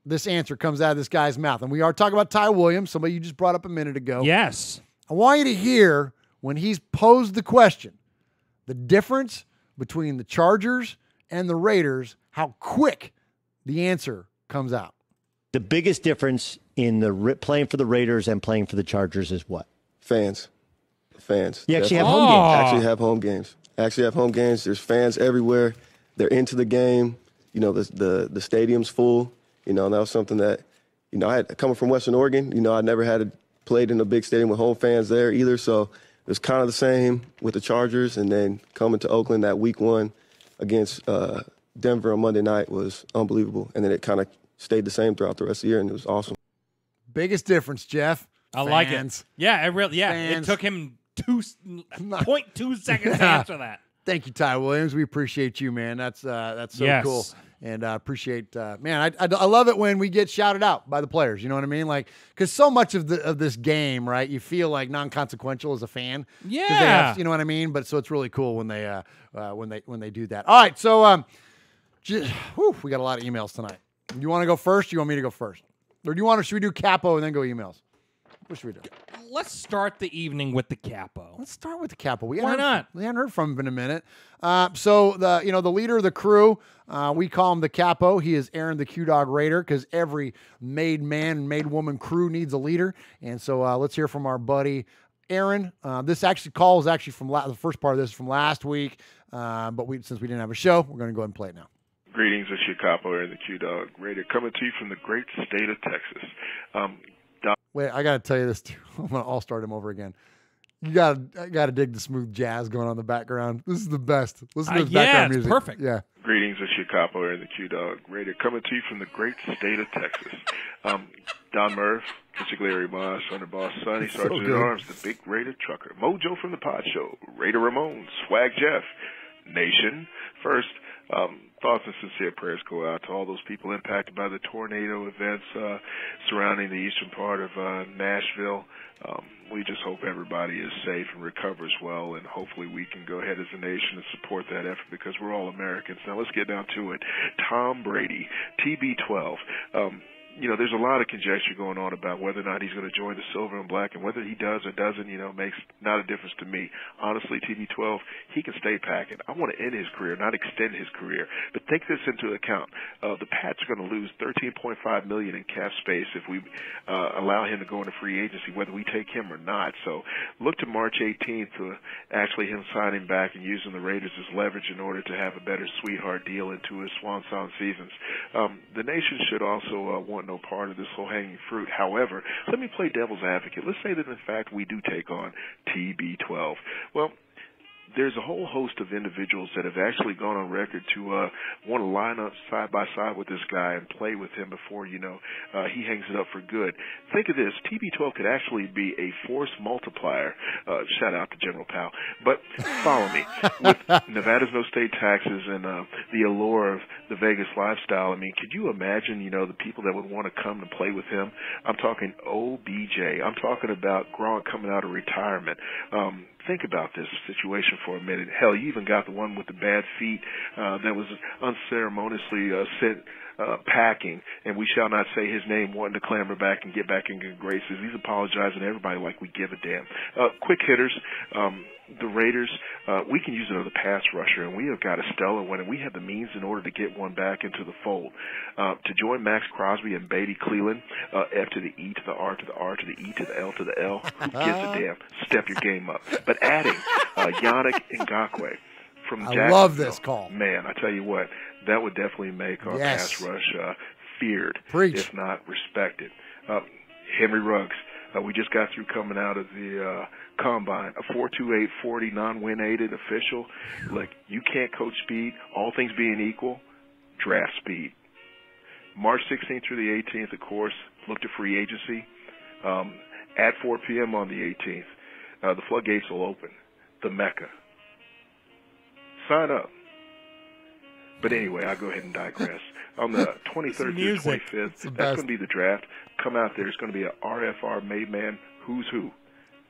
this answer comes out of this guy's mouth. And we are talking about Ty Williams, somebody you just brought up a minute ago. Yes. I want you to hear when he's posed the question, the difference between the Chargers and the Raiders, how quick the answer comes out. The biggest difference in the playing for the Raiders and playing for the Chargers is what? Fans. You actually have home games. Actually have home games. There's fans everywhere. They're into the game. The stadium's full. And that was something that, I had coming from Western Oregon, I never had played in a big stadium with home fans there either. So it was kind of the same with the Chargers. And then coming to Oakland that week 1 against Denver on Monday night was unbelievable. And then it kind of stayed the same throughout the rest of the year, and it was awesome. Biggest difference, Jeff. I like it. Yeah, it really. Yeah, it took him 0.2 seconds to answer that. Thank you, Ty Williams. We appreciate you, man. That's so cool, and I appreciate. Man, I love it when we get shouted out by the players. You know what I mean? Like, because so much of this game, right? You feel like non-consequential as a fan. Yeah, you know what I mean. But so it's really cool when they do that. All right, so we got a lot of emails tonight. You want to go first? Or you want me to go first? Or should we do Capo and then go emails? What should we do? Let's start the evening with the Capo. Let's start with the Capo. Why not? We hadn't heard from him in a minute. So the leader of the crew, we call him the Capo. He is Aaron the Q-Dog Raider because every made man and made woman crew needs a leader. And so let's hear from our buddy Aaron. This call is from the first part of this is from last week. But since we didn't have a show, we're going to go ahead and play it now. Greetings, it's your Capo and the Q-Dog Radio coming to you from the great state of Texas. Wait, I got to tell you this too. I'll start him over again. I got to dig the smooth jazz going on in the background. This is the best. Listen to this background music. Yeah, it's perfect. Yeah. Greetings, it's your Capo and the Q-Dog Radio coming to you from the great state of Texas. Don Murph, Consigliere Moss, Underboss Sonny, Sergeant at Arms, the Big Raider Trucker, Mojo from the Pod Show, Raider Ramon, Swag Jeff, Nation. First, thoughts and sincere prayers go out to all those people impacted by the tornado events surrounding the eastern part of Nashville. We just hope everybody is safe and recovers well, and hopefully we can go ahead as a nation and support that effort because we're all Americans. Now let's get down to it. Tom Brady, TB12. There's a lot of conjecture going on about whether or not he's going to join the silver and black, and whether he does or doesn't, makes not a difference to me. Honestly, TB12, he can stay packing. I want to end his career, not extend his career. But take this into account. The Pats are going to lose $13.5 million in cap space if we allow him to go into free agency, whether we take him or not. So look to March 18th to actually him signing back and using the Raiders as leverage in order to have a better sweetheart deal into his swan song seasons. The nation should also want no part of this low-hanging fruit. However, let me play devil's advocate. Let's say that, in fact, we do take on TB12. Well, there's a whole host of individuals that have actually gone on record to want to line up side by side with this guy and play with him before, he hangs it up for good. Think of this. TB12 could actually be a force multiplier. Shout out to General Powell. But follow me. With Nevada's no state taxes and the allure of the Vegas lifestyle, could you imagine, the people that would want to come and play with him? I'm talking OBJ. I'm talking about Gronk coming out of retirement. Think about this situation for a minute. Hell, you even got the one with the bad feet that was unceremoniously sent packing, and we shall not say his name, wanting to clamber back and get back in good graces. He's apologizing to everybody like we give a damn. Quick hitters. The Raiders, we can use another pass rusher, and we have got a stellar one, and we have the means in order to get one back into the fold. To join Max Crosby and Beatty Cleveland, F to the E to the R to the R to the E to the L to the L, who gives a damn? Step your game up. But adding Yannick Ngakoue from Jacksonville. I love this call. Man, I tell you what, that would definitely make our pass rush feared, if not respected. Henry Ruggs. We just got through coming out of the combine, a 4.28 40 non-win aided official. Look, you can't coach speed. All things being equal, draft speed. March 16th through the 18th, of course, look to free agency. At 4 p.m. on the 18th, the floodgates will open. The Mecca. Sign up. But anyway, I'll go ahead and digress. On the 23rd through the 25th, that's going to be the draft. Come out there. It's going to be an RFR made man who's who.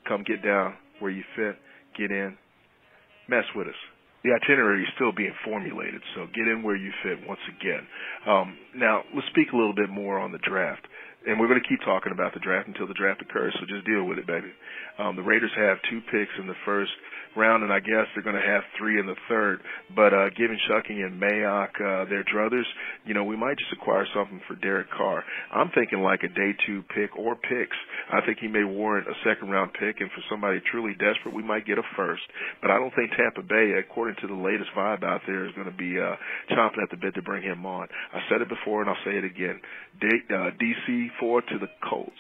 Come get down where you fit. Get in. Mess with us. The itinerary is still being formulated, so get in where you fit once again. Now, let's speak a little bit more on the draft. And we're going to keep talking about the draft until the draft occurs, so just deal with it, baby. The Raiders have 2 picks in the first round, and I guess they're going to have 3 in the third. But given Shucking and Mayock their druthers, we might just acquire something for Derek Carr. I'm thinking like a day 2 pick or picks. I think he may warrant a second-round pick, and for somebody truly desperate, we might get a first. But I don't think Tampa Bay, according to the latest vibe out there, is going to be chomping at the bit to bring him on. I said it before, and I'll say it again. DC 4 to the Colts.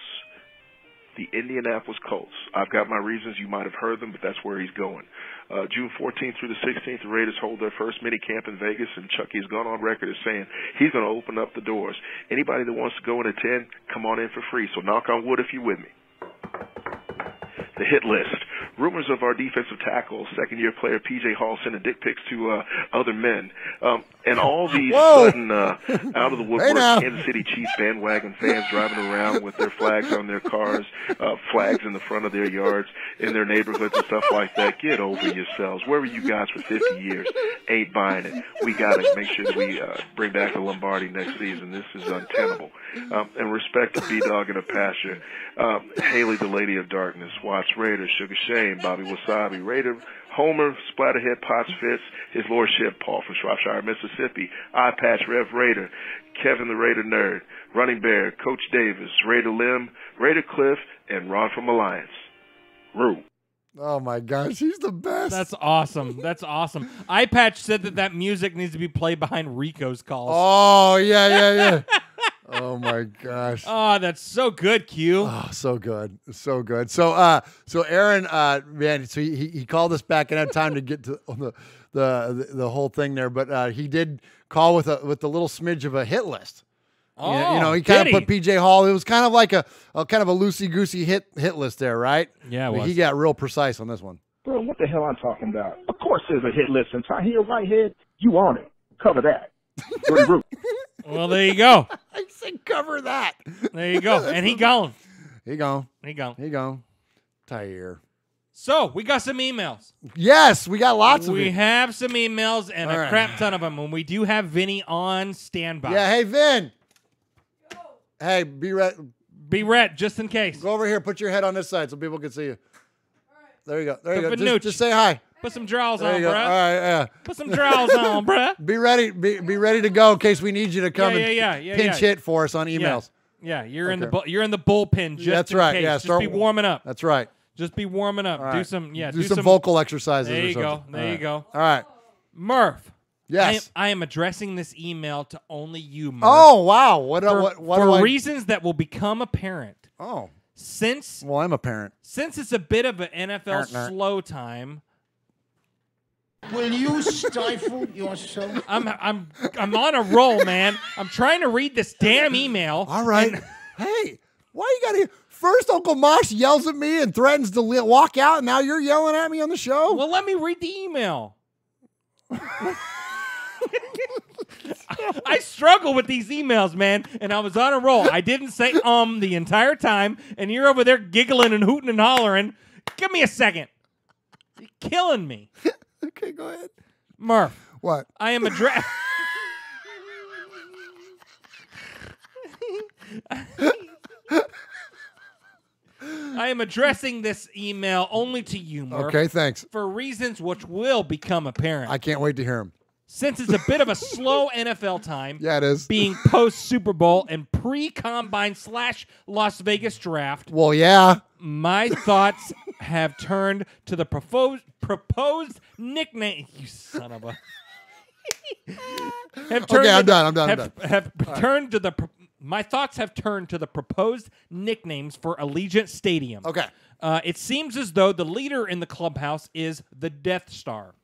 The Indianapolis Colts. I've got my reasons. You might have heard them, but that's where he's going. June 14th through the 16th, the Raiders hold their first mini camp in Vegas, and Chucky's gone on record as saying he's going to open up the doors. Anybody that wants to go in at 10, come on in for free. So knock on wood if you're with me. The hit list. Rumors of our defensive tackle, second-year player P.J. Hall sending dick pics to other men. And all these sudden, out of the woodwork, Kansas City Chiefs bandwagon fans driving around with their flags on their cars, flags in the front of their yards, in their neighborhoods and stuff like that. Get over yourselves. Where were you guys for 50 years? Ain't buying it. We got to make sure that we bring back the Lombardi next season. This is untenable. And respect to B-Dog in a pasture. Haley, the Lady of Darkness, Watts Raider, Sugar Shane, Bobby Wasabi, Raider, Homer, Splatterhead, Potts Fitz, His Lordship, Paul from Shropshire, Mississippi, Eye Patch, Rev Raider, Kevin the Raider Nerd, Running Bear, Coach Davis, Raider Lim, Raider Cliff, and Ron from Alliance. Rue. Oh my gosh, he's the best. That's awesome. That's awesome. iPatch said that music needs to be played behind Rico's calls. Oh yeah. Oh my gosh. Oh, that's so good, Q. Oh, so good. So good. So Aaron, man, so he called us back and had time to get to the whole thing there, but he did call with a little smidge of a hit list. Oh, he kind of put PJ Hall. It was kind of like a kind of a loosey-goosey hit list there, right? Yeah, it was. He got real precise on this one. Bro, what the hell I'm talking about? Of course there's a hit list. And Tahir Whitehead, you on it. Cover that. Well, there you go. I said cover that. There you go. And he gone. He gone. Tahir. So, we got some emails. Yes, we got lots of We it. have some emails and All a right. crap ton of them. And we do have Vinny on standby. Yeah, hey, Vin. Hey, be ready. Be ready, just in case. Go over here. Put your head on this side so people can see you. There you go. There you go. Vinucci. Just say hi. Put some drawers There on, you go. bruh. All right, yeah. Put some drawers on, bruh. Be ready. Be ready to go in case we need you to come Yeah, pinch hit for us on emails. Yeah, you're in the bullpen. Just That's in right. Case. Yeah, just be warming up. That's right. Just be warming up. All Do right. some do some vocal exercises. There or you go. something. There All you right. go. All right. Murph. Yes. I am addressing this email to only you, Murph. Oh wow! What for do I? reasons that will become apparent. Oh. Well, I'm a parent. Since it's a bit of an NFL Nerd. slow time. Will you stifle yourself? I'm on a roll, man. I'm trying to read this damn email. All right. Hey, why you gotta? First, Uncle Mosh yells at me and threatens to walk out, and now you're yelling at me on the show. Well, let me read the email. I struggle with these emails, man, and I was on a roll. I didn't say the entire time, and you're over there giggling and hooting and hollering. Give me a second. You're killing me. Okay, go ahead. Murph. What? I am I am addressing this email only to you, Murph. Okay, thanks. For reasons which will become apparent. I can't wait to hear him. Since it's a bit of a slow NFL time, Yeah, it is. being post Super Bowl and pre-combine / Las Vegas draft, Well, yeah. my thoughts have turned to the proposed nickname. You son of a. Okay, I'm done. My thoughts have turned to the proposed nicknames for Allegiant Stadium. Okay. It seems as though the leader in the clubhouse is the Death Star.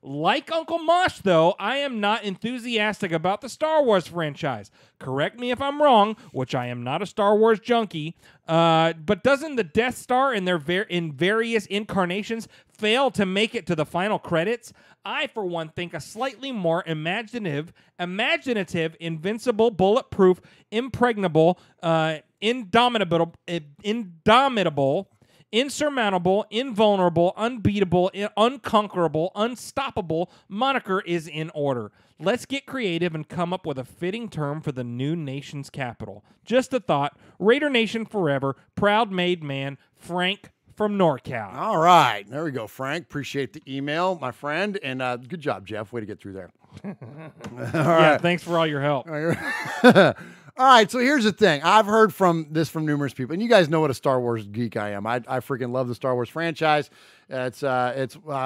Like Uncle Mosh, though, I am not enthusiastic about the Star Wars franchise. Correct me if I'm wrong, which I am not a Star Wars junkie, but doesn't the Death Star in various incarnations fail to make it to the final credits? I, for one, think a slightly more imaginative, invincible, bulletproof, impregnable, indomitable, insurmountable, invulnerable, unbeatable, unconquerable, unstoppable moniker is in order. Let's get creative and come up with a fitting term for the new nation's capital. Just a thought. Raider Nation forever. Proud made man, Frank from NorCal. All right. There we go, Frank. Appreciate the email, my friend. And good job, Jeff. Way to get through there. Yeah, thanks for all your help. All right, so here's the thing. I've heard from numerous people, and you guys know what a Star Wars geek I am. I freaking love the Star Wars franchise. I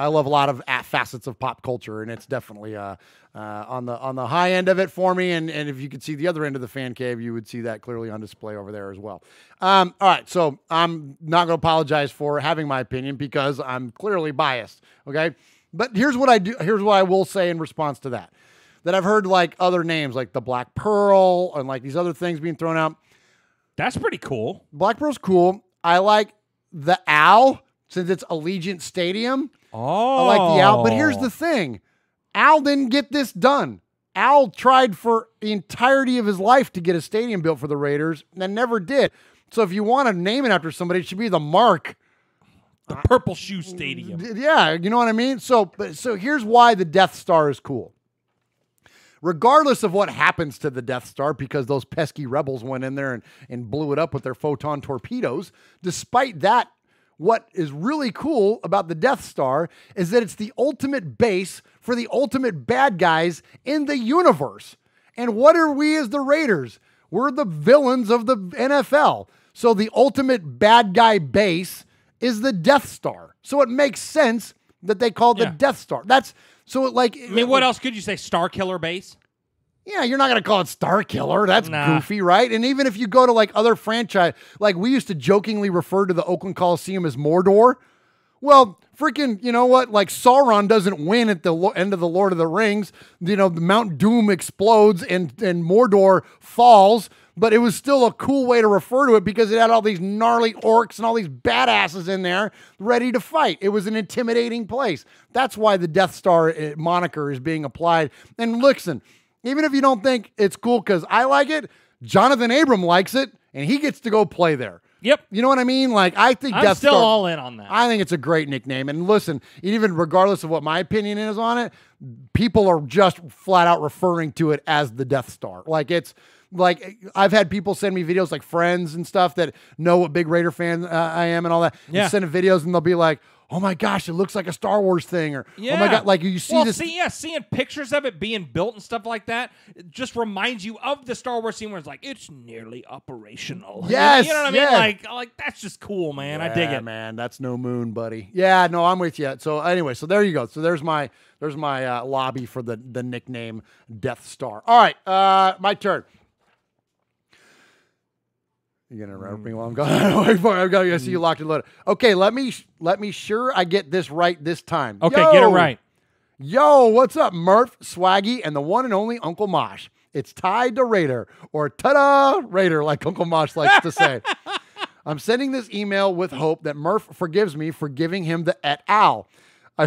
love a lot of facets of pop culture, and it's definitely on the high end of it for me. And if you could see the other end of the fan cave, you would see that clearly on display over there as well. All right, so I'm not going to apologize for having my opinion because I'm clearly biased. Okay, but here's what I do. Here's what I will say in response to that. That I've heard like other names like the Black Pearl and like these other things being thrown out. That's pretty cool. Black Pearl's cool. I like the Owl since it's Allegiant Stadium. Oh. I like the Owl. But here's the thing. Owl didn't get this done. Owl tried for the entirety of his life to get a stadium built for the Raiders and never did. So if you want to name it after somebody, it should be the Mark. The Purple Shoe Stadium. Yeah, you know what I mean? So here's why the Death Star is cool. Regardless of what happens to the Death Star, because those pesky rebels went in there and blew it up with their photon torpedoes, despite that, what is really cool about the Death Star is that it's the ultimate base for the ultimate bad guys in the universe. And what are we as the Raiders? We're the villains of the NFL. So the ultimate bad guy base is the Death Star. So it makes sense that they call it the Death Star. That's so like. I mean, what else could you say? Star Killer Base? Yeah, you're not going to call it Star Killer. That's goofy, right? And even if you go to like other franchise, like we used to jokingly refer to the Oakland Coliseum as Mordor. Well, freaking, you know what? Like Sauron doesn't win at the end of the Lord of the Rings. You know, the Mount Doom explodes and Mordor falls, but it was still a cool way to refer to it because it had all these gnarly orcs and all these badasses in there ready to fight. It was an intimidating place. That's why the Death Star moniker is being applied. And listen, even if you don't think it's cool because I like it, Jonathan Abram likes it, and he gets to go play there. Yep. You know what I mean? Like, I think I'm Death still Star, all in on that. I think it's a great nickname. And listen, even regardless of what my opinion is on it, people are just flat out referring to it as the Death Star. Like, it's like I've had people send me videos, like friends and stuff that know what big Raider fan I am and all that. Yeah. And send videos and they'll be like, oh my gosh, it looks like a Star Wars thing, or oh my god, like you see this. Seeing pictures of it being built and stuff like that, it just reminds you of the Star Wars scene where it's like it's nearly operational. Yes, you know what I mean? Like that's just cool, man. I dig it, man. That's no moon, buddy. Yeah, no, I'm with you. So anyway, so there you go. So there's my lobby for the nickname Death Star. All right, my turn. You gonna interrupt me while I'm going? Wait for it. I'm going to see you locked and loaded. Okay, let me sure I get this right this time. Okay, get it right. Yo, what's up, Murph, Swaggy, and the one and only Uncle Mosh? It's Ty the Raider, or ta-da Raider, like Uncle Mosh likes to say. I'm sending this email with hope that Murph forgives me for giving him the et al. I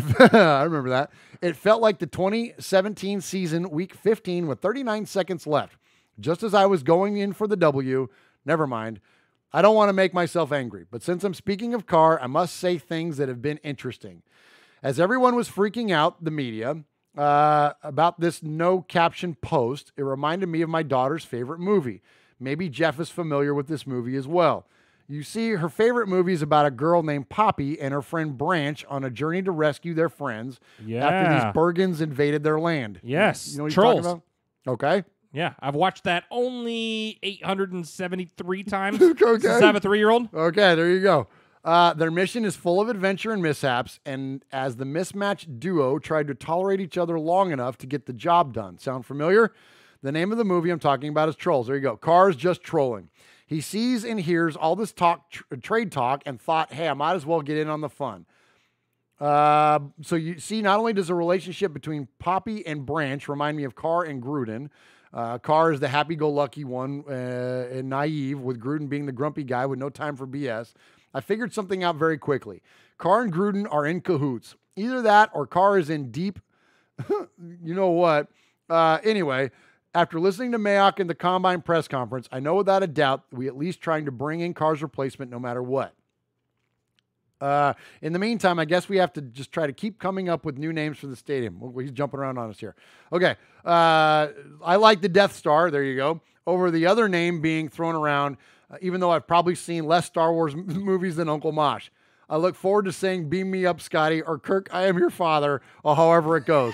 remember that. It felt like the 2017 season, week 15, with 39 seconds left. Just as I was going in for the W. Never mind. I don't want to make myself angry, but since I'm speaking of Carr, I must say things that have been interesting. As everyone was freaking out, the media, about this no caption post, it reminded me of my daughter's favorite movie. Maybe Jeff is familiar with this movie as well. You see, her favorite movie is about a girl named Poppy and her friend Branch on a journey to rescue their friends after these Bergens invaded their land. Yes, you know what Trolls. you're talking about? Okay. Yeah, I've watched that only 873 times since I have a 3-year-old. Okay, there you go. Their mission is full of adventure and mishaps, and as the mismatched duo tried to tolerate each other long enough to get the job done. Sound familiar? The name of the movie I'm talking about is Trolls. There you go. Carr's just trolling. He sees and hears all this trade talk and thought, hey, I might as well get in on the fun. So you see, not only does the relationship between Poppy and Branch remind me of Carr and Gruden. Carr is the happy-go-lucky one and naive, with Gruden being the grumpy guy with no time for BS. I figured something out very quickly. Carr and Gruden are in cahoots. Either that or Carr is in deep, you know what. Anyway, after listening to Mayock in the Combine press conference, I know without a doubt we at least trying to bring in Carr's replacement no matter what. In the meantime, I guess we have to just try to keep coming up with new names for the stadium. He's jumping around on us here. Okay. I like the Death Star. There you go. Over the other name being thrown around, even though I've probably seen less Star Wars movies than Uncle Mosh. I look forward to saying beam me up, Scotty, or Kirk, I am your father, or however it goes.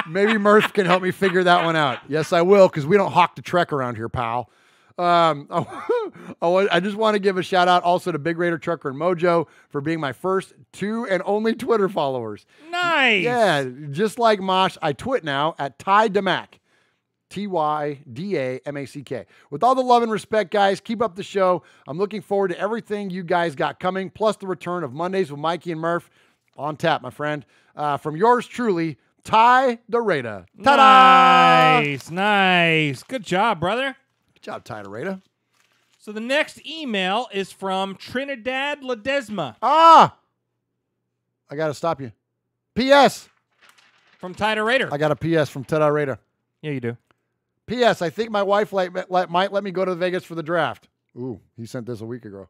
Maybe Murph can help me figure that one out. Yes, I will, because we don't hawk the Trek around here, pal. I just want to give a shout out also to Big Raider Trucker and Mojo for being my first 2 and only Twitter followers. Nice. Yeah, just like Mosh, I twit now at Ty Damack. Tydamack. With all the love and respect, guys, keep up the show. I'm looking forward to everything you guys got coming, plus the return of Mondays with Mikey and Murph on tap, my friend. From yours truly, Ty the Raider. Ta-da! Nice. Good job, brother. Good job, Ty the Raider. So the next email is from Trinidad Ledesma. I got to stop you. P.S. From Ty the Raider. I got a P.S. from Ty the Raider. Yeah, you do. P.S. I think my wife might let me go to Vegas for the draft. Ooh, he sent this a week ago.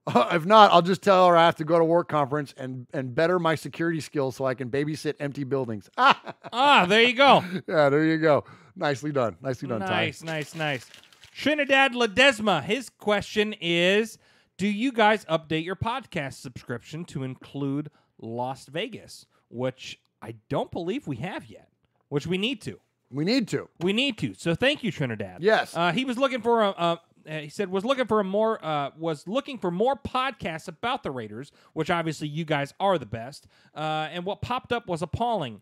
If not, I'll just tell her I have to go to work conference and better my security skills so I can babysit empty buildings. There you go. Yeah, there you go. Nicely done. Nicely done, Ty. Nice. Trinidad Ledesma, his question is, do you guys update your podcast subscription to include Las Vegas? Which I don't believe we have yet, which we need to. We need to. So thank you, Trinidad. Yes. He was looking for he said was looking for more podcasts about the Raiders, which obviously you guys are the best. And what popped up was appalling.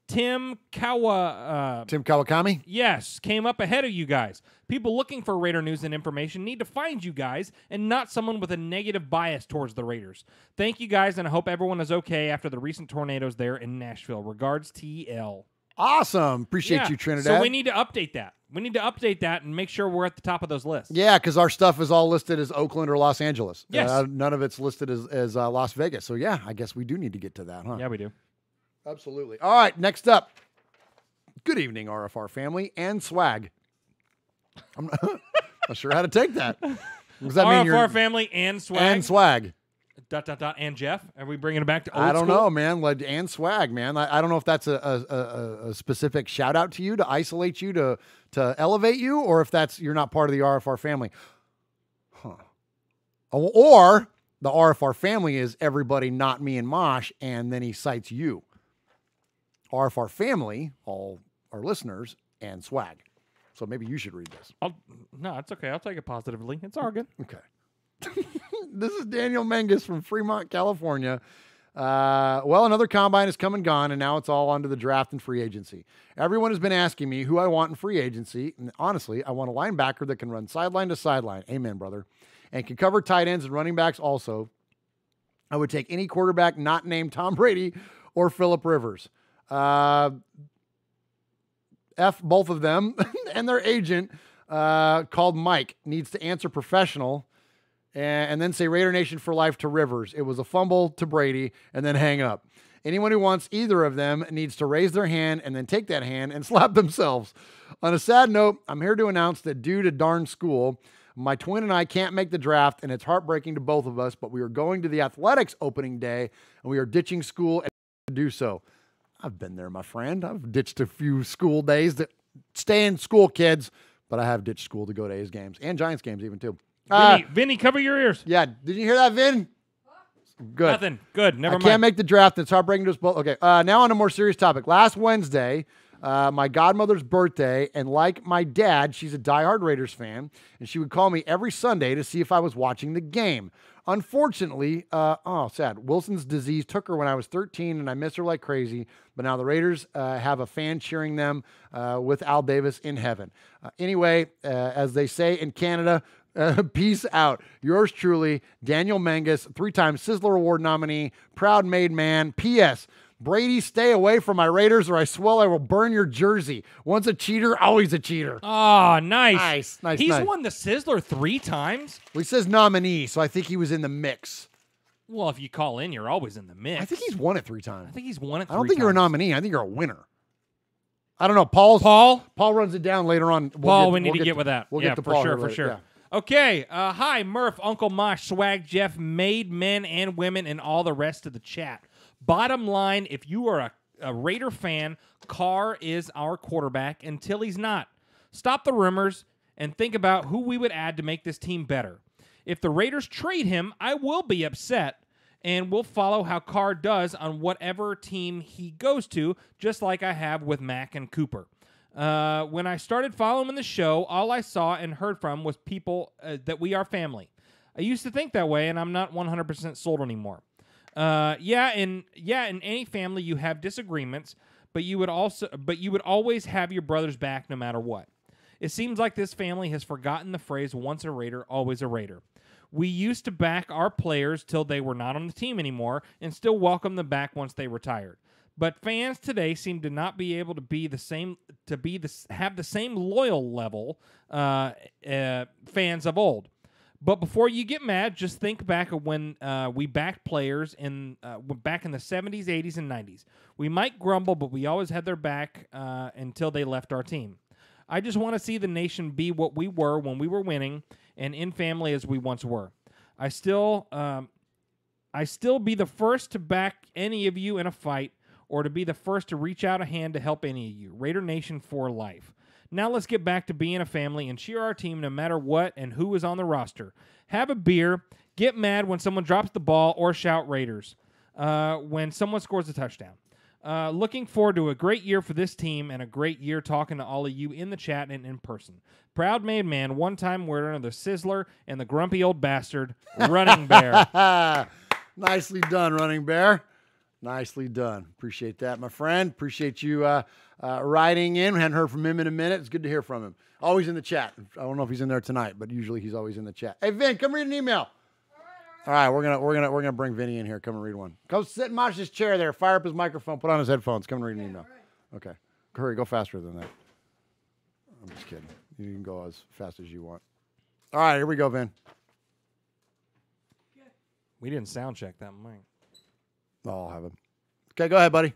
Tim Kawakami? Yes, came up ahead of you guys. People looking for Raider news and information need to find you guys and not someone with a negative bias towards the Raiders. Thank you guys, and I hope everyone is okay after the recent tornadoes there in Nashville. Regards, TL. Awesome. Appreciate you, Trinidad. So we need to update that. We need to update that and make sure we're at the top of those lists. Yeah, because our stuff is all listed as Oakland or Los Angeles. Yes. None of it's listed as Las Vegas. So, yeah, I guess we do need to get to that, huh? Yeah, we do. Absolutely. All right, next up. Good evening, RFR family and swag. I'm not sure how to take that. Does that mean RFR family and swag? And swag. ... and Jeff? Are we bringing it back to old I don't school? know, man. Like, and swag, man. I don't know if that's a specific shout out to you to isolate you, to elevate you, or if that's you're not part of the RFR family. Huh. Or the RFR family is everybody, not me and Mosh, and then he cites you. RFR family, all our listeners, and swag. So maybe you should read this. No, it's okay. I'll take it positively. It's all good. Okay. This is Daniel Menges from Fremont, California. Well, another combine has come and gone, and now it's all onto the draft and free agency. Everyone has been asking me who I want in free agency, and honestly, I want a linebacker that can run sideline to sideline. Amen, brother. And can cover tight ends and running backs also. I would take any quarterback not named Tom Brady or Phillip Rivers. F both of them, and their agent called Mike needs to answer professional and then say Raider Nation for life to Rivers. It was a fumble to Brady and then hang up. Anyone who wants either of them needs to raise their hand and then take that hand and slap themselves. On a sad note, I'm here to announce that due to darn school, my twin and I can't make the draft, and it's heartbreaking to both of us, but we are going to the athletics opening day, and we are ditching school to do so. I've been there, my friend. I've ditched a few school days to stay in school, kids, but I have ditched school to go to A's games and Giants games even too. Vinny, cover your ears. Yeah, did you hear that, Vin? Good. Nothing. Good. Never I mind. can't make the draft. It's heartbreaking to us both. Okay, now on a more serious topic. Last Wednesday, my godmother's birthday, and like my dad, she's a diehard Raiders fan, and she would call me every Sunday to see if I was watching the game. Unfortunately, sad. Wilson's disease took her when I was 13, and I miss her like crazy. But now the Raiders have a fan cheering them with Al Davis in heaven. Anyway, as they say in Canada, peace out. Yours truly, Daniel Menges, 3-time Sizzler Award nominee, proud made man. P.S. Brady, stay away from my Raiders, or I swear I will burn your jersey. Once a cheater, always a cheater. Oh, nice. Nice. He's won the Sizzler 3 times? Well, he says nominee, so I think he was in the mix. Well, if you call in, you're always in the mix. I think he's won it 3 times. I think he's won it 3 times. I don't think you're a nominee. I think you're a winner. I don't know. Paul runs it down later on. We need to get with that. We'll get to Paul for sure. Yeah. Okay. Hi, Murph, Uncle Mosh, Swag, Jeff, Made, men and women, and all the rest of the chat. Bottom line, if you are a Raider fan, Carr is our quarterback until he's not. Stop the rumors and think about who we would add to make this team better. If the Raiders trade him, I will be upset, and we'll follow how Carr does on whatever team he goes to, just like I have with Mack and Cooper. When I started following the show, all I saw and heard from was people that we are family. I used to think that way, and I'm not 100% sold anymore. In any family you have disagreements, but you would always have your brother's back no matter what. It seems like this family has forgotten the phrase once a Raider, always a Raider. We used to back our players till they were not on the team anymore and still welcome them back once they retired. But fans today seem to not be able to have the same loyal level fans of old. But before you get mad, just think back of when we backed players back in the 70s, 80s, and 90s. We might grumble, but we always had their back until they left our team. I just want to see the nation be what we were when we were winning and in family as we once were. I still be the first to back any of you in a fight or to be the first to reach out a hand to help any of you. Raider Nation for life. Now let's get back to being a family and cheer our team no matter what and who is on the roster. Have a beer, get mad when someone drops the ball, or shout Raiders when someone scores a touchdown. Looking forward to a great year for this team and a great year talking to all of you in the chat and in person. Proud made man, one-time winner, the Sizzler, and the grumpy old bastard, Running Bear. Nicely done, Running Bear. Nicely done. Appreciate that, my friend. Appreciate you writing in. We hadn't heard from him in a minute. It's good to hear from him. Always in the chat. I don't know if he's in there tonight, but usually he's always in the chat. Hey, Vin, come read an email. All right, we're gonna bring Vinny in here. Come and read one. Go sit in Mosh's chair there. Fire up his microphone. Put on his headphones. Come and read an email. Okay. Hurry. Go faster than that. I'm just kidding. You can go as fast as you want. All right, here we go, Vin. We didn't sound check that mic. I'll have him. Okay, go ahead, buddy.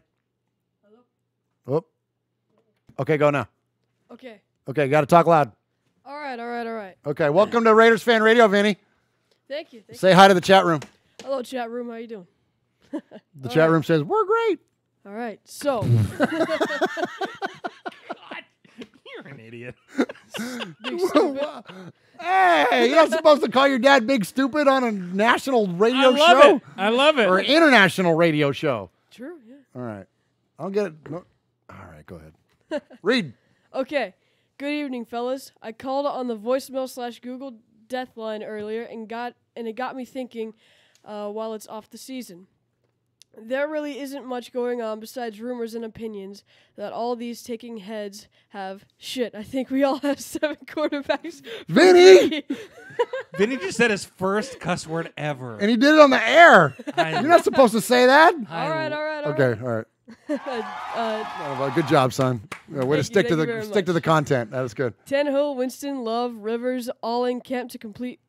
Hello? Oh. Okay, go now. Okay. Okay, got to talk loud. All right. Okay, welcome to Raiders Fan Radio, Vinny. Thank you. Say hi to the chat room. Hello, chat room. How you doing? The chat room says, we're great. All right, so. You're an idiot. Hey, you're not supposed to call your dad big stupid on a national radio show? I love it. Or an international radio show. True, yeah. All right. I'll get it. No. All right, go ahead. Read. Okay. Good evening, fellas. I called on the voicemail/Google death line earlier and it got me thinking while it's off the season. There really isn't much going on besides rumors and opinions that all these taking heads have. Shit, I think we all have 7 quarterbacks. Vinny! Vinny just said his first cuss word ever. And he did it on the air. You're not supposed to say that. All right. Okay, all right. Good job, son. Way to stick to the content. That was good. Tannehill, Winston, Love, Rivers, all in camp to compete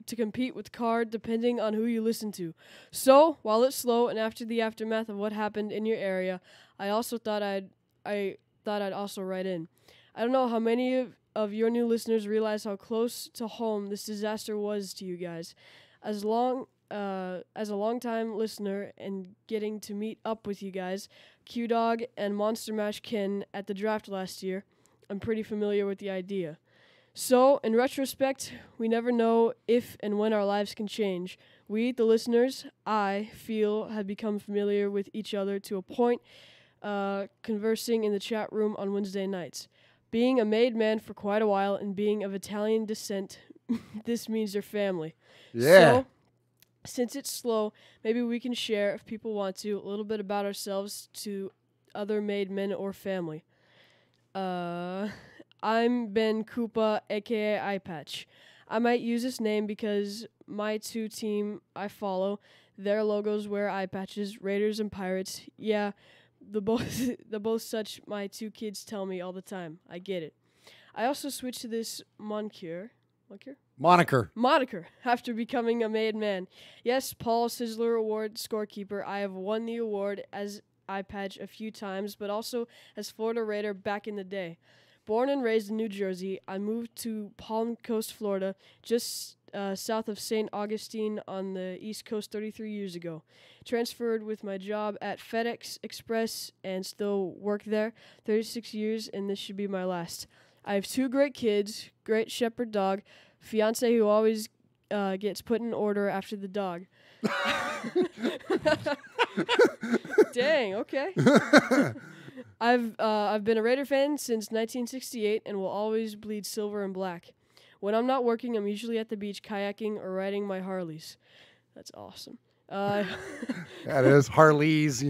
with Carr, depending on who you listen to. So while it's slow and after the aftermath of what happened in your area, I thought I'd also write in. I don't know how many of your new listeners realize how close to home this disaster was to you guys. As a long-time listener and getting to meet up with you guys, Q-Dog and Monster Mash Ken at the draft last year, I'm pretty familiar with the idea. So, in retrospect, we never know if and when our lives can change. We, the listeners, I feel, have become familiar with each other to a point, conversing in the chat room on Wednesday nights. Being a made man for quite a while and being of Italian descent, this means your family. Yeah. So, since it's slow, maybe we can share, if people want to, a little bit about ourselves to other made men or family. I'm Ben Koopa, a.k.a. Eye Patch. I might use this name because my 2 team I follow, their logos wear eye patches, Raiders and Pirates. Yeah, the both such my 2 kids tell me all the time. I get it. I also switched to this moniker after becoming a made man. Yes, Paul Sizzler Award scorekeeper. I have won the award as Eye Patch a few times, but also as Florida Raider back in the day. Born and raised in New Jersey, I moved to Palm Coast, Florida, just south of St. Augustine on the East Coast 33 years ago. Transferred with my job at FedEx Express and still work there 36 years, and this should be my last. I have 2 great kids, great shepherd dog, fiance who always gets put in order after the dog. Dang, okay. I've been a Raider fan since 1968 and will always bleed silver and black. When I'm not working, I'm usually at the beach kayaking or riding my Harleys. That's awesome. That is Harleys.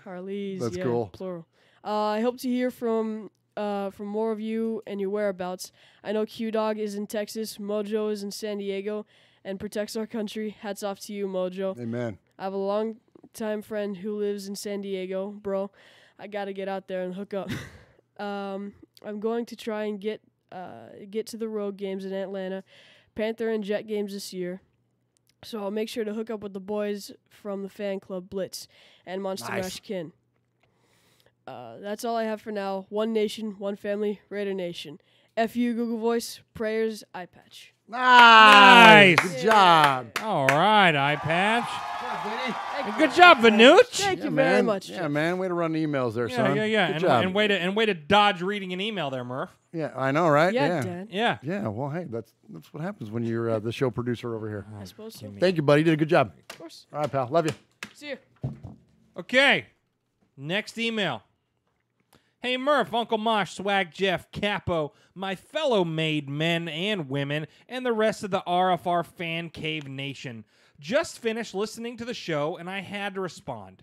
Harleys. That's yeah, cool. Plural. I hope to hear from more of you and your whereabouts. I know Q-Dog is in Texas, Mojo is in San Diego, and protects our country. Hats off to you, Mojo. Amen. I have a long-time friend who lives in San Diego. Bro, I got to get out there and hook up. I'm going to try and get to the road games in Atlanta, Panther and Jet games this year. So I'll make sure to hook up with the boys from the fan club Blitz and Monster Mash Kin. That's all I have for now. One nation, one family, Raider Nation. F.U. Google Voice, prayers, Eye Patch. Nice. Good job. All right, Eye Patch. Good job, Vanooch. Thank you very much. Yeah, man. Way to run the emails there, son. Yeah. Good job. And way to dodge reading an email there, Murph. Yeah, I know, right? Yeah, Dad. Yeah. Yeah, well, hey, that's what happens when you're the show producer over here. I suppose so. Thank you, buddy. You did a good job. Of course. All right, pal. Love you. See you. Okay. Next email. Hey Murph, Uncle Mosh, Swag Jeff, Capo, my fellow made men and women, and the rest of the RFR Fan Cave Nation. Just finished listening to the show, and I had to respond.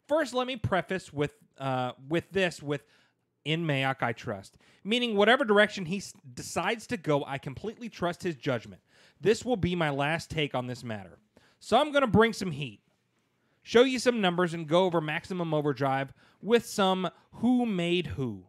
First, let me preface with in Mayock I trust, meaning whatever direction he decides to go, I completely trust his judgment. This will be my last take on this matter. So I'm going to bring some heat, show you some numbers, and go over Maximum Overdrive with some who made who.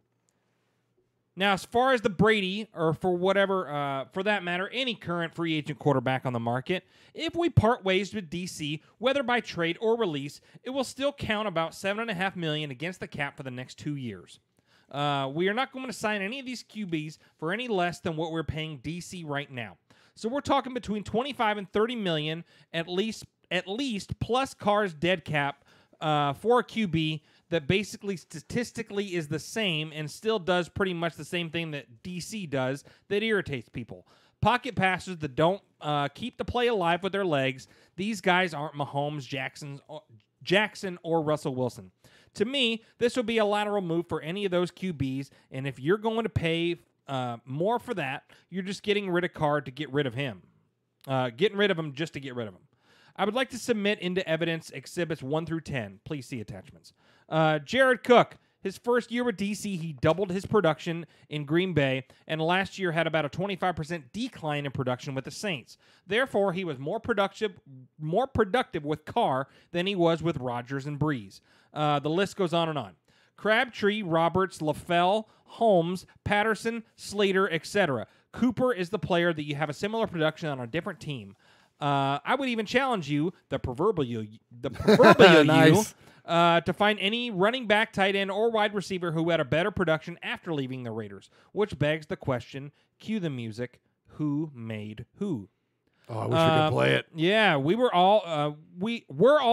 Now, as far as the Brady, or for whatever, for that matter, any current free agent quarterback on the market, if we part ways with DC, whether by trade or release, it will still count about $7.5 million against the cap for the next 2 years. We are not going to sign any of these QBs for any less than what we're paying DC right now. So we're talking between $25 and $30 million at least, plus Carr's dead cap for a QB that basically statistically is the same and still does pretty much the same thing that DC does that irritates people. Pocket passers that don't keep the play alive with their legs. These guys aren't Mahomes, Jackson, or Russell Wilson. To me, this would be a lateral move for any of those QBs, and if you're going to pay more for that, you're just getting rid of Carr to get rid of him. Getting rid of him just to get rid of him. I would like to submit into evidence exhibits 1 through 10. Please see attachments. Jared Cook, his first year with DC, he doubled his production in Green Bay, and last year had about a 25% decline in production with the Saints. Therefore, he was more productive with Carr than he was with Rodgers and Breeze. The list goes on and on. Crabtree, Roberts, LaFell, Holmes, Patterson, Slater, etc. Cooper is the player that you have a similar production on a different team. I would even challenge you, the proverbial nice. To find any running back, tight end, or wide receiver who had a better production after leaving the Raiders, which begs the question, cue the music, who made who? Oh, I wish we could play it. Yeah, were all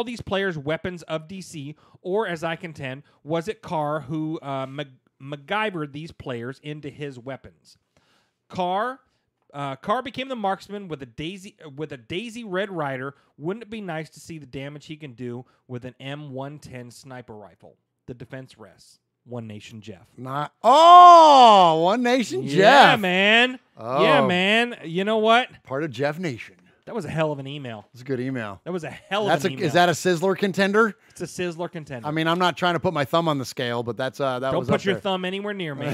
these players weapons of DC, or as I contend, was it Carr who MacGyvered these players into his weapons? Carr became the marksman with a Daisy Red Ryder. Wouldn't it be nice to see the damage he can do with an M110 sniper rifle? The defense rests. One Nation Jeff. One Nation Jeff. Yeah, man. Oh. Yeah, man. You know what? Part of Jeff Nation. That was a hell of an email. It's a good email. That was a hell of an email. Is that a Sizzler contender? It's a Sizzler contender. I mean, I'm not trying to put my thumb on the scale, but that's Don't put your thumb anywhere near me.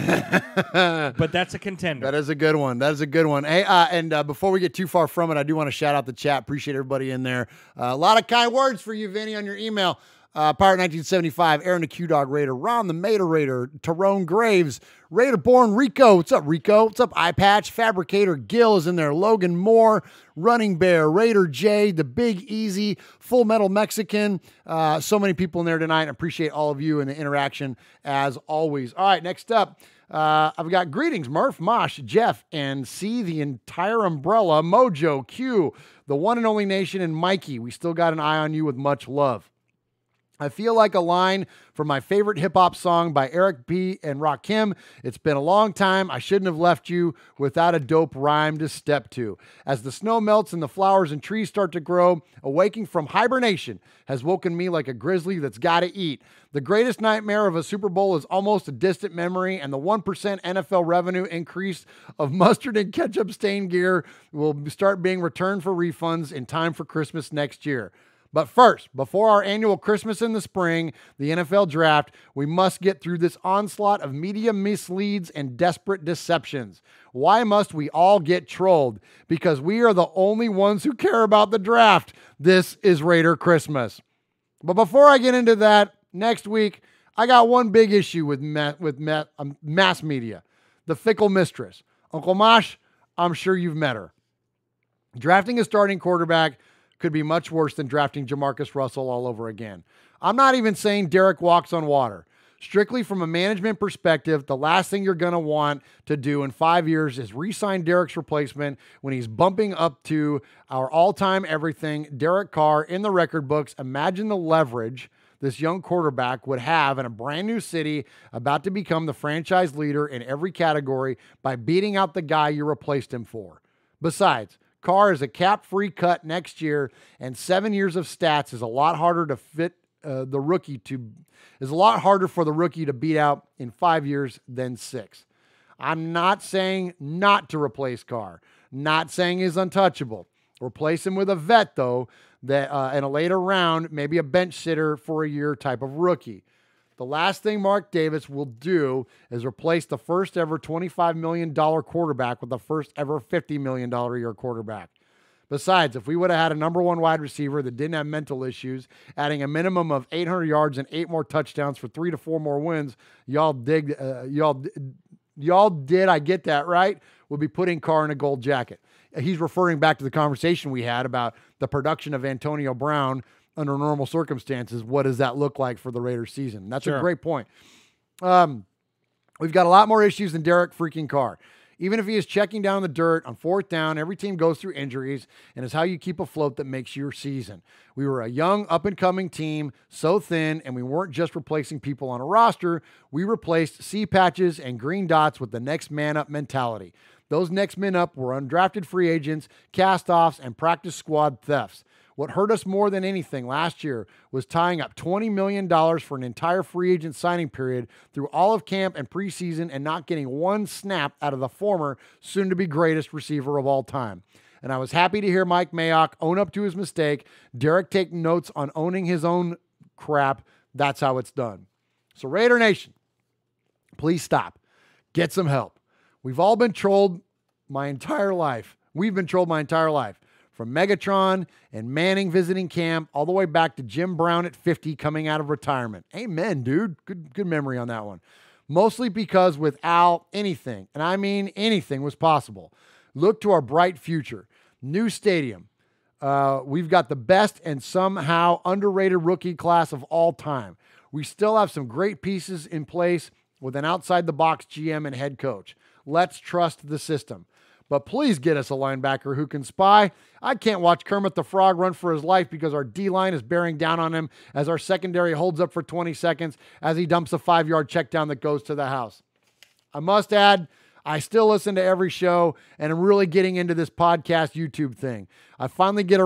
But that's a contender. That is a good one. Hey, and before we get too far from it, I do want to shout out the chat. Appreciate everybody in there. A lot of kind words for you, Vinny, on your email. Pirate 1975, Aaron the Q-Dog Raider, Ron the Mater Raider, Tyrone Graves, Raider Born Rico. What's up, Rico? What's up, Eye Patch? Fabricator Gill is in there. Logan Moore, Running Bear, Raider J, The Big Easy, Full Metal Mexican. So many people in there tonight. I appreciate all of you and the interaction as always. All right, next up, I've got greetings, Murph, Mosh, Jeff, and C, the entire umbrella, Mojo, Q, the one and only Nation, and Mikey. We still got an eye on you with much love. I feel like a line from my favorite hip-hop song by Eric B. and Rakim. It's been a long time. I shouldn't have left you without a dope rhyme to step to. As the snow melts and the flowers and trees start to grow, awaking from hibernation has woken me like a grizzly that's got to eat. The greatest nightmare of a Super Bowl is almost a distant memory, and the 1% NFL revenue increase of mustard and ketchup stained gear will start being returned for refunds in time for Christmas next year. But first, before our annual Christmas in the spring, the NFL draft, we must get through this onslaught of media misleads and desperate deceptions. Why must we all get trolled? Because we are the only ones who care about the draft. This is Raider Christmas. But before I get into that, next week, I got one big issue with mass media. The fickle mistress. Uncle Mosh, I'm sure you've met her. Drafting a starting quarterback could be much worse than drafting Jamarcus Russell all over again. I'm not even saying Derek walks on water. Strictly from a management perspective, the last thing you're going to want to do in 5 years is re-sign Derek's replacement when he's bumping up to our all-time everything, Derek Carr, in the record books. Imagine the leverage this young quarterback would have in a brand new city about to become the franchise leader in every category by beating out the guy you replaced him for. Besides, Carr is a cap-free cut next year, and 7 years of stats is a lot harder to fit the rookie is a lot harder for the rookie to beat out in 5 years than 6. I'm not saying not to replace Carr. Not saying he's untouchable. Replace him with a vet, though, that in a later round, maybe a bench sitter for a year type of rookie. The last thing Mark Davis will do is replace the first ever $25 million quarterback with the first ever $50 million a year quarterback. Besides, if we would have had a number 1 wide receiver that didn't have mental issues, adding a minimum of 800 yards and 8 more touchdowns for 3 to 4 more wins, y'all did, I get that, right? We'll be putting Carr in a gold jacket. He's referring back to the conversation we had about the production of Antonio Brown under normal circumstances. What does that look like for the Raiders season? That's a great point. We've got a lot more issues than Derek freaking Carr. Even if he is checking down the dirt on 4th down, every team goes through injuries, and it's how you keep afloat that makes your season. We were a young, up-and-coming team, so thin, and we weren't just replacing people on a roster. We replaced C-patches and green dots with the next man-up mentality. Those next men up were undrafted free agents, cast-offs, and practice squad thefts. What hurt us more than anything last year was tying up $20 million for an entire free agent signing period through all of camp and preseason and not getting one snap out of the former soon-to-be greatest receiver of all time. And I was happy to hear Mike Mayock own up to his mistake. Derek take notes on owning his own crap. That's how it's done. So Raider Nation, please stop. Get some help. We've all been trolled my entire life. We've been trolled my entire life. From Megatron and Manning visiting camp all the way back to Jim Brown at 50 coming out of retirement. Amen, dude. Good memory on that one. Mostly because without anything, and I mean anything, was possible. Look to our bright future. New stadium. We've got the best and somehow underrated rookie class of all time. We still have some great pieces in place with an outside-the-box GM and head coach. Let's trust the system. But please get us a linebacker who can spy. I can't watch Kermit the Frog run for his life because our D-line is bearing down on him as our secondary holds up for 20 seconds as he dumps a 5-yard check down that goes to the house. I must add, I still listen to every show, and I'm really getting into this podcast YouTube thing. I finally get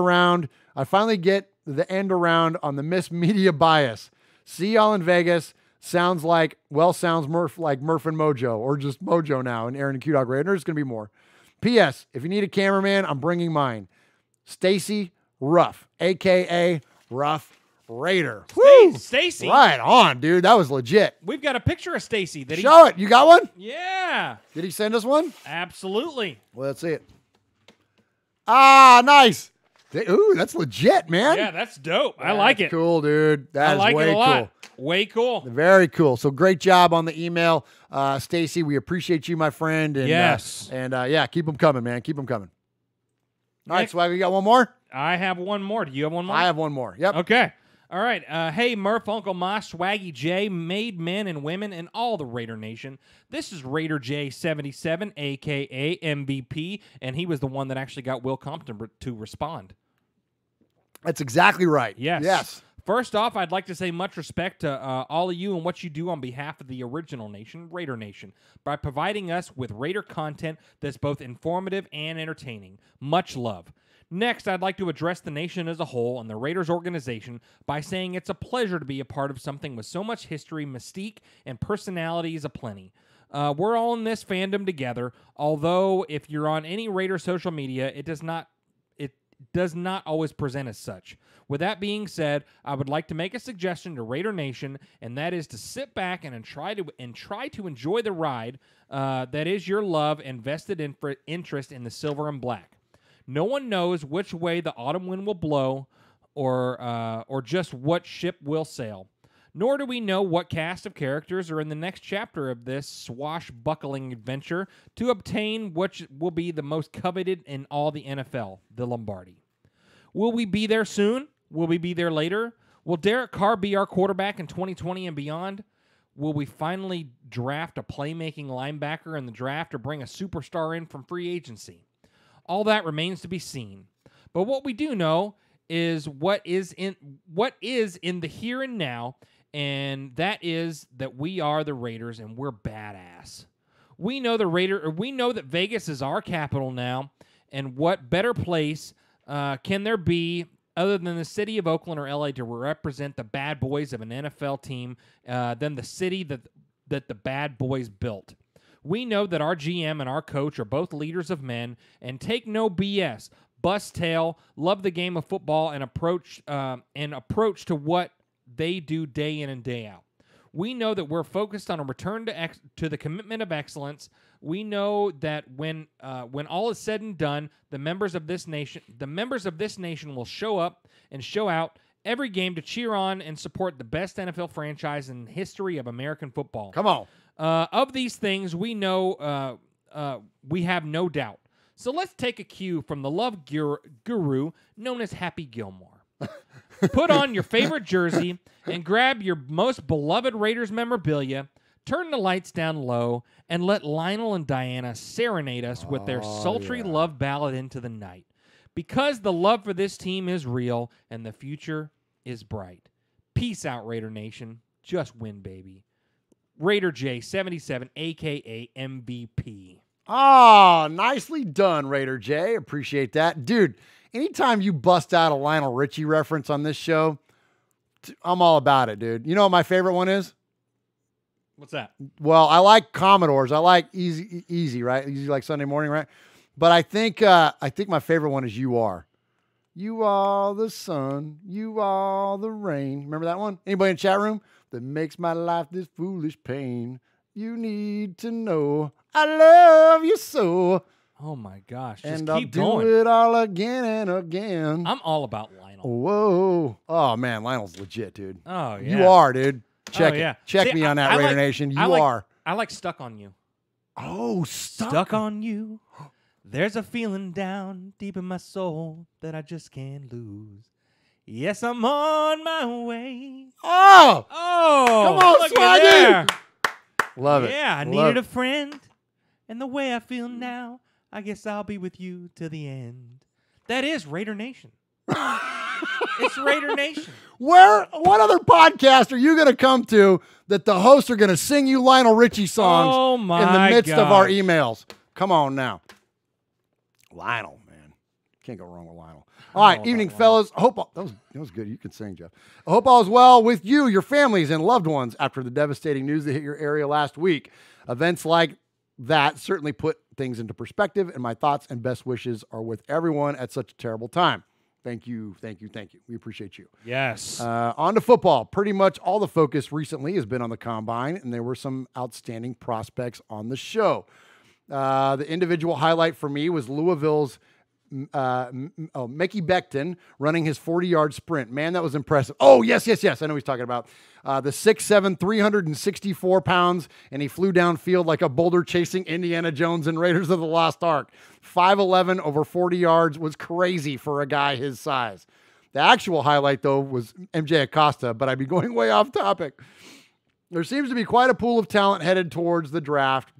the end around on the Miss Media bias. See y'all in Vegas. Sounds like Murph and Mojo, or just Mojo now, and Aaron and Q-Dog Raider. There's going to be more. P.S. If you need a cameraman, I'm bringing mine. Stacy Ruff, a.k.a. Rough Raider. Stacy. Right on, dude. That was legit. We've got a picture of Stacy. Show it. You got one? Yeah. Did he send us one? Absolutely. Well, let's see it. Ah, nice. Ooh, that's legit, man. Yeah, that's dope. I like it. Cool, dude. That is way cool. Way cool. Very cool. So great job on the email, Stacy. We appreciate you, my friend. And, yes. Yeah, keep them coming, man. Keep them coming. All right, Swag, you got one more? I have one more. Do you have one more? I have one more. Yep. Okay. All right. Hey, Murph, Uncle Moss, Swaggy J, made men and women, and all the Raider Nation. This is Raider J77, a.k.a. MVP, and he was the one that actually got Will Compton to respond. That's exactly right. Yes. First off, I'd like to say much respect to all of you and what you do on behalf of the original nation, Raider Nation, by providing us with Raider content that's both informative and entertaining. Much love. Next, I'd like to address the nation as a whole and the Raiders organization by saying it's a pleasure to be a part of something with so much history, mystique, and personalities aplenty. We're all in this fandom together, although if you're on any Raider social media, it does not always present as such. With that being said, I would like to make a suggestion to Raider Nation, and that is to sit back and try to enjoy the ride that is your love and vested interest in the silver and black. No one knows which way the autumn wind will blow or just what ship will sail. Nor do we know what cast of characters are in the next chapter of this swashbuckling adventure to obtain which will be the most coveted in all the NFL, the Lombardi. Will we be there soon? Will we be there later? Will Derek Carr be our quarterback in 2020 and beyond? Will we finally draft a playmaking linebacker in the draft or bring a superstar in from free agency? All that remains to be seen. But what we do know is what is in the here and now, and that is that we are the Raiders and we're badass. We know that Vegas is our capital now, and what better place can there be other than the city of Oakland or LA to represent the bad boys of an NFL team than the city that the bad boys built. We know that our GM and our coach are both leaders of men and take no BS, bust tail, love the game of football, and approach to what they do day in and day out. We know that we're focused on a return to the commitment of excellence. We know that when all is said and done, the members of this nation will show up and show out every game to cheer on and support the best NFL franchise in the history of American football. Come on. Of these things, we know we have no doubt. So let's take a cue from the love guru known as Happy Gilmore. Put on your favorite jersey and grab your most beloved Raiders memorabilia, turn the lights down low, and let Lionel and Diana serenade us with their sultry love ballad into the night. Because the love for this team is real and the future is bright. Peace out, Raider Nation. Just win, baby. Raider J77, a.k.a. MVP. Oh, nicely done, Raider J. Appreciate that. Dude, anytime you bust out a Lionel Richie reference on this show, I'm all about it, dude. You know what my favorite one is? What's that? Well, I like Commodores. I like Easy, right? Easy like Sunday Morning, right? But I think my favorite one is You Are. You are the sun. You are the rain. Remember that one? Anybody in the chat room? That makes my life this foolish pain. You need to know I love you so. Oh, my gosh. Just and keep I'll going. do it all again and again. I'm all about Lionel. Whoa. Oh, man. Lionel's legit, dude. Oh, yeah. You are, dude. Check yeah. it. Check me on that, Raider Nation. You are. I like Stuck on You. Oh, Stuck on You. There's a feeling down deep in my soul that I just can't lose. Yes, I'm on my way. Oh! Oh! Come on, look at there. Love it. Yeah, I Love needed it. a friend. And the way I feel now, I guess I'll be with you till the end. That is Raider Nation. It's Raider Nation. What other podcast are you going to come to that the hosts are going to sing you Lionel Richie songs in the midst of our emails? Come on now. Lionel, man. Can't go wrong with Lionel. All right, evening, fellas. That was good. You can sing, Jeff. I hope all is well with you, your families, and loved ones after the devastating news that hit your area last week. Events like that certainly put things into perspective, and my thoughts and best wishes are with everyone at such a terrible time. Thank you, thank you, thank you. We appreciate you. Yes. On to football. Pretty much all the focus recently has been on the Combine, and there were some outstanding prospects on the show. The individual highlight for me was Louisville's Mickey Becton running his 40-yard sprint. Man, that was impressive. Oh, yes. I know what he's talking about. The 6'7", 364 pounds, and he flew downfield like a boulder chasing Indiana Jones and Raiders of the Lost Ark. 5'11", over 40 yards was crazy for a guy his size. The actual highlight, though, was MJ Acosta, but I'd be going way off topic. There seems to be quite a pool of talent headed towards the draft.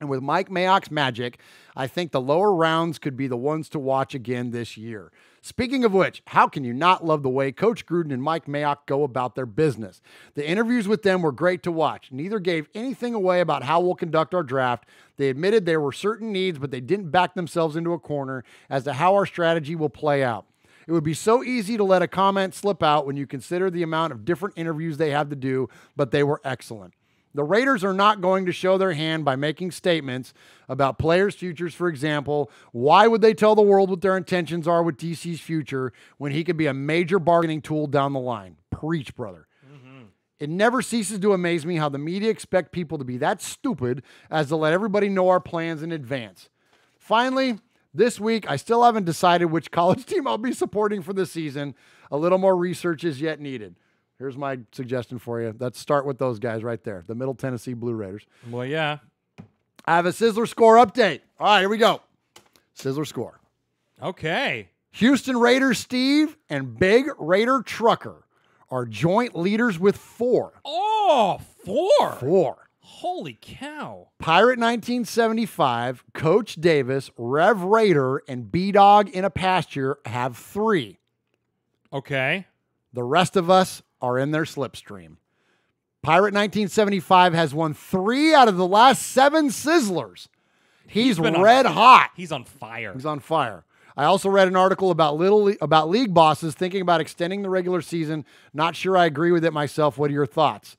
And with Mike Mayock's magic, I think the lower rounds could be the ones to watch again this year. Speaking of which, how can you not love the way Coach Gruden and Mike Mayock go about their business? The interviews with them were great to watch. Neither gave anything away about how we'll conduct our draft. They admitted there were certain needs, but they didn't back themselves into a corner as to how our strategy will play out. It would be so easy to let a comment slip out when you consider the amount of different interviews they had to do, but they were excellent. The Raiders are not going to show their hand by making statements about players' futures, for example. Why would they tell the world what their intentions are with DC's future when he could be a major bargaining tool down the line? Preach, brother. Mm-hmm. It never ceases to amaze me how the media expect people to be that stupid as to let everybody know our plans in advance. Finally, this week, I still haven't decided which college team I'll be supporting for this season. A little more research is yet needed. Here's my suggestion for you. Let's start with those guys right there, the Middle Tennessee Blue Raiders. Well, yeah. I have a Sizzler score update. All right, here we go. Sizzler score. Okay. Houston Raiders Steve and Big Raider Trucker are joint leaders with 4. Oh, 4? 4. Holy cow. Pirate 1975, Coach Davis, Rev Raider, and B-Dog in a Pasture have 3. Okay. The rest of us are in their slipstream. Pirate 1975 has won 3 out of the last 7 Sizzlers. He's red hot. He's on fire. He's on fire. I also read an article about league bosses thinking about extending the regular season. Not sure I agree with it myself. What are your thoughts?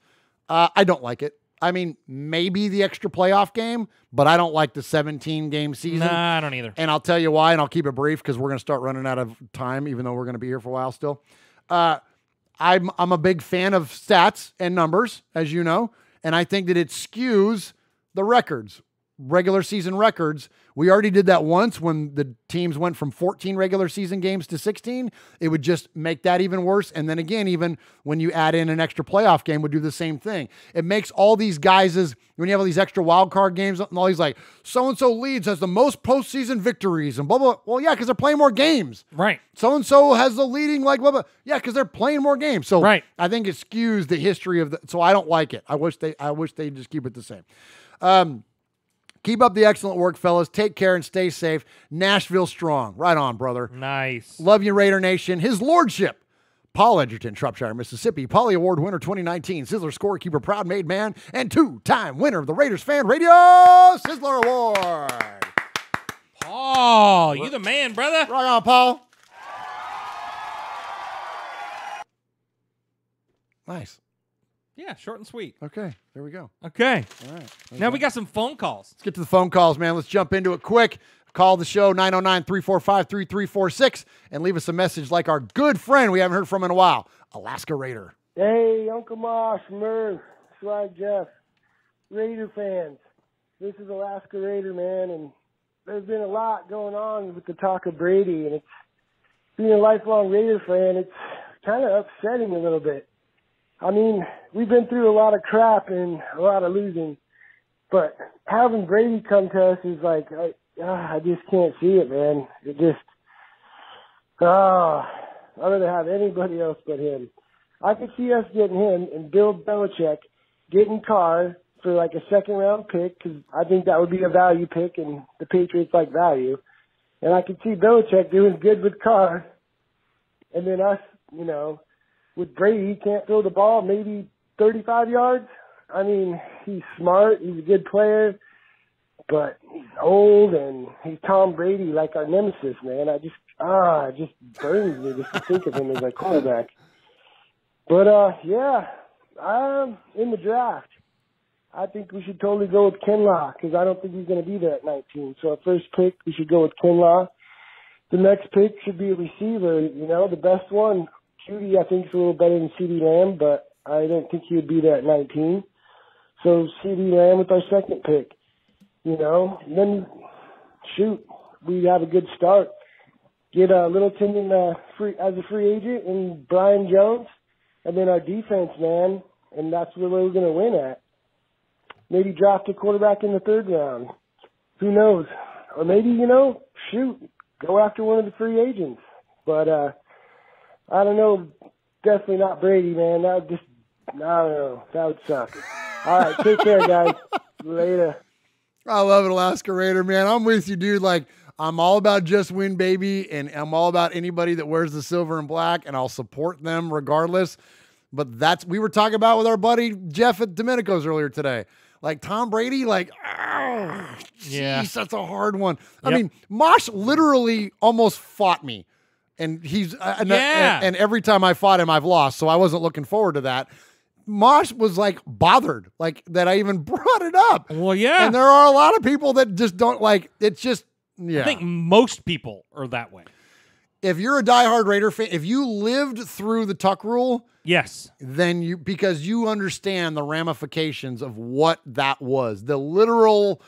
I don't like it. I mean, maybe the extra playoff game, but I don't like the 17-game season. Nah, I don't either. And I'll tell you why, and I'll keep it brief because we're going to start running out of time, even though we're going to be here for a while still. I'm a big fan of stats and numbers, as you know, and I think that it skews the records, regular season records. We already did that once when the teams went from 14 regular season games to 16. It would just make that even worse. And then again, even when you add in an extra playoff game, would do the same thing. It makes all these guys, when you have all these extra wild card games and all these like, so-and-so leads has the most postseason victories and blah, blah. Well, yeah, because they're playing more games. Right. So-and-so has the leading like blah, blah. Yeah, because they're playing more games. So right. I think it skews the history of so I don't like it. I wish they'd just keep it the same. Keep up the excellent work, fellas. Take care and stay safe. Nashville strong. Right on, brother. Nice. Love you, Raider Nation. His Lordship, Paul Edgerton, Shropshire, Mississippi, Polly Award winner 2019, Sizzler scorekeeper, proud made man, and two-time winner of the Raiders Fan Radio Sizzler Award. Paul, you the man, brother. Right on, Paul. Nice. Yeah, short and sweet. Okay, there we go. Okay. All right. Now we got some phone calls. Let's get to the phone calls, man. Let's jump into it quick. Call the show, 909-345-3346, and leave us a message like our good friend we haven't heard from in a while, Alaska Raider. Hey, Uncle Mosh, Murph, Swag Jeff, Raider fans. This is Alaska Raider, man, and there's been a lot going on with the talk of Brady, and it's being a lifelong Raider fan, it's kind of upsetting a little bit. I mean, we've been through a lot of crap and a lot of losing, but having Brady come to us is like, I just can't see it, man. It just, I'd rather have anybody else but him. I could see us getting him and Bill Belichick getting Carr for like a second-round pick because I think that would be a value pick, and the Patriots like value. And I could see Belichick doing good with Carr, and then us, you know, with Brady, he can't throw the ball maybe 35 yards. I mean, he's smart. He's a good player, but he's old, and he's Tom Brady, like our nemesis, man. It just burns me just to think of him as our quarterback. But, in the draft, I think we should totally go with Kinlaw because I don't think he's going to be there at 19. So our first pick, we should go with Kinlaw. The next pick should be a receiver, you know, the best one. Cutie, I think, is a little better than CeeDee Lamb, but I don't think he would be there at 19. So CeeDee Lamb with our second pick, you know. And then, we have a good start. Get Littleton in, as a free agent and Brian Jones, and then our defense, man, and that's where we're going to win at. Maybe draft a quarterback in the third round. Who knows? Or maybe, go after one of the free agents. But, I don't know. Definitely not Brady, man. That would just, I don't know. That would suck. All right. Take care, guys. Later. I love it, Alaska Raider, man. I'm with you, dude. Like, I'm all about just win, baby. And I'm all about anybody that wears the silver and black, and I'll support them regardless. But we were talking about with our buddy Jeff at Domenico's earlier today. Like Tom Brady, geez, that's a hard one. I mean, Mosh literally almost fought me. And and every time I fought him, I've lost. So I wasn't looking forward to that. Mosh was like bothered, like that I even brought it up. Well, yeah. And there are a lot of people that just don't like, it's just, yeah. I think most people are that way. If you're a diehard Raider fan, if you lived through the Tuck rule, yes, then because you understand the ramifications of what that was, the literal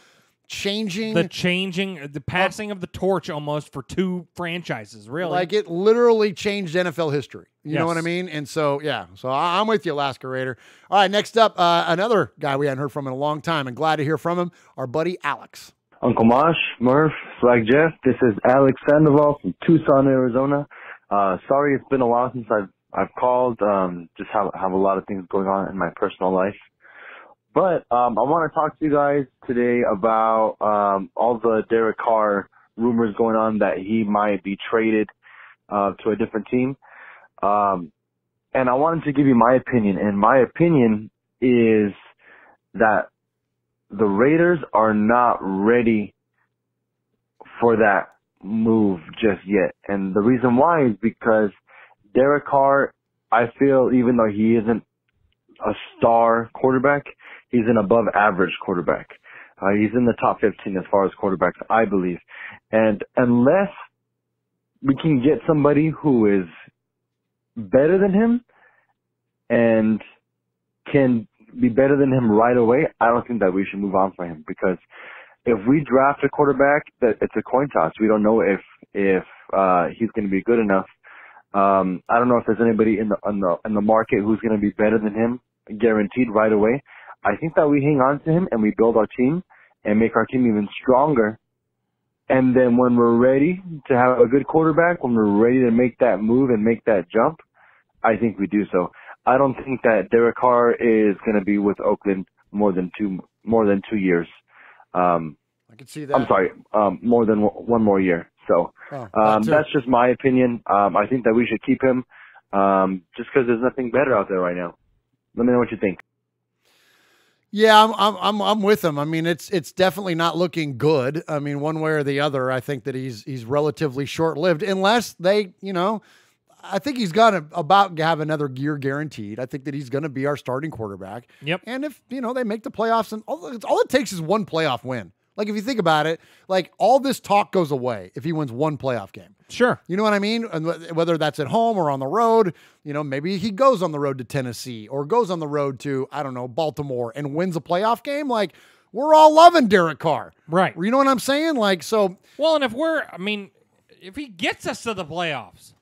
the passing of the torch almost for two franchises, really. Like it literally changed NFL history. You know what I mean? And so, yeah. So I'm with you, Alaska Raider. All right, next up, another guy we hadn't heard from in a long time and glad to hear from him, our buddy Alex. Uncle Mosh, Murph, Swag Jeff, this is Alex Sandoval from Tucson, Arizona. Sorry it's been a while since I've called. Just have a lot of things going on in my personal life. But I want to talk to you guys today about all the Derek Carr rumors going on that he might be traded to a different team. And I wanted to give you my opinion. And my opinion is that the Raiders are not ready for that move just yet. And the reason why is because Derek Carr, I feel, even though he isn't a star quarterback, he's an above average quarterback. He's in the top 15 as far as quarterbacks, I believe. And unless we can get somebody who is better than him and can be better than him right away, I don't think that we should move on from him, because if we draft a quarterback, that it's a coin toss. We don't know if he's going to be good enough. I don't know if there's anybody in the market who's going to be better than him, guaranteed right away. I think that we hang on to him and we build our team and make our team even stronger. And then when we're ready to have a good quarterback, when we're ready to make that move and make that jump, I think we do so. I don't think that Derek Carr is going to be with Oakland more than 2 years. I can see that. I'm sorry, more than one more year. So that's just my opinion. I think that we should keep him just because there's nothing better out there right now. Let me know what you think. Yeah, I'm with him. I mean, it's definitely not looking good. I mean, one way or the other, I think that he's relatively short-lived, unless they, I think he's got about have another year guaranteed. I think that he's going to be our starting quarterback. Yep. And if, they make the playoffs, and all it takes is one playoff win. Like, if you think about it, like, all this talk goes away if he wins one playoff game. Sure. You know what I mean? And whether that's at home or on the road, maybe he goes on the road to Tennessee or goes on the road to, I don't know, Baltimore and wins a playoff game. Like, we're all loving Derek Carr. Right. You know what I'm saying? Like, so. Well, and if he gets us to the playoffs.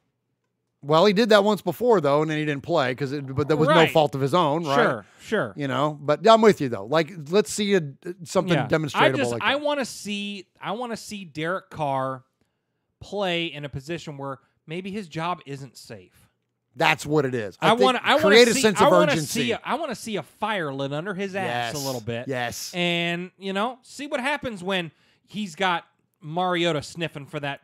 Well, he did that once before, though, and then he didn't play but that was no fault of his own, right? Sure. But I'm with you, though. Like, let's see something demonstrable. I want to see Derek Carr play in a position where maybe his job isn't safe. That's what it is. I want to create a sense of urgency. I want to see a fire lit under his ass a little bit. Yes. And see what happens when he's got Mariota sniffing for that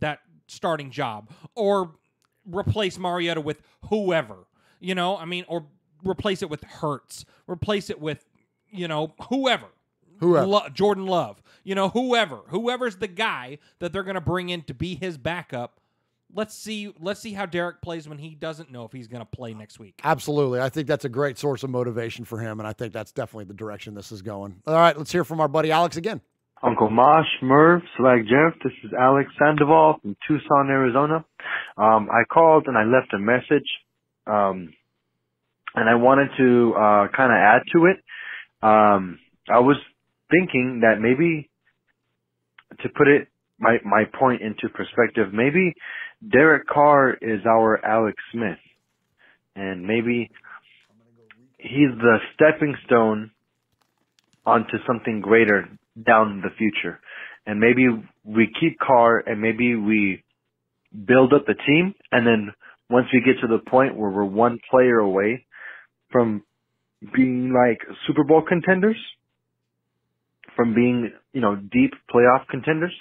that starting job, or replace Mariota with whoever, or replace it with Hurts, replace it with, whoever. Jordan Love, whoever's the guy that they're going to bring in to be his backup. Let's see how Derek plays when he doesn't know if he's going to play next week. Absolutely. I think that's a great source of motivation for him, and I think that's definitely the direction this is going. All right, let's hear from our buddy Alex again. Uncle Mosh, Merv, Swag Jeff, this is Alex Sandoval from Tucson, Arizona. I called and I left a message, and I wanted to kind of add to it. I was thinking that maybe, to put it my point into perspective, maybe Derek Carr is our Alex Smith, and maybe he's the stepping stone onto something greater down the future. And maybe we keep Carr and maybe we build up the team, and then once we get to the point where we're one player away from being like Super Bowl contenders, from being, deep playoff contenders,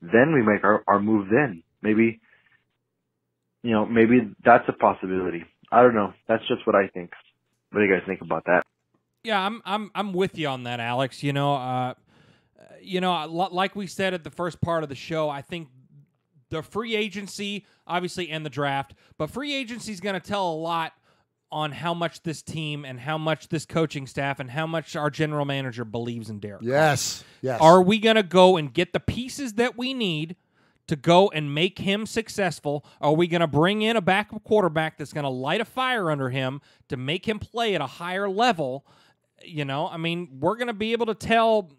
then we make our move then. Maybe, maybe that's a possibility. I don't know. That's just what I think. What do you guys think about that? Yeah, I'm with you on that, Alex. Like we said at the first part of the show, I think the free agency, obviously, and the draft, but free agency is going to tell a lot on how much this team and how much this coaching staff and how much our general manager believes in Derek. Yes. Are we going to go and get the pieces that we need to go and make him successful? Are we going to bring in a backup quarterback that's going to light a fire under him to make him play at a higher level? We're going to be able to tell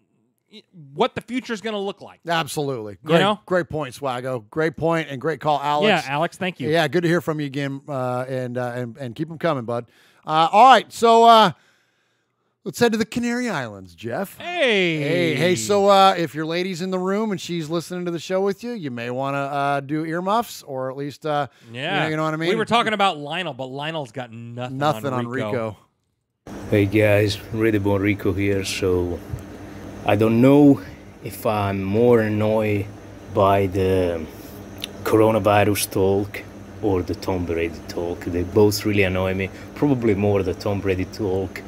what the future is going to look like. Absolutely. Great point, Swaggo. Great point and great call, Alex. Yeah, Alex, thank you. Yeah, good to hear from you again, and keep them coming, bud. All right, so let's head to the Canary Islands, Jeff. Hey. So if your lady's in the room and she's listening to the show with you, you may want to do earmuffs, or at least, you know what I mean? We were talking about Lionel, but Lionel's got nothing on Rico. Hey guys, Ready Bon Rico here. So I don't know if I'm more annoyed by the coronavirus talk or the Tom Brady talk. They both really annoy me. Probably more the Tom Brady talk.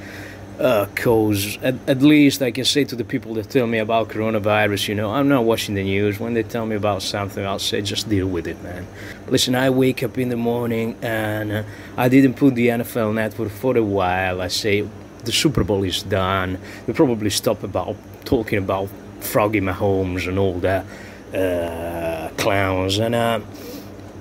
Cause at least I can say to the people that tell me about coronavirus, I'm not watching the news. When they tell me about something, I'll say, just deal with it, man. Listen, I wake up in the morning and I didn't put the NFL Network for a while. I say, the Super Bowl is done. They probably stop about talking about Froggy Mahomes and all that clowns.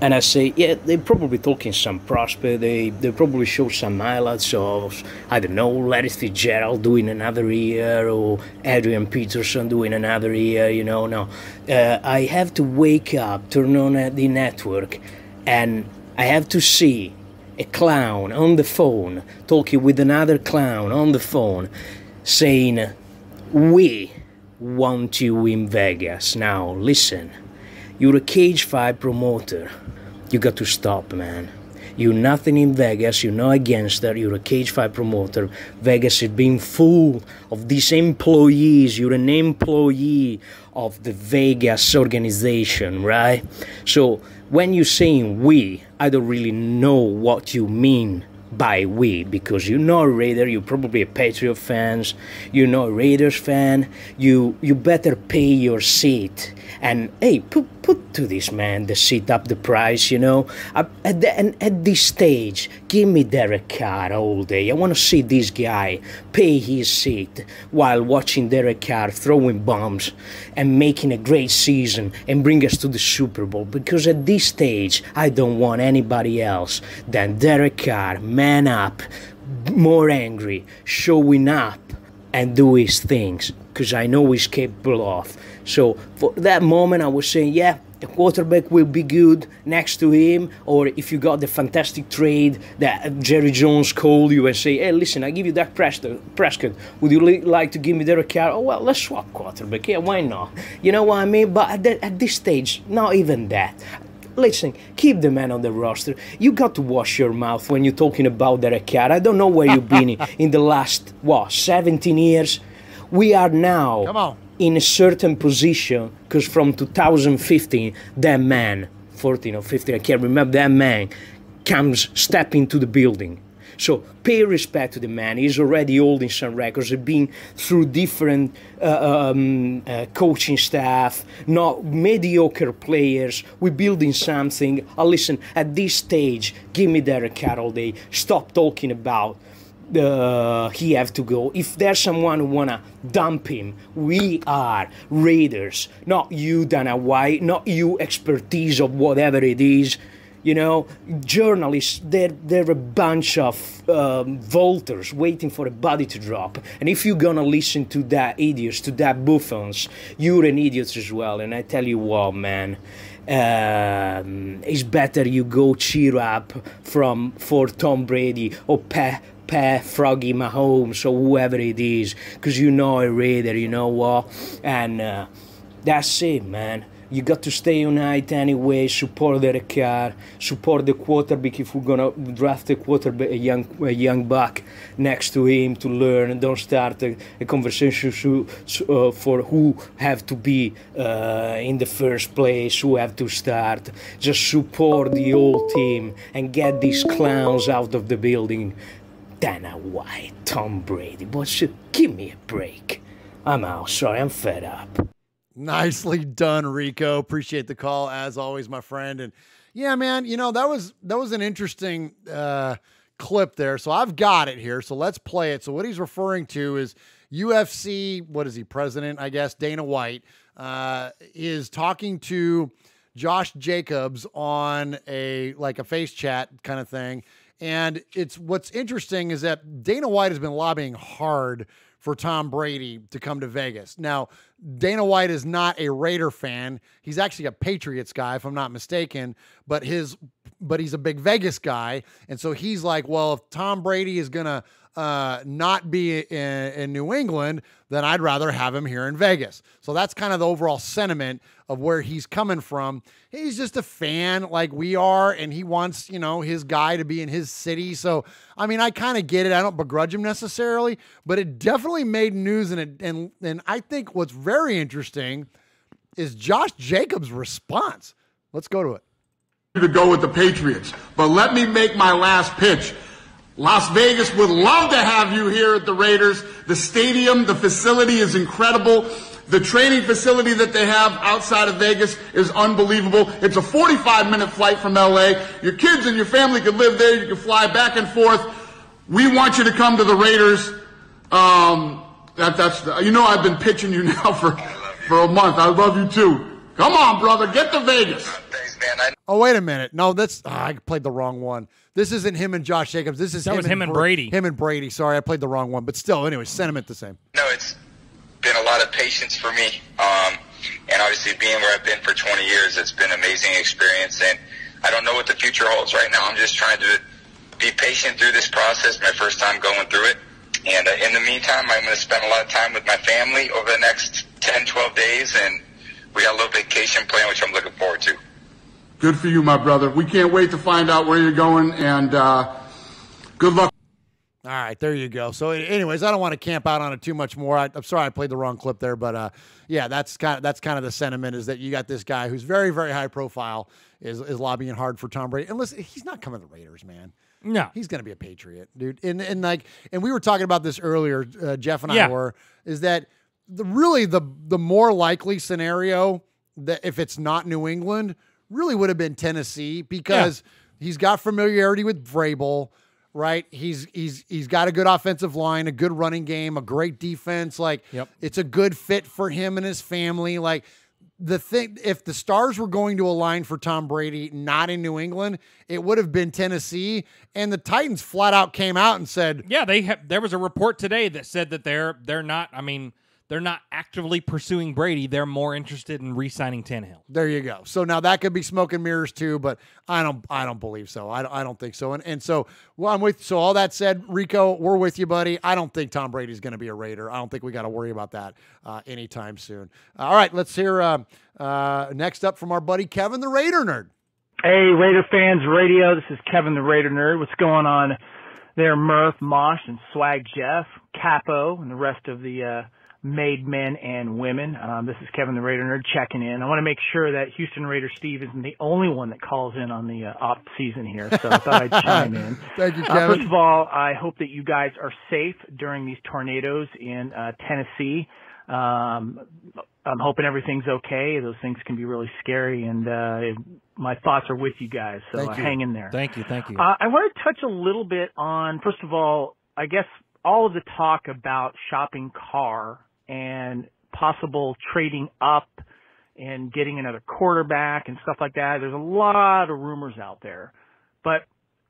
And I say, yeah, they're probably talking some prospect. They probably show some highlights of, I don't know, Larry Fitzgerald doing another year or Adrian Peterson doing another year, No, I have to wake up, turn on the network, and I have to see a clown on the phone talking with another clown on the phone saying, we want you in Vegas. Now, listen. You're a Cage Fight promoter. You got to stop, man. You're nothing in Vegas. You're not against that. You're a Cage Fight promoter. Vegas is being full of these employees. You're an employee of the Vegas organization, right? So when you're saying we, I don't really know what you mean by we, because you're not a Raider, you're probably a Patriot fan, you're not a Raiders fan, you better pay your seat. And hey, put to this man the seat up the price, at this stage, give me Derek Carr all day. I want to see this guy pay his seat while watching Derek Carr throwing bombs and making a great season and bring us to the Super Bowl, because at this stage I don't want anybody else than Derek Carr, man up, more angry, showing up and do his things, because I know he's capable of. So for that moment I was saying, yeah, the quarterback will be good next to him, or if you got the fantastic trade that Jerry Jones called you and say, hey, listen, I give you Dak Prescott, would you like to give me Derek Carr? Oh, well, let's swap quarterback, yeah, why not? You know what I mean? But at this stage, not even that. Listen, keep the man on the roster. You got to wash your mouth when you're talking about Derek Carr. I don't know where you've been in the last, 17 years? We are now in a certain position, because from 2015, that man, 14 or 15, I can't remember, that man comes stepping into the building. So pay respect to the man. He's already holding some records. He's been through different coaching staff, not mediocre players. We're building something. Listen, at this stage, give me Derek Carr all day. Stop talking about he have to go. If there's someone who wanna dump him, we are Raiders, not you, Dana White, not you, expertise of whatever it is. Journalists, they're a bunch of vultures waiting for a body to drop. And if you're gonna listen to that idiots, to that buffoons, you're an idiot as well. And I tell you what, man, it's better you go cheer up for Tom Brady or Froggy Mahomes or whoever it is, because you know a Raider, you know what? And that's it, man. You got to stay united anyway, support Derek Carr, support the quarterback if we're going to draft a quarterback, a young buck next to him to learn, and don't start a conversation for who have to be in the first place, who have to start. Just support the old team and get these clowns out of the building. Dana White, Tom Brady, but give me a break. I'm out, sorry, I'm fed up. Nicely done, Rico. Appreciate the call as always, my friend. And yeah, man, that was an interesting clip there. So I've got it here. So let's play it. So what he's referring to is UFC, what is he, president, I guess, Dana White, is talking to Josh Jacobs on a face chat kind of thing. And what's interesting is that Dana White has been lobbying hard for Tom Brady to come to Vegas. Now, Dana White is not a Raider fan. He's actually a Patriots guy, if I'm not mistaken, but he's a big Vegas guy. And so he's like, well, if Tom Brady is going to not be in New England, then I'd rather have him here in Vegas. So that's kind of the overall sentiment of where he's coming from. He's just a fan like we are, and he wants, his guy to be in his city. So, I mean, I kind of get it. I don't begrudge him necessarily, but it definitely made news. And I think what's very interesting is Josh Jacobs' response. Let's go to it. To go with the Patriots, but let me make my last pitch. Las Vegas would love to have you here at the Raiders. The stadium, the facility is incredible. The training facility that they have outside of Vegas is unbelievable. It's a 45-minute flight from LA. Your kids and your family can live there. You can fly back and forth. We want you to come to the Raiders. I've been pitching you now for a month. I love you too. Come on, brother. Get to Vegas. Thanks, man. Oh, wait a minute. No, I played the wrong one. This isn't him and Josh Jacobs. This is him and Brady. Him and Brady. Sorry, I played the wrong one. But still, anyway, sentiment the same. No, it's been a lot of patience for me. And obviously being where I've been for 20 years, it's been an amazing experience. And I don't know what the future holds right now. I'm just trying to be patient through this process, my first time going through it. And in the meantime, I'm going to spend a lot of time with my family over the next 10, 12 days. And we got a little vacation plan, which I'm looking forward to. Good for you, my brother. We can't wait to find out where you're going, and good luck. All right, there you go. So, anyways, I don't want to camp out on it too much more. I'm sorry I played the wrong clip there, but yeah, that's kind of the sentiment, is that you got this guy who's very, very high profile, is lobbying hard for Tom Brady. And listen, he's not coming to the Raiders, man. No, he's going to be a Patriot, dude. And we were talking about this earlier. Jeff and I were, is that the more likely scenario that if it's not New England really would have been Tennessee, because he's got familiarity with Vrabel, right? He's got a good offensive line, a good running game, a great defense. Like, it's a good fit for him and his family. Like, if the stars were going to align for Tom Brady, not in New England, it would have been Tennessee. And the Titans flat out came out and said, there was a report today that said that they're not, they're not actively pursuing Brady. They're more interested in re-signing Tannehill. There you go. So now that could be smoke and mirrors too, but I don't believe so. I don't think so. And so, well, so all that said, Rico, we're with you, buddy. I don't think Tom Brady's going to be a Raider. I don't think we got to worry about that anytime soon. All right, let's hear next up from our buddy Kevin, the Raider Nerd. Hey, Raider Fans Radio. This is Kevin, the Raider Nerd. What's going on there, Murph, Mosh, and Swag Jeff, Capo, and the rest of the made men and women. This is Kevin the Raider Nerd checking in. I want to make sure that Houston Raider Steve isn't the only one that calls in on the off season here, so I thought I'd chime in. Thank you, Kevin. First of all, I hope that you guys are safe during these tornadoes in Tennessee. I'm hoping everything's okay. Those things can be really scary, and my thoughts are with you guys, so hang in there. Thank you. I want to touch a little bit on, first of all, I guess all of the talk about shopping Carr and possible trading up and getting another quarterback and stuff like that. There's a lot of rumors out there. But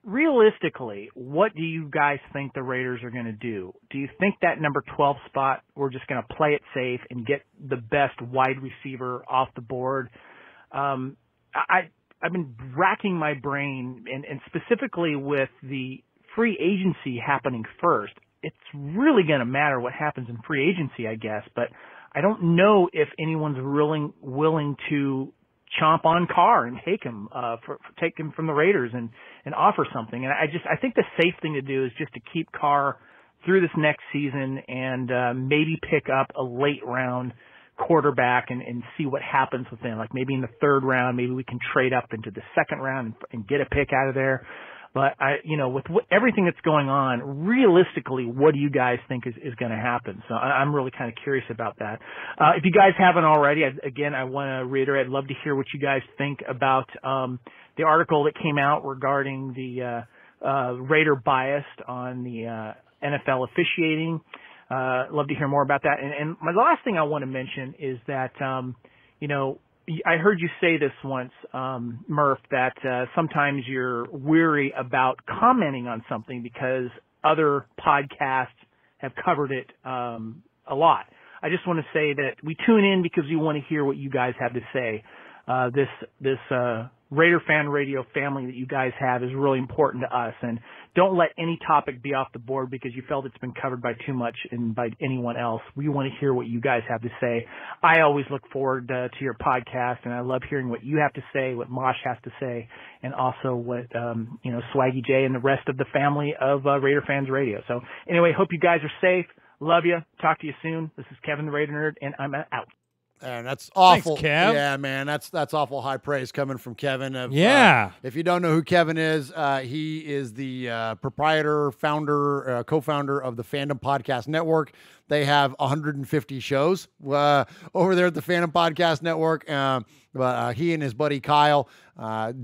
realistically, what do you guys think the Raiders are going to do? Do you think that number 12 spot, we're just going to play it safe and get the best wide receiver off the board? I've been racking my brain, and specifically with the free agency happening first. It's really going to matter what happens in free agency, I guess, but I don't know if anyone's willing to chomp on Carr and take him from the Raiders and offer something. And I think the safe thing to do is just to keep Carr through this next season and maybe pick up a late round quarterback and see what happens with them. Like maybe in the third round, maybe we can trade up into the second round and get a pick out of there. But with everything that's going on, realistically, what do you guys think is going to happen? So I'm really kind of curious about that. If you guys haven't already, I want to reiterate, I'd love to hear what you guys think about the article that came out regarding the Raider bias on the NFL officiating. Love to hear more about that. And my last thing I want to mention is that, I heard you say this once, Murph, that sometimes you're weary about commenting on something because other podcasts have covered it a lot. I just want to say that we tune in because we want to hear what you guys have to say. This Raider Fan Radio family that you guys have is really important to us, and don't let any topic be off the board because you felt it's been covered by too much and by anyone else. We want to hear what you guys have to say. I always look forward to your podcast, and I love hearing what you have to say, what Mosh has to say, and also what Swaggy J and the rest of the family of Raider Fans Radio. So anyway, hope you guys are safe. Love you. Talk to you soon. This is Kevin the Raider Nerd, and I'm out. And that's awful. Thanks, Kev. Yeah, man, that's awful high praise coming from Kevin. Yeah. If you don't know who Kevin is, he is the proprietor, founder, co-founder of the Fandom Podcast Network. They have 150 shows over there at the Fandom Podcast Network. But he and his buddy Kyle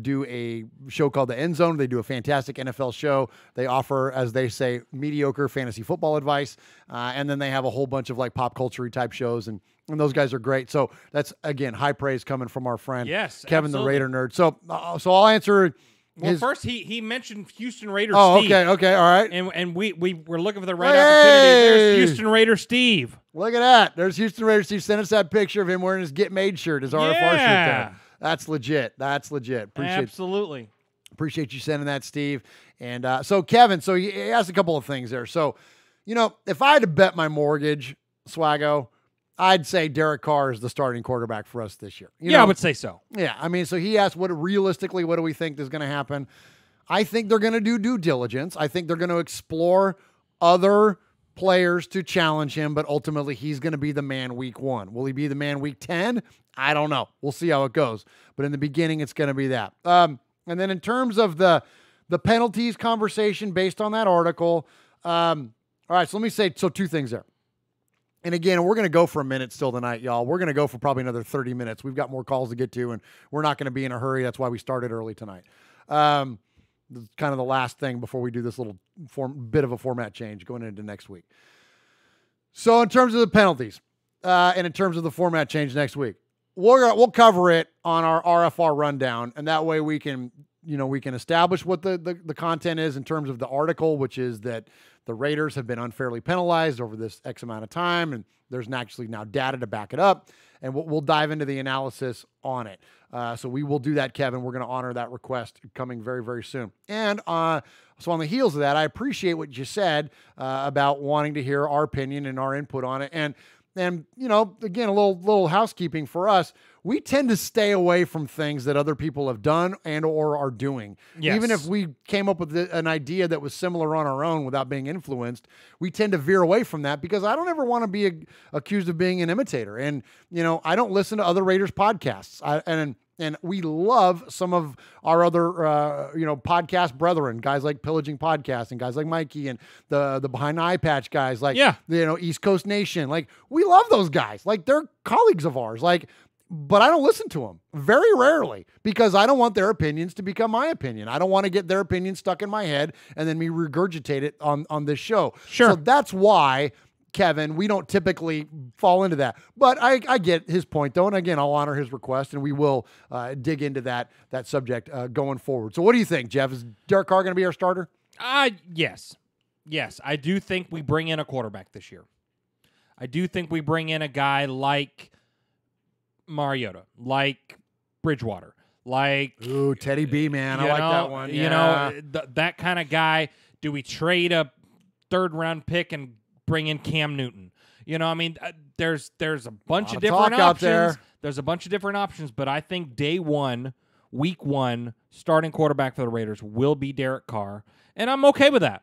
do a show called The End Zone. They do a fantastic NFL show. They offer, as they say, mediocre fantasy football advice. And then they have a whole bunch of like pop culture type shows, and those guys are great. So that's, again, high praise coming from our friend Kevin, absolutely. the Raider nerd. So I'll answer. Well, first he mentioned Houston Raiders. Oh, Steve, okay, all right. And we were looking for the right opportunity. There's Houston Raider Steve. Look at that. There's Houston Raider Steve. Sent us that picture of him wearing his Get Made shirt, his RFR shirt there. That's legit. Absolutely. Appreciate you sending that, Steve. And so Kevin, so he asked a couple of things there. So, if I had to bet my mortgage, Swaggo, I'd say Derek Carr is the starting quarterback for us this year. I would say so. Yeah, I mean, so he asked, what do we think is going to happen? I think they're going to do due diligence. I think they're going to explore other players to challenge him, but ultimately he's going to be the man week 1. Will he be the man week 10? I don't know. We'll see how it goes. But in the beginning, it's going to be that. And then in terms of the penalties conversation based on that article, all right, so let me say, two things there. And again, we're going to go for a minute still tonight, y'all. We're going to go for probably another 30 minutes. We've got more calls to get to, and we're not going to be in a hurry. That's why we started early tonight. Kind of the last thing before we do this little bit of a format change going into next week. So in terms of the penalties, and in terms of the format change next week, we'll cover it on our RFR rundown, and that way we can establish what the content is in terms of the article, which is that the Raiders have been unfairly penalized over this X amount of time, and there's actually now data to back it up, and we'll dive into the analysis on it. So we will do that, Kevin. We're going to honor that request coming very, very soon. And so on the heels of that, I appreciate what you said about wanting to hear our opinion and our input on it. And again, a little housekeeping for us. We tend to stay away from things that other people have done and or are doing. Yes. Even if we came up with an idea that was similar on our own without being influenced, we tend to veer away from that because I don't ever want to be accused of being an imitator. And, I don't listen to other Raiders podcasts. And we love some of our other, podcast brethren, guys like Pillaging Podcast and guys like Mikey and the Behind the Eye Patch guys, like, East Coast Nation. Like, we love those guys. Like, they're colleagues of ours. Like, but I don't listen to them very rarely because I don't want their opinions to become my opinion. I don't want to get their opinion stuck in my head and then me regurgitate it on this show. Sure. So that's why, Kevin, we don't typically fall into that. But I get his point, though. And again, I'll honor his request, and we will dig into that subject going forward. So what do you think, Jeff? Is Derek Carr going to be our starter? Yes. Yes, I do think we bring in a quarterback this year. I do think we bring in a guy like Mariota, like Bridgewater, like... Ooh, Teddy B, man. I like that one. Yeah. That kind of guy. Do we trade a third-round pick and bring in Cam Newton? There's a bunch of different options. There. There's a bunch of different options, but I think day 1, week 1, starting quarterback for the Raiders will be Derek Carr, and I'm okay with that.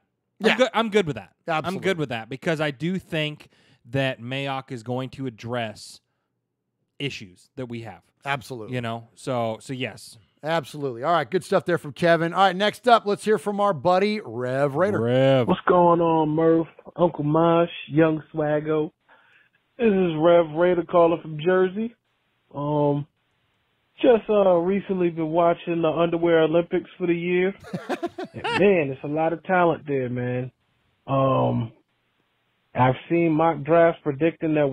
I'm good with that. Absolutely. I'm good with that because I do think that Mayock is going to address issues that we have. Absolutely. So yes. Absolutely. All right, good stuff there from Kevin. All right, next up, let's hear from our buddy, Rev Raider. Rev. What's going on, Murph? Uncle Mosh, Young Swaggo. This is Rev Raider calling from Jersey. Just recently been watching the Underwear Olympics for the year. And man, there's a lot of talent there, man. I've seen mock drafts predicting that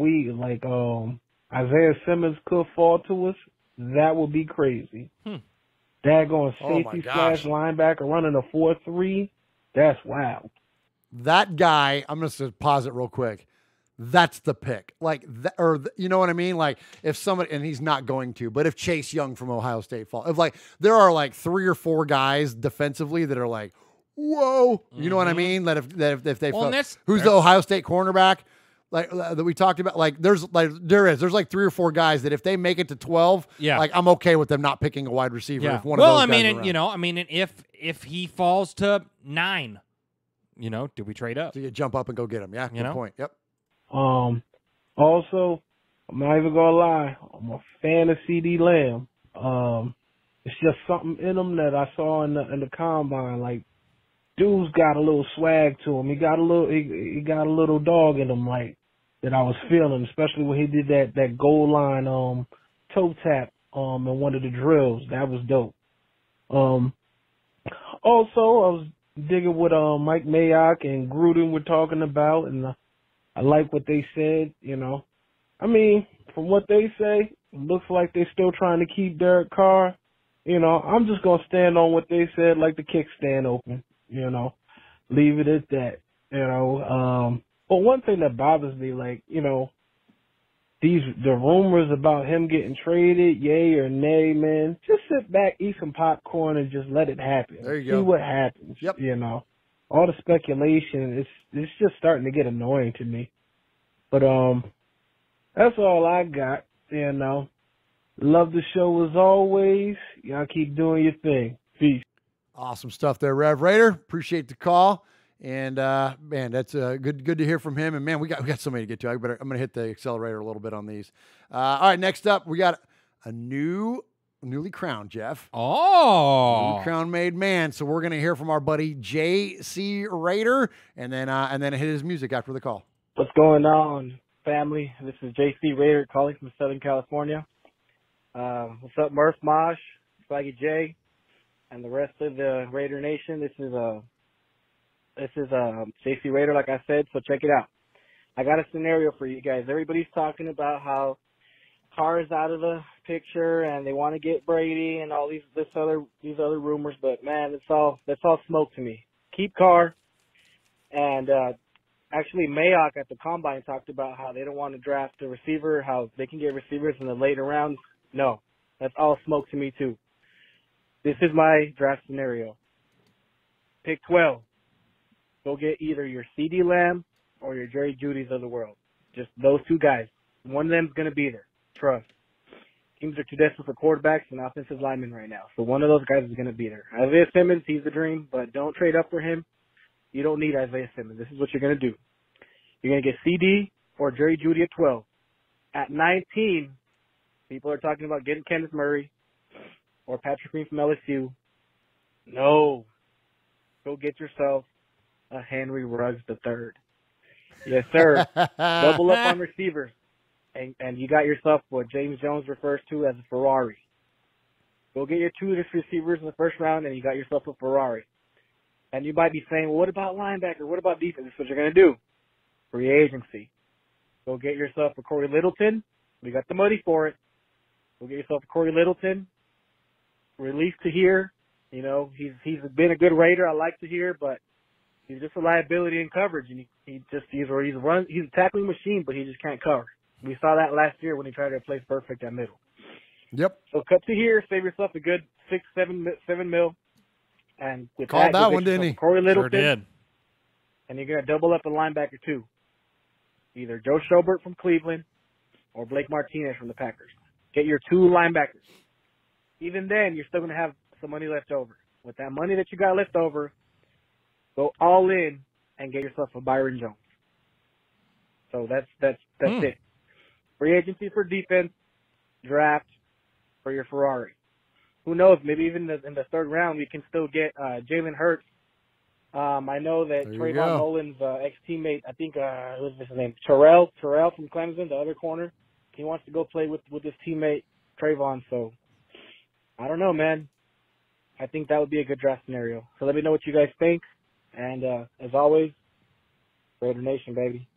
Isaiah Simmons could fall to us. That would be crazy. Daggone safety slash linebacker running a 4-3. That's wild. That guy, I'm going to pause it real quick. That's the pick. You know what I mean? Like, if somebody, and he's not going to, but if Chase Young from Ohio State falls, there are 3 or 4 guys defensively that are like, whoa, you know what I mean? That if they fall, who's the Ohio State cornerback? That we talked about, there's 3 or 4 guys that if they make it to 12, I'm okay with them not picking a wide receiver. Yeah. If one of those guys if he falls to 9, do we trade up? So you jump up and go get him. Yeah, good point. Yep. Also, I'm not even gonna lie. I'm a fan of CeeDee Lamb. It's just something in him that I saw in the combine. Like, dude's got a little swag to him. He got a little dog in him, like, that I was feeling, especially when he did that goal line toe tap in one of the drills. That was dope. Also, I was digging what Mike Mayock and Gruden were talking about, and I like what they said. You know, I mean, from what they say, it looks like they're still trying to keep Derek Carr. You know, I'm just gonna stand on what they said, like the kickstand open. You know, leave it at that. You know, but one thing that bothers me, like, you know, the rumors about him getting traded, yay or nay, man, just sit back, eat some popcorn, and just let it happen. There you See go. what happens. Yep. You know, all the speculation, it's just starting to get annoying to me. But that's all I got. You know, love the show as always. Y'all keep doing your thing. Peace. Awesome stuff there, Rev Raider. Appreciate the call. And man, that's good to hear from him. And man, we got so many to get to. I'm gonna hit the accelerator a little bit on these. All right, next up, we got a newly crowned Jeff. Newly crowned made man. So we're gonna hear from our buddy JC Raider, and then hit his music after the call. What's going on, family? This is JC Raider calling from Southern California. What's up, Murph, Mosh, Swaggy J, and the rest of the Raider Nation? This is JC Raider, like I said, so check it out. I got a scenario for you guys. Everybody's talking about how Carr is out of the picture and they want to get Brady and all these other rumors, but man, that's all smoke to me. Keep Carr. And actually, Mayock at the Combine talked about how they don't want to draft a receiver, how they can get receivers in the later rounds. No, that's all smoke to me too. This is my draft scenario. Pick 12. Go get either your CeeDee Lamb or your Jerry Jeudy's of the world. Just those two guys. One of them's going to be there. Trust. Teams are too desperate for quarterbacks and offensive linemen right now. So one of those guys is going to be there. Isaiah Simmons, he's the dream, but don't trade up for him. You don't need Isaiah Simmons. This is what you're going to do. You're going to get CD or Jerry Jeudy at 12. At 19, people are talking about getting Kenneth Murray or Patrick Green from LSU. No. Go get yourself a Henry Ruggs III. Yes, sir. Double up on receivers. And you got yourself what James Jones refers to as a Ferrari. Go get your two receivers in the first round, and you got yourself a Ferrari. And you might be saying, well, what about linebacker? What about defense? This is what you're going to do. Free agency. Go get yourself a Corey Littleton. We got the money for it. Go get yourself a Corey Littleton. Release to here. You know, he's been a good Raider. I like to hear, but he's just a liability in coverage, and he's a tackling machine, but he just can't cover. We saw that last year when he tried to replace Perfect at middle. Yep. So cut to here, save yourself a good $7 mil, and with called that one, didn't he? Corey Littleton, Sure did. and you're gonna double up a linebacker too. Either Joe Schobert from Cleveland or Blake Martinez from the Packers. Get your two linebackers. Even then, you're still gonna have some money left over. With that money that you got left over, go all in and get yourself a Byron Jones. So that's it. Free agency for defense, draft for your Ferrari. Who knows? Maybe even in the third round we can still get Jalen Hurts. I know that Trayvon Mullen's ex-teammate, I think what was his name, Terrell from Clemson, the other corner. He wants to go play with his teammate Trayvon. So I don't know, man. I think that would be a good draft scenario. So let me know what you guys think. And as always, Raider Nation, baby.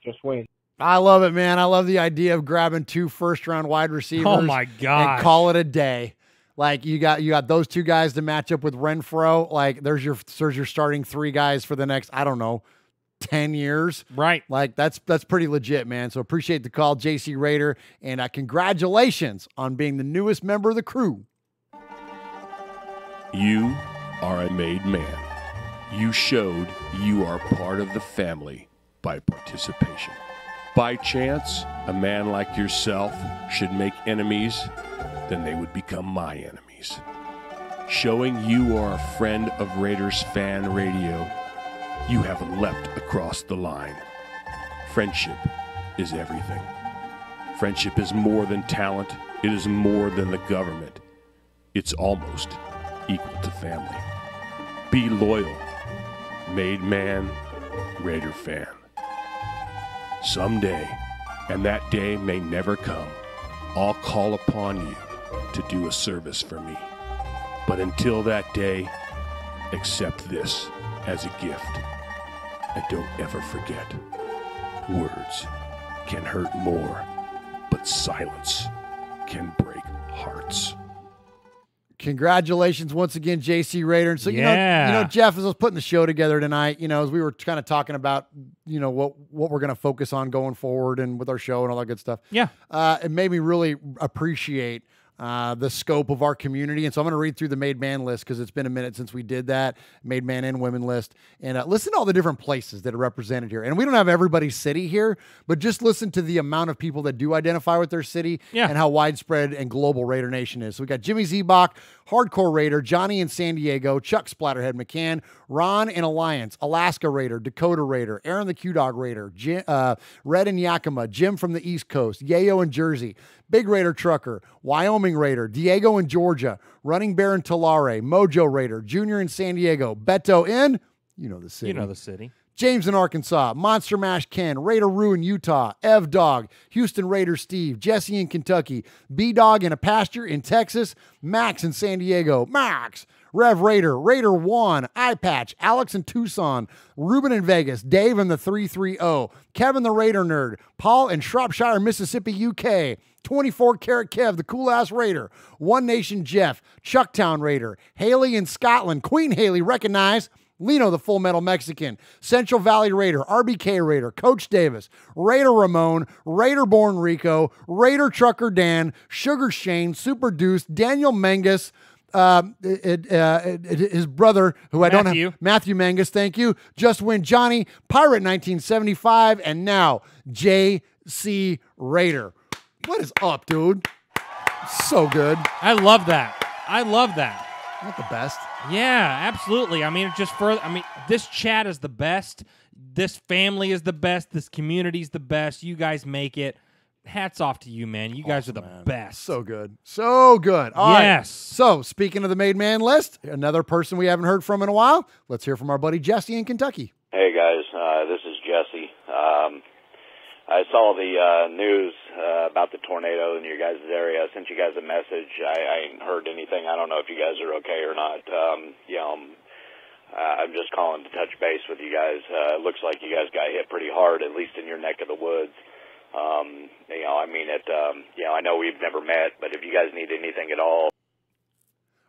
Just win. I love it, man. I love the idea of grabbing 2 first-round wide receivers. Oh, my gosh. And call it a day. Like, you got those 2 guys to match up with Renfro. Like, there's your starting 3 guys for the next, I don't know, 10 years. Right. Like, that's pretty legit, man. So appreciate the call, JC Raider. And congratulations on being the newest member of the crew. You are a made man. You showed you are part of the family by participation. By chance, a man like yourself should make enemies, then they would become my enemies. Showing you are a friend of Raiders Fan Radio, you have leapt across the line. Friendship is everything. Friendship is more than talent. It is more than the government. It's almost equal to family. Be loyal. Made man, Raider fan. Someday, and that day may never come, I'll call upon you to do a service for me. But until that day, accept this as a gift. And don't ever forget, words can hurt more, but silence can break hearts. Congratulations once again, JC Raider. And so, you know, Jeff, as I was putting the show together tonight, you know, as we were kind of talking about, you know, what we're going to focus on going forward and with our show and all that good stuff. Yeah. It made me really appreciate the scope of our community. And so I'm going to read through the Made Man list because it's been a minute since we did that, Made Man and Women list. And listen to all the different places that are represented here. And we don't have everybody's city here, but just listen to the amount of people that do identify with their city and how widespread and global Raider Nation is. So we got Jimmy Zebach, Hardcore Raider, Johnny in San Diego, Chuck Splatterhead McCann, Ron in Alliance, Alaska Raider, Dakota Raider, Aaron the Q-Dog Raider, Red in Yakima, Jim from the East Coast, Yayo in Jersey, Big Raider Trucker, Wyoming Raider, Diego in Georgia, Running Bear in Tulare, Mojo Raider, Junior in San Diego, Beto in, you know the city. You know the city. James in Arkansas, Monster Mash Ken, Raider Rue in Utah, Ev Dog, Houston Raider Steve, Jesse in Kentucky, B-Dog in a pasture in Texas, Max in San Diego, Max, Rev Raider, Raider Juan, Eye Patch, Alex in Tucson, Ruben in Vegas, Dave in the 330, Kevin the Raider Nerd, Paul in Shropshire, Mississippi, UK, 24 Karat Kev, the cool-ass Raider, One Nation Jeff, Chucktown Raider, Haley in Scotland, Queen Haley, recognize, Lino, the Full Metal Mexican, Central Valley Raider, RBK Raider, Coach Davis, Raider Ramon, Raider Born Rico, Raider Trucker Dan, Sugar Shane, Super Deuce, Daniel Mangus, his brother, who I don't have, Matthew Mangus, thank you, Just Win Johnny, Pirate 1975, and now JC Raider. What is up, dude? So good. I love that. I love that. Not the best. Yeah, absolutely. I mean, this chat is the best. This family is the best. This community is the best. You guys make it. Hats off to you, man. You guys are the best. So good. So good. All right. Yes. So, speaking of the Made Man list, another person we haven't heard from in a while. Let's hear from our buddy Jesse in Kentucky. Hey, guys. This is Jesse. I saw the news about the tornado in your guys' area. I sent you guys a message. I ain't heard anything. I don't know if you guys are okay or not. I'm just calling to touch base with you guys. It looks like you guys got hit pretty hard, at least in your neck of the woods. I know we've never met, but if you guys need anything at all.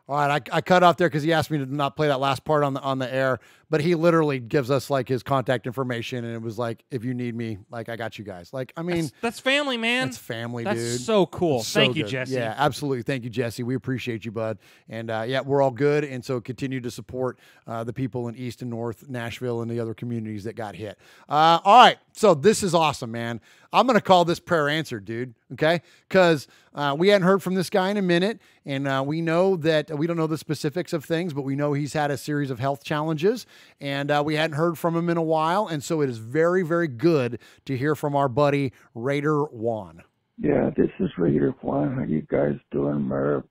All right, I cut off there because he asked me to not play that last part on the air, but he literally gives us like his contact information, and it was like, if you need me, like I got you guys. Like, I mean, that's family, man. That's family, dude. That's so cool. Thank you, good. Jesse. Yeah, absolutely. Thank you, Jesse. We appreciate you, bud. And we're all good, and so continue to support the people in East and North Nashville and the other communities that got hit. All right, so this is awesome, man. I'm gonna call this prayer answered, dude. Okay, because we hadn't heard from this guy in a minute, and we know that we don't know the specifics of things, but we know he's had a series of health challenges, and we hadn't heard from him in a while, and so it is very, very good to hear from our buddy Raider Juan. Yeah, this is Raider Juan. How you guys doing, Merv?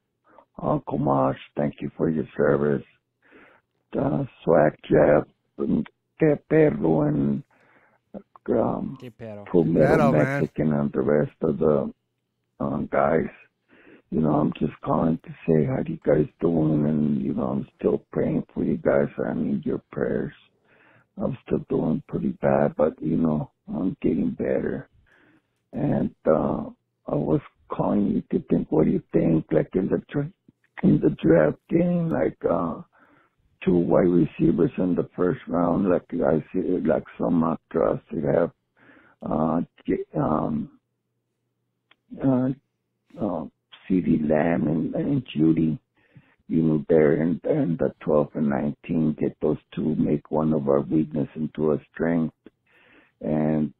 Uncle Mosh, thank you for your service. Swag Jeff, and Que Perro, and Full Metal Mexican, and the rest of the guys. You know, I'm just calling to say how you guys doing, and you know, I'm still praying for you guys. I need your prayers. I'm still doing pretty bad, but you know, I'm getting better. And I was calling you to think, what do you think, like in the draft game, like 2 wide receivers in the first round, like I see, like some mock drafts they have CeeDee Lamb and Judy, you know, there and the 12 and 19, get those 2, make one of our weakness into a strength. And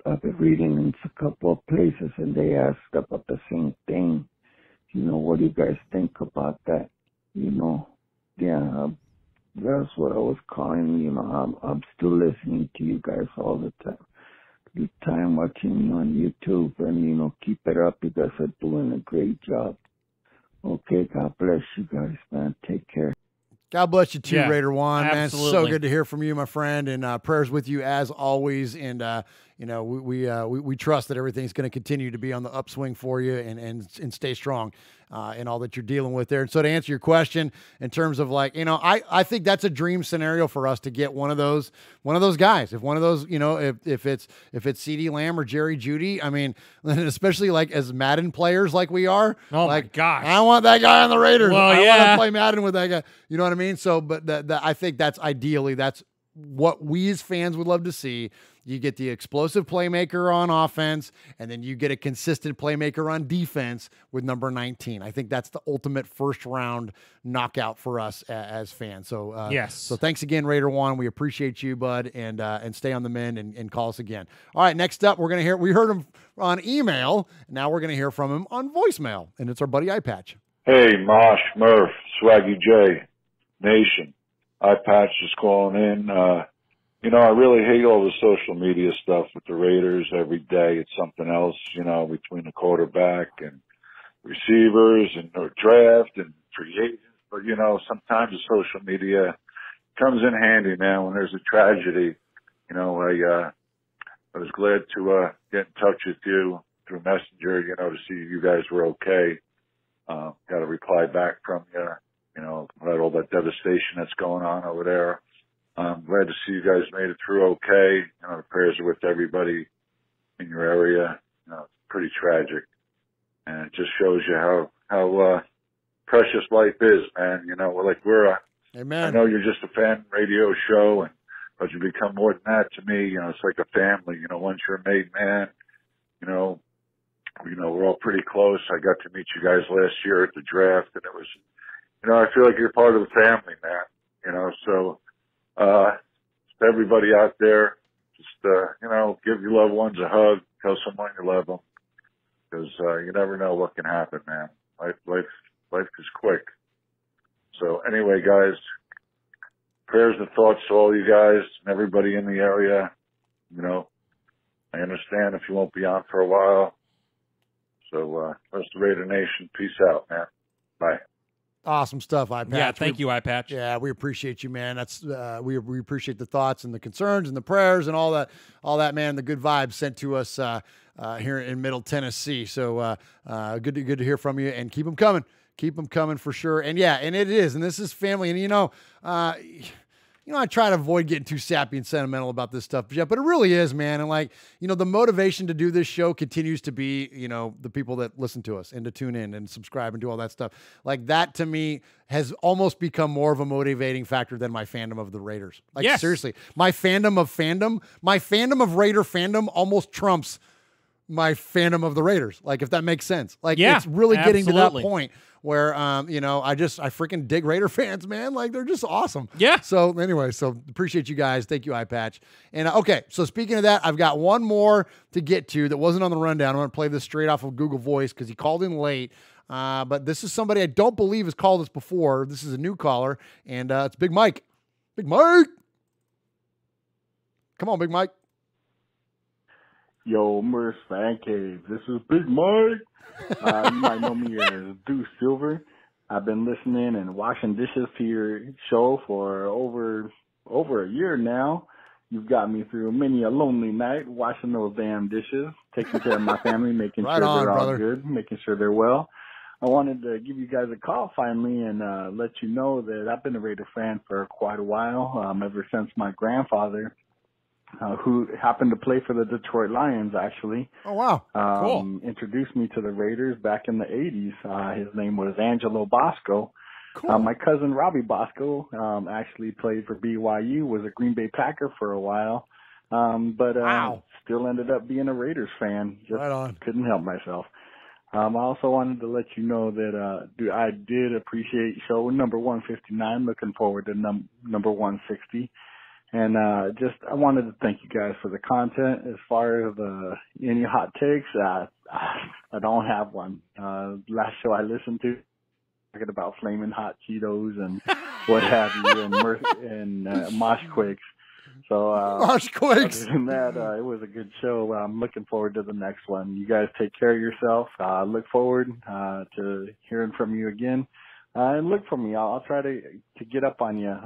I've been reading in a couple of places, and they asked about the same thing. You know, what do you guys think about that? You know, yeah, that's what I was calling. You know, I'm still listening to you guys all the time. good time watching you on YouTube, and, keep it up. You guys are doing a great job. Okay, God bless you guys, man. Take care. God bless you too, Yeah, Raider Juan, man. absolutely. So good to hear from you, my friend, and prayers with you as always. And we trust that everything's going to continue to be on the upswing for you and stay strong in all that you're dealing with there. And so to answer your question in terms of I think that's a dream scenario for us to get one of those guys. If one of those, if it's CeeDee Lamb or Jerry Jeudy, I mean, especially as Madden players like we are. Oh my gosh. I want that guy on the Raiders. Well, I yeah. want to play Madden with that guy. You know what I mean? So, but I think that's what we as fans would love to see. You get the explosive playmaker on offense, and then you get a consistent playmaker on defense with number 19. I think that's the ultimate first-round knockout for us as fans. So, yes. So thanks again, Raider Juan. We appreciate you, bud, and stay on the mend and call us again. All right, next up, we heard him on email. Now we're going to hear from him on voicemail, and it's our buddy Eye Patch. Hey, Mosh, Murph, Swaggy J, Nation. Eye Patch is calling in. I really hate all the social media stuff with the Raiders. Every day it's something else, between the quarterback and receivers and draft and free agents. But, sometimes the social media comes in handy, man, when there's a tragedy. I was glad to get in touch with you through Messenger, to see you guys were okay. Got a reply back from you, about all that devastation that's going on over there. I'm glad to see you guys made it through okay. The prayers are with everybody in your area. It's pretty tragic. And it just shows you how precious life is, man. Amen. I know you're just a fan radio show, but you become more than that to me. It's like a family. Once you're a made man, we're all pretty close. I got to meet you guys last year at the draft, and it was, I feel like you're part of the family, man. So, to everybody out there, just, give your loved ones a hug, tell someone you love them, because, you never know what can happen, man. Life is quick. So anyway, guys, prayers and thoughts to all you guys and everybody in the area. I understand if you won't be on for a while. So, rest of Raider Nation, peace out, man. Bye. Awesome stuff, Eye Patch. Yeah, thank you, Eye Patch. Yeah, we appreciate you, man. That's we appreciate the thoughts and the concerns and the prayers and all that, man. The good vibes sent to us here in Middle Tennessee. So good to hear from you, and keep them coming. Keep them coming for sure. And yeah, and it is, and this is family. And I try to avoid getting too sappy and sentimental about this stuff, but it really is, man. And the motivation to do this show continues to be, the people that listen to us and to tune in and subscribe and do all that stuff. Like that to me has almost become more of a motivating factor than my fandom of the Raiders. Yes. Seriously, my fandom of Raider fandom almost trumps my fandom of the Raiders. If that makes sense. It's really getting to that point where, I freaking dig Raider fans, man. They're just awesome. Yeah. So anyway, appreciate you guys. Thank you, Eye Patch. And okay, so speaking of that, I've got one more to get to that wasn't on the rundown. I'm going to play this straight off of Google Voice because he called in late. But this is somebody I don't believe has called us before. This is a new caller, and it's Big Mike. Big Mike. Come on, Big Mike. Yo, Murph Fan Cave. This is Big Mike. You might know me as Deuce Silver. I've been listening and washing dishes to your show for over a year now. You've got me through many a lonely night washing those damn dishes, taking care of my family, making sure they're all good, making sure they're well. I wanted to give you guys a call finally and let you know that I've been a Raider fan for quite a while, ever since my grandfather, who happened to play for the Detroit Lions, actually. Oh, wow. Cool. Introduced me to the Raiders back in the 80s. His name was Angelo Bosco. Cool. My cousin Robbie Bosco actually played for BYU, was a Green Bay Packer for a while, but still ended up being a Raiders fan. Just right on. Couldn't help myself. I also wanted to let you know that I did appreciate show number 159. Looking forward to number 160. And I wanted to thank you guys for the content. As far as any hot takes, I don't have one. Last show I listened to, talking about flaming hot Cheetos and what have you, and Mosh Quakes. So Moshquakes. other than that, it was a good show. I'm looking forward to the next one. You guys take care of yourself. Look forward to hearing from you again. And look for me. I'll try to get up on you.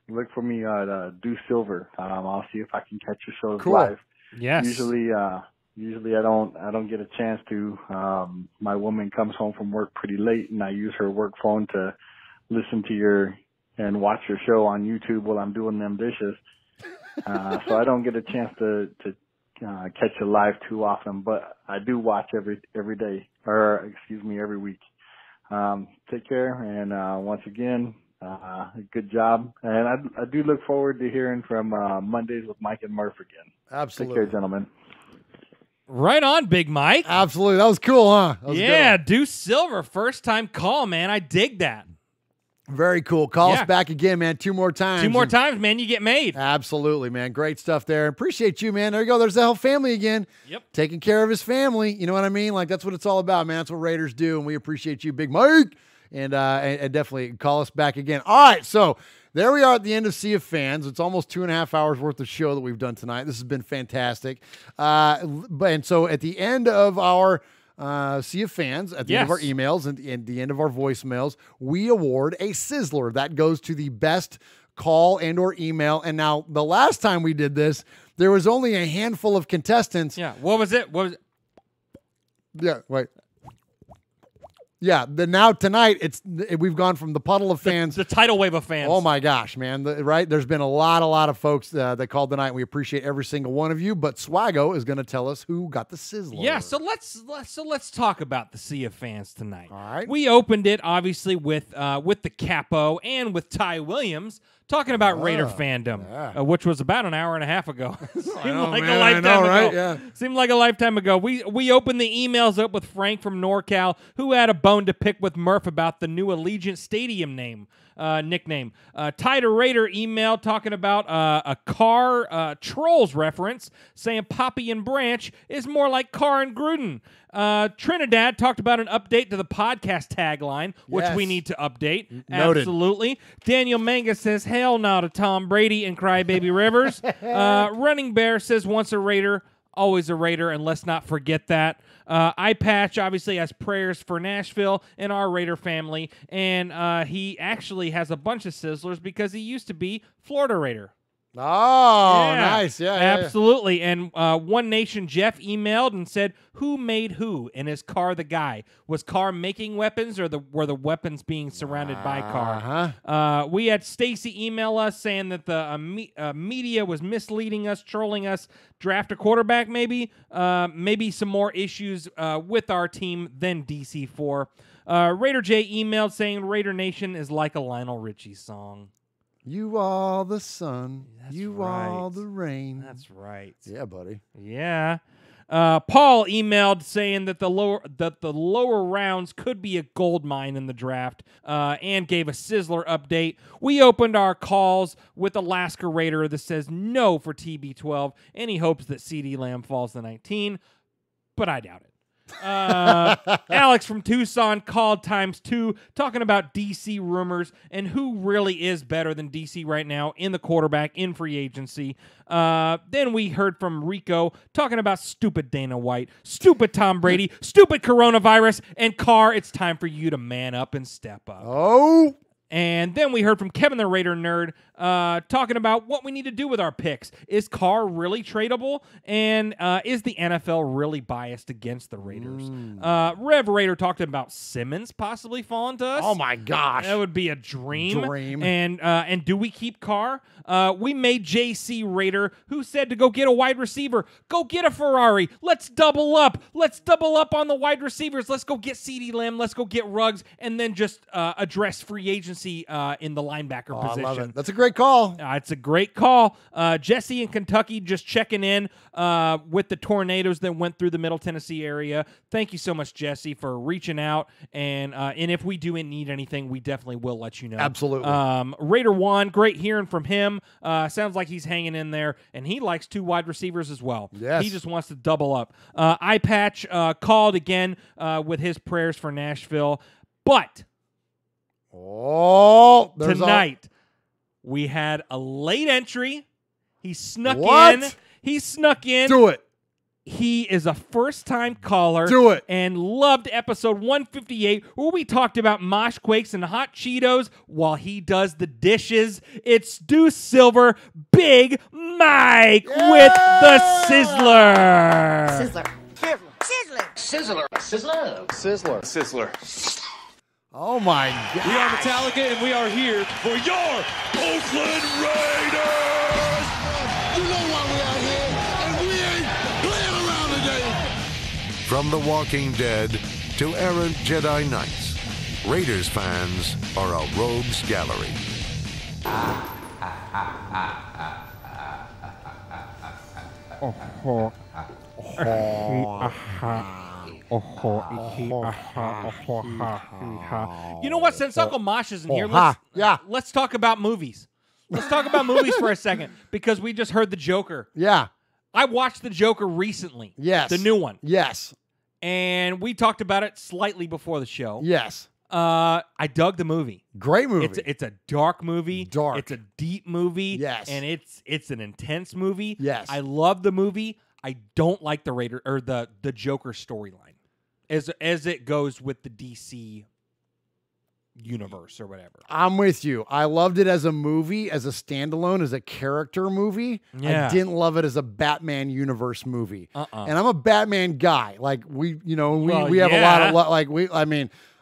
Look for me at Do Silver. I'll see if I can catch your shows live. Yes. Usually I don't get a chance to. My woman comes home from work pretty late, and I use her work phone to listen to and watch your show on YouTube while I'm doing them dishes. So I don't get a chance to catch you live too often, but I do watch every day, every week. Take care, and once again, good job. And I do look forward to hearing from Mondays with Mike and Murph again. Absolutely. Take care, gentlemen. Right on, Big Mike. Absolutely. That was cool, huh? That was yeah, Deuce Silver, first time call, man. I dig that. Very cool. Call us back again, man. 2 more times. 2 more times, man. You get made. Absolutely, man. Great stuff there. Appreciate you, man. There you go. There's the whole family again. Yep. Taking care of his family. You know what I mean? Like, that's what it's all about, man. That's what Raiders do, and we appreciate you, Big Mike. And definitely call us back again. All right, so there we are at the end of Sea of Fans. It's almost 2.5 hours worth of show that we've done tonight. This has been fantastic. And so at the end of our Sea of Fans, at the end of our emails and the end of our voicemails, we award a Sizzler. That goes to the best call and or email. And now the last time we did this, there was only a handful of contestants. Yeah. What was it? Yeah, wait. Yeah, now tonight we've gone from the puddle of fans, the tidal wave of fans. Oh my gosh, man! Right? There's been a lot of folks that called tonight. And we appreciate every single one of you. But Swago is going to tell us who got the Sizzler. Yeah, so let's talk about the Sea of Fans tonight. All right, we opened it obviously with the Capo and with Ty Williams talking about Raider fandom, which was about an hour and a half ago. Seemed like a lifetime ago. Right? Yeah. Seemed like a lifetime ago. We opened the emails up with Frank from NorCal, who had a bone to pick with Murph about the new Allegiant Stadium nickname. Ty the Raider email talking about a Carr Trolls reference, saying Poppy and Branch is more like Carr and Gruden. Trinidad talked about an update to the podcast tagline, which we need to update. Noted. Absolutely. Daniel Manga says, hell no to Tom Brady and Crybaby Rivers. Running Bear says, once a Raider, always a Raider, and let's not forget that. iPatch obviously has prayers for Nashville and our Raider family, and he actually has a bunch of Sizzlers because he used to be Florida Raider. Oh, nice. Yeah, absolutely. And One Nation Jeff emailed and said, who made who? And is Carr the guy? Was Carr making weapons, or were the weapons being surrounded by Carr? We had Stacy email us saying that the media was misleading us, trolling us. Draft a quarterback, maybe. Maybe some more issues with our team than DC4. Raider J emailed saying Raider Nation is like a Lionel Richie song. You are the sun. You are the rain. That's right. Yeah, buddy. Yeah. Paul emailed saying that the lower rounds could be a gold mine in the draft, and gave a Sizzler update. We opened our calls with Alaska Raider that says no for TB12, and he hopes that CD Lamb falls to 19, but I doubt it. Alex from Tucson called ×2 talking about DC rumors and who really is better than DC right now in the quarterback in free agency. Then we heard from Rico talking about stupid Dana White, stupid Tom Brady, stupid coronavirus, and Carr, it's time for you to man up and step up. Oh. And then we heard from Kevin the Raider Nerd talking about what we need to do with our picks. Is Carr really tradable? And is the NFL really biased against the Raiders? Rev Raider talked about Simmons possibly falling to us. Oh, my gosh. That would be a dream. And do we keep Carr? We made JC Raider, who said to go get a wide receiver. Go get a Ferrari. Let's double up. Let's double up on the wide receivers. Let's go get CeeDee Lamb. Let's go get Ruggs. And then just address free agency in the linebacker position. I love it. That's a great call. It's a great call. Jesse in Kentucky just checking in with the tornadoes that went through the Middle Tennessee area. Thank you so much, Jesse, for reaching out. And if we do need anything, we definitely will let you know. Absolutely. Raider 1, great hearing from him. Sounds like he's hanging in there, and he likes 2 wide receivers as well. Yes. He just wants to double up. iPatch called again with his prayers for Nashville. But tonight, we had a late entry He snuck What? in. He snuck in. Do it. He is a first-time caller. Do it. And loved episode 158, where we talked about mosh quakes and hot Cheetos while he does the dishes. It's Deuce Silver, Big Mike with the Sizzler. Sizzler. Sizzler. Sizzler. Sizzler. Sizzler. Oh, my God. We are Metallica, and we are here for your Oakland Raiders. You know why we are here, and we ain't playing around today. From The Walking Dead to errant Jedi Knights, Raiders fans are a rogues gallery. You know what? Since Uncle Mosh isn't here, let's talk about movies. Let's talk about movies for a second, because we just heard The Joker. Yeah. I watched The Joker recently. Yes. The new one. Yes. And we talked about it slightly before the show. Yes. I dug the movie. Great movie. It's a dark movie. Dark. It's a deep movie. Yes. And it's an intense movie. Yes. I love the movie. I don't like the Joker storyline as it goes with the DC universe or whatever. I'm with you. I loved it as a movie, as a standalone, as a character movie. Yeah. I didn't love it as a Batman universe movie. And I'm a Batman guy. Like we have a lot of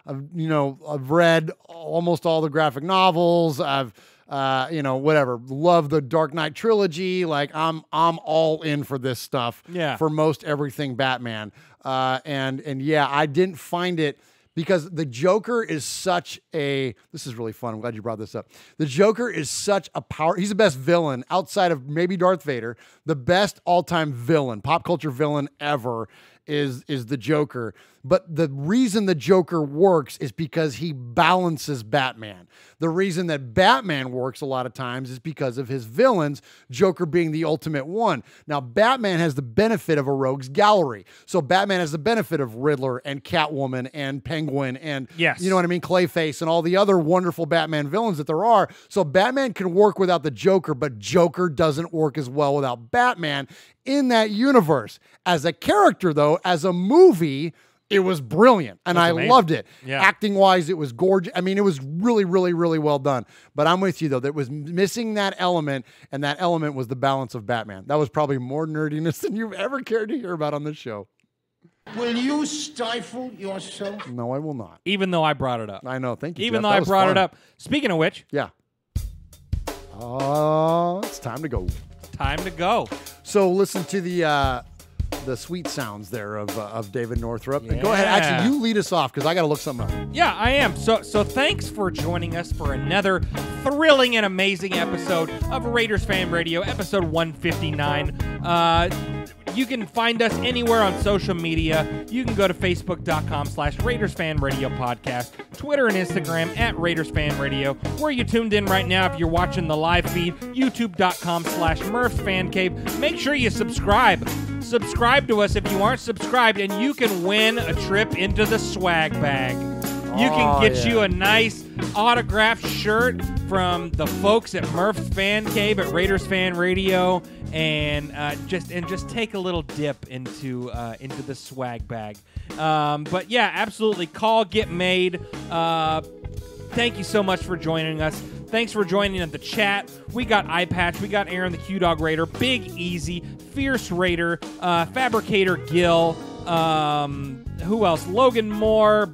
I've read almost all the graphic novels. I've love the Dark Knight trilogy. Like I'm all in for this stuff. Yeah. For most everything Batman. And yeah, I didn't find it, because the Joker is such a, this is really fun. I'm glad you brought this up. The Joker is such a he's the best villain outside of maybe Darth Vader. The best all-time villain, pop culture villain ever is the Joker. But the reason the Joker works is because he balances Batman. The reason that Batman works a lot of times is because of his villains, Joker being the ultimate one. Now, Batman has the benefit of a rogues gallery. So Batman has the benefit of Riddler and Catwoman and Penguin and, yes, you know what I mean, Clayface and all the other wonderful Batman villains that there are. So Batman can work without the Joker, but Joker doesn't work as well without Batman in that universe. As a character, though, as a movie, it was brilliant, and I loved it. Yeah. Acting-wise, it was gorgeous. I mean, it was really, really, really well done. But I'm with you, though. That was missing that element, and that element was the balance of Batman. That was probably more nerdiness than you've ever cared to hear about on this show. Will you stifle yourself? No, I will not. Even though I brought it up. I know. Thank you, Even Jeff. though That I was brought fun. it up. Speaking of which. Yeah. It's time to go. Time to go. So listen to the sweet sounds there of David Northrup. And go ahead. Actually, you lead us off, because I got to look something up. Yeah, I am. So thanks for joining us for another thrilling and amazing episode of Raiders Fan Radio, episode 159. You can find us anywhere on social media. You can go to facebook.com/Raiders Fan Radio Podcast, Twitter and Instagram @RaidersFanRadio. Where you tuned in right now, if you're watching the live feed, youtube.com/MurphsFanCave. Make sure you subscribe. Subscribe to us if you aren't subscribed, and you can win a trip into the swag bag. You can get you a nice autographed shirt from the folks at Murph's Fan Cave at Raiders Fan Radio, and just take a little dip into the swag bag. But yeah, absolutely, call, get made. Thank you so much for joining us. Thanks for joining at the chat. We got Eye Patch, we got Aaron the Q-Dog Raider, Big Easy, Fierce Raider, Fabricator Gil, who else? Logan Moore,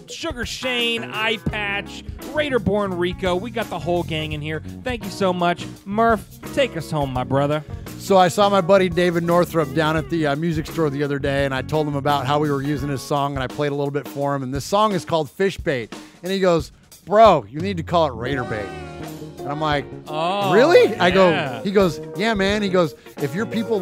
Sugar Shane, Eye Patch, Raiderborn Rico. We got the whole gang in here. Thank you so much. Murph, take us home, my brother. So I saw my buddy David Northrup down at the music store the other day, and I told him about how we were using his song, and I played a little bit for him. And this song is called Fish Bait. And he goes, "Bro, you need to call it Raider Bait." And I'm like, "Oh, really?" yeah. I go, he goes, "Yeah, man." He goes, "If your people